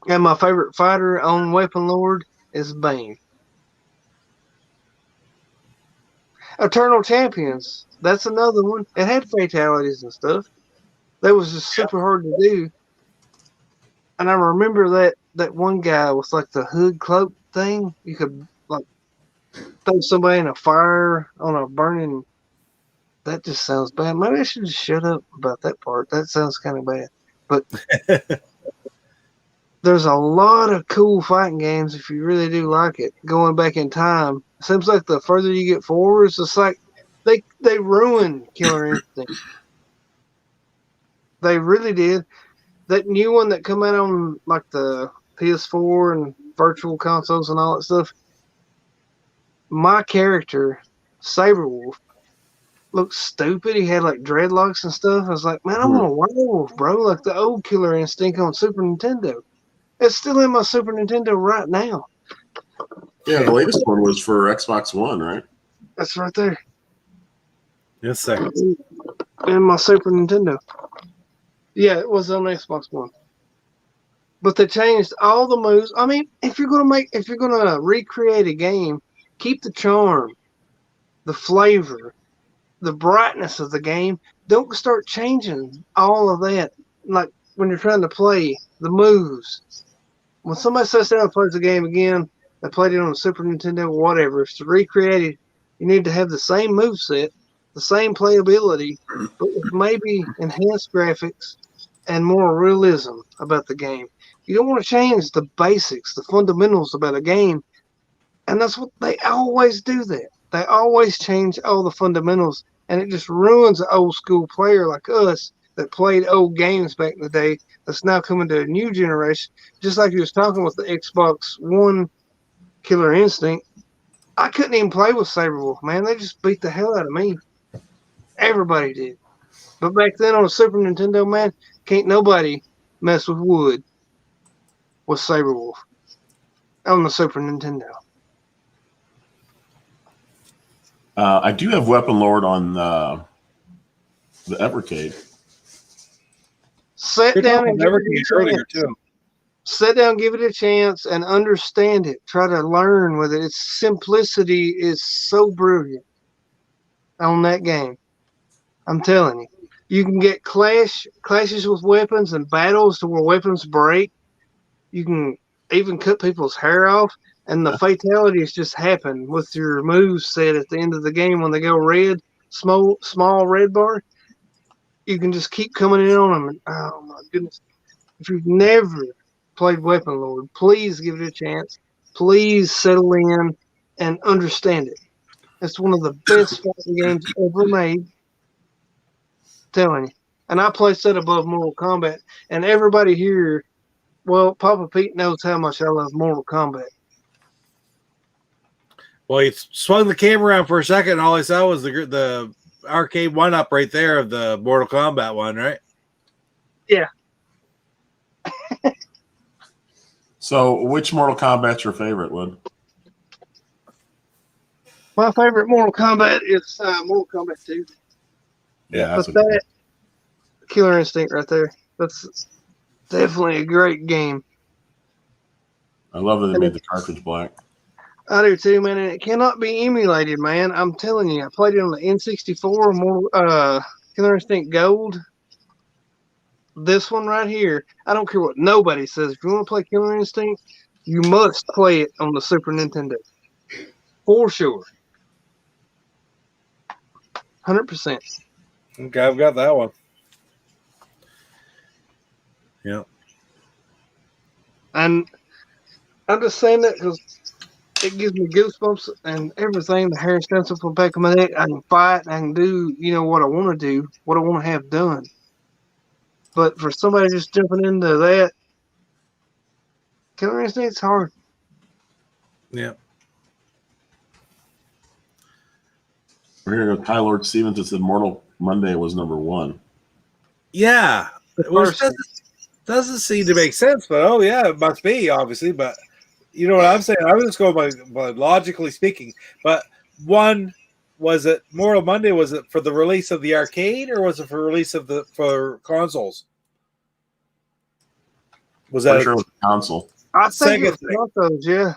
And my favorite fighter on Weapon Lord is Bane. Eternal Champions. That's another one. It had fatalities and stuff. That was just super hard to do. And I remember that one guy with like the hood cloak thing. You could like throw somebody in a fire on a burning. That just sounds bad. Maybe I should just shut up about that part. That sounds kind of bad. But there's a lot of cool fighting games if you really do like it. Going back in time, it seems like the further you get forward, it's like they ruined Killer Instinct. They really did. That new one that come out on like the PS4 and virtual consoles and all that stuff. My character, Saberwolf, looked stupid. He had like dreadlocks and stuff. I was like, man, I want a werewolf, bro. Like the old Killer Instinct on Super Nintendo. It's still in my Super Nintendo right now. Yeah, the latest one was for Xbox One, right? That's right there. Yes, sir. In my Super Nintendo. Yeah, it was on Xbox One. But they changed all the moves. I mean, if you're gonna recreate a game, keep the charm, the flavor, the brightness of the game. Don't start changing all of that. Like when you're trying to play the moves. When somebody sits down and plays the game again, they played it on the Super Nintendo or whatever, if it's recreated, you need to have the same moveset, the same playability, but with maybe enhanced graphics and more realism about the game. You don't want to change the basics, the fundamentals about a game. And that's what they always do that. They always change all the fundamentals, and it just ruins an old school player like us that played old games back in the day that's now coming to a new generation. Just like you was talking with the Xbox One Killer Instinct. I couldn't even play with Saberwolf, man. They just beat the hell out of me. Everybody did. But back then on the Super Nintendo, man, can't nobody mess with wood with Saberwolf on the Super Nintendo. I do have Weapon Lord on the Evercade. Sit down and give it a earlier chance. too. Sit down, give it a chance, and understand it. Try to learn with it. Its simplicity is so brilliant on that game. I'm telling you. You can get clashes with weapons and battles to where weapons break. You can even cut people's hair off, and the fatalities just happen with your moves set at the end of the game when they go red, small red bar. You can just keep coming in on them. And, oh my goodness! If you've never played Weapon Lord, please give it a chance. Please settle in and understand it. It's one of the best fighting games ever made. Telling you. And I place that above Mortal Kombat. And everybody here, well, Papa Pete knows how much I love Mortal Kombat. Well, he swung the camera around for a second, and all I saw was the arcade one-up right there of the Mortal Kombat one, right? Yeah. So, which Mortal Kombat's your favorite, Wood? My favorite Mortal Kombat is Mortal Kombat 2. Yeah, but that Killer Instinct right there, that's definitely a great game. I love that they made the cartridge black. I do too, man, and it cannot be emulated, man. I'm telling you, I played it on the N64, Killer Instinct Gold. This one right here, I don't care what nobody says. If you want to play Killer Instinct, you must play it on the Super Nintendo. For sure. 100%. Okay, I've got that one. Yeah. And I'm just saying that because it gives me goosebumps and everything. The hair stands up on the back of my neck. I can fight. I can do, what I want to do, what I want to have done. But for somebody just jumping into that, Killer Instinct's hard. Yeah. We're here to Ty Lord Stevens that said Mortal Monday was #1. Yeah. Which doesn't seem to make sense, but oh yeah, it must be, obviously. But you know what I'm saying? I was just going by logically speaking. But one, was it Mortal Monday? Was it for the release of the arcade, or was it for release of for consoles? Was that sure it was a console? I think it's consoles, yeah.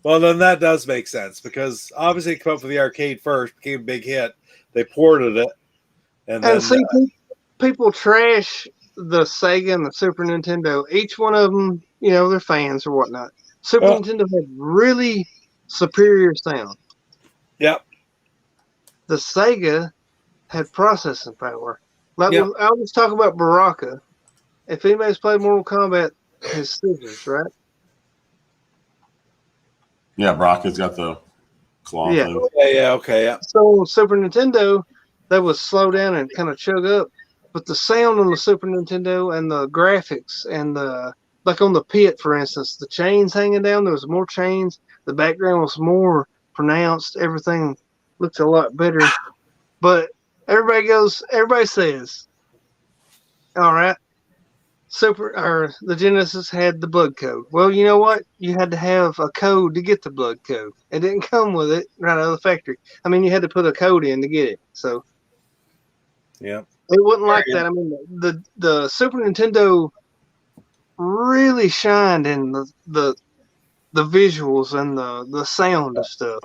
Well, then that does make sense because obviously it came up for the arcade first, became a big hit. They ported it, and then see, people trash the Sega and the Super Nintendo. Each one of them, they're fans or whatnot. Super Nintendo had really superior sound. Yep. The Sega had processing power. Like I always talk about Baraka. If anybody's played Mortal Kombat, his scissors, right? Yeah, Baraka's got the claw thing. Yeah, okay, yeah. So Super Nintendo, that was slow down and kind of chug up. But the sound on the Super Nintendo and the graphics and like on the pit, for instance, the chains hanging down, there was more chains. The background was more pronounced. Everything looked a lot better. But everybody says, all right, the Genesis had the blood code. Well, you know what? You had to have a code to get the blood code. It didn't come with it right out of the factory. I mean, you had to put a code in to get it. So, yeah, it wasn't like that. I mean, the Super Nintendo really shined in the visuals and the sound of stuff.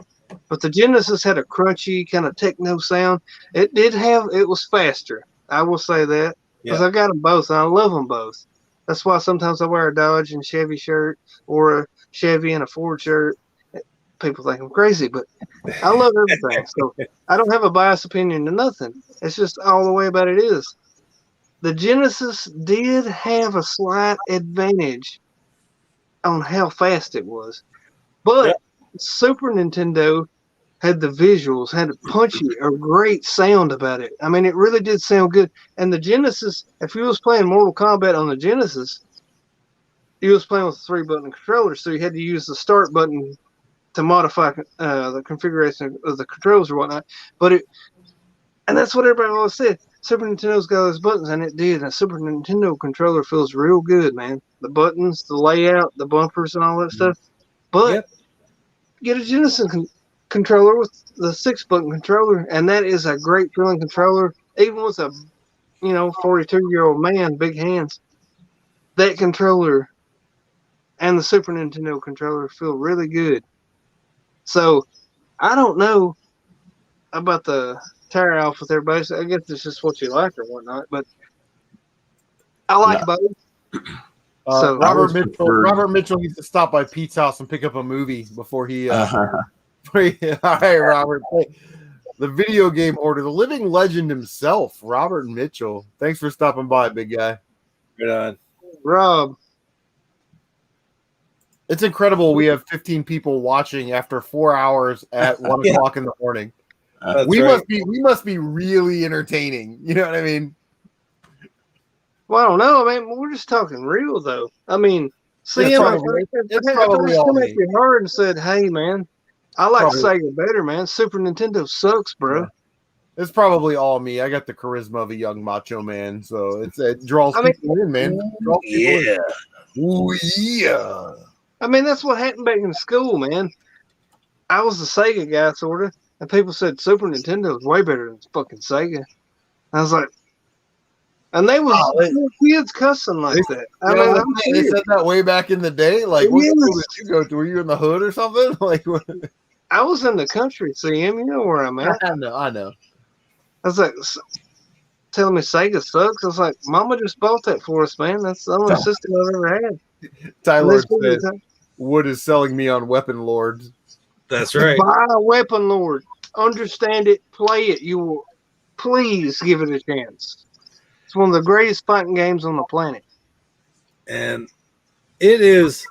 But the Genesis had a crunchy kind of techno sound. It was faster. I will say that. Because I got them both, and I love them both. That's why sometimes I wear a Dodge and Chevy shirt or a Chevy and a Ford shirt. People think I'm crazy, but I love everything. So I don't have a biased opinion to nothing. It's just all the way about it is. The Genesis did have a slight advantage on how fast it was. But Super Nintendo had the visuals, had a great sound about it. I mean, it really did sound good. And the Genesis, if you was playing Mortal Kombat on the Genesis, you was playing with a 3-button controller, so you had to use the start button to modify the configuration of the controls or whatnot. And that's what everybody always said. Super Nintendo's got those buttons, and it did. A Super Nintendo controller feels real good, man. The buttons, the layout, the bumpers, and all that stuff. But get a Genesis controller with the 6-button controller, and that is a great feeling controller. Even with a 42-year-old man, big hands, that controller and the Super Nintendo controller feel really good. So I don't know about the tear off with everybody. So I guess it's just what you like or whatnot, but I like both. So Robert Mitchell needs to stop by Pete's house and pick up a movie before he. All right, Robert. The video game order, the living legend himself, Robert Mitchell. Thanks for stopping by, big guy. Good on, Rob. It's incredible. We have 15 people watching after 4 hours at 1 o'clock in the morning. We must be really entertaining. You know what I mean? Well, I don't know. I mean, we're just talking real, though. I mean, see him. It's probably all me. Hard and said, "Hey, man, I like Sega better, man. Super Nintendo sucks, bro." Yeah. It's probably all me. I got the charisma of a young macho man, so it draws people in, man. Yeah. Ooh, yeah. I mean, that's what happened back in school, man. I was the Sega guy, sort of, and people said Super Nintendo is way better than fucking Sega. I was like, and they was kids cussing like that. I mean, they said that way back in the day. Like, what school did you go to? Were you in the hood or something? Like, what? I was in the country, CM. You know where I'm at. I know. I was like, telling me Sega sucks. I was like, Mama just bought that for us, man. That's the only system I've ever had. Tyler said, Wood is selling me on Weapon Lords. That's right. Buy a Weapon Lord. Understand it. Play it. You will please give it a chance. It's one of the greatest fighting games on the planet. And it is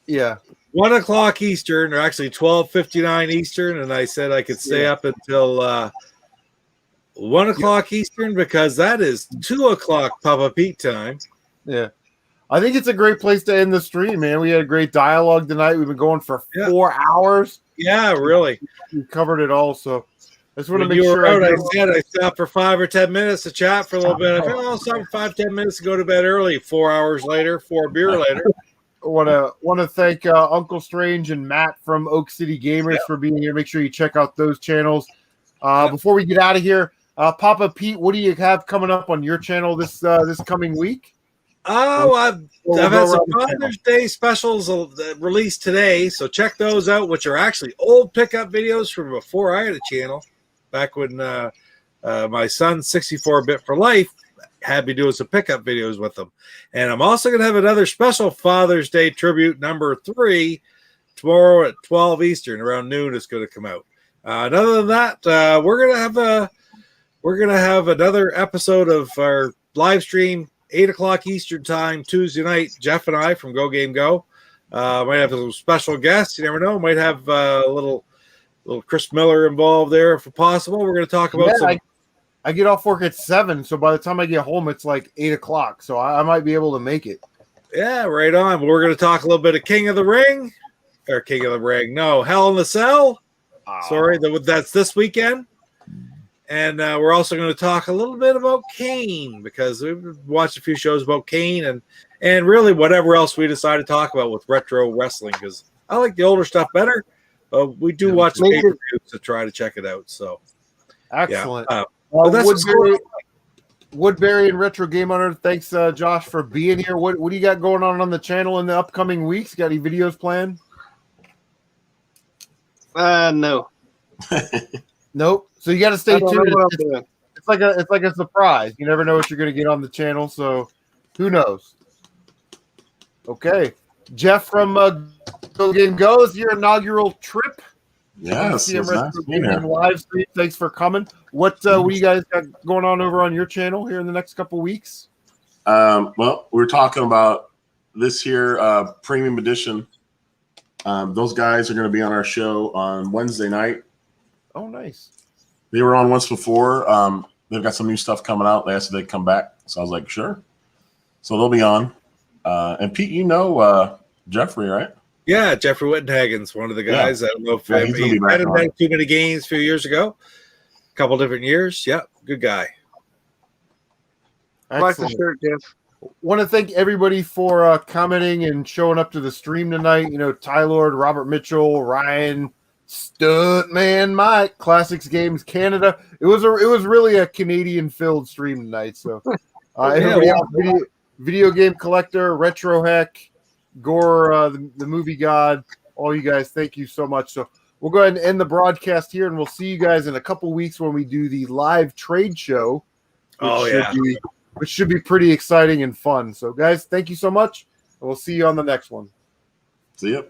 1 o'clock Eastern, or actually 12:59 Eastern, and I said I could stay up until 1 o'clock Eastern because that is 2 o'clock Papa Pete time. Yeah. I think it's a great place to end the stream, man. We had a great dialogue tonight. We've been going for 4 hours. Yeah, really. We covered it all, so I just want to make sure. I stopped for 5 or 10 minutes to chat for a little bit. I feel I'll stop for 5-10 minutes to go to bed early. 4 hours later, 4 beer later. Want to thank Uncle Strange and Matt from Oak City Gamers for being here. Make sure you check out those channels. Before we get out of here, Papa Pete, what do you have coming up on your channel this coming week? Oh, I've had some Father's Day specials released today, so check those out, which are actually old pickup videos from before I had a channel, back when my son, 64-bit for life, had me doing some pickup videos with them. And I'm also going to have another special Father's Day tribute, number 3, tomorrow at 12 Eastern, around noon. It's going to come out. And other than that, we're going to have another episode of our live stream, 8 o'clock Eastern time, Tuesday night. Jeff and I from Go Game Go might have a little special guest. You never know. Might have a little Chris Miller involved there if possible. We're going to talk about some. I get off work at 7, so by the time I get home, it's like 8 o'clock. So I might be able to make it. Yeah, right on. We're going to talk a little bit of King of the Ring. No, Hell in the Cell. Sorry, that's this weekend. And we're also going to talk a little bit about Kane, because we've watched a few shows about Kane and really whatever else we decide to talk about with retro wrestling, because I like the older stuff better. But we do watch the pay-per-views to try to check it out. So excellent. Yeah. Woodbury and Retro Game Hunter, thanks, Josh, for being here. What do you got going on the channel in the upcoming weeks? Got any videos planned? No. Nope. So you got to stay tuned. It's like a surprise. You never know what you're going to get on the channel. So who knows? Okay, Jeff from Go Game Go, is your inaugural trip. Yes, it's nice being here. Live stream. Thanks for coming. What you guys got going on over on your channel here in the next couple weeks? Well, we're talking about this here premium edition. Those guys are going to be on our show on Wednesday night. Oh, nice. They were on once before. They've got some new stuff coming out. They asked if they'd come back. So I was like, sure. So they'll be on. And Pete, you know Jeffrey, right? Yeah, Jeffrey Wittenhagen's one of the guys. I don't know if he hadn't had too many games a few years ago. A couple different years. Yeah, good guy. I like the shirt, Jeff. Want to thank everybody for commenting and showing up to the stream tonight. You know, Tylord, Robert Mitchell, Ryan, Stuntman Mike, Classics Games Canada. It was really a Canadian filled stream tonight. So everybody else, video game collector, Retro Heck, Gore, the movie god, all you guys, thank you so much. So we'll go ahead and end the broadcast here, and we'll see you guys in a couple weeks when we do the live trade show, which should be pretty exciting and fun. So guys, thank you so much, and we'll see you on the next one. See ya.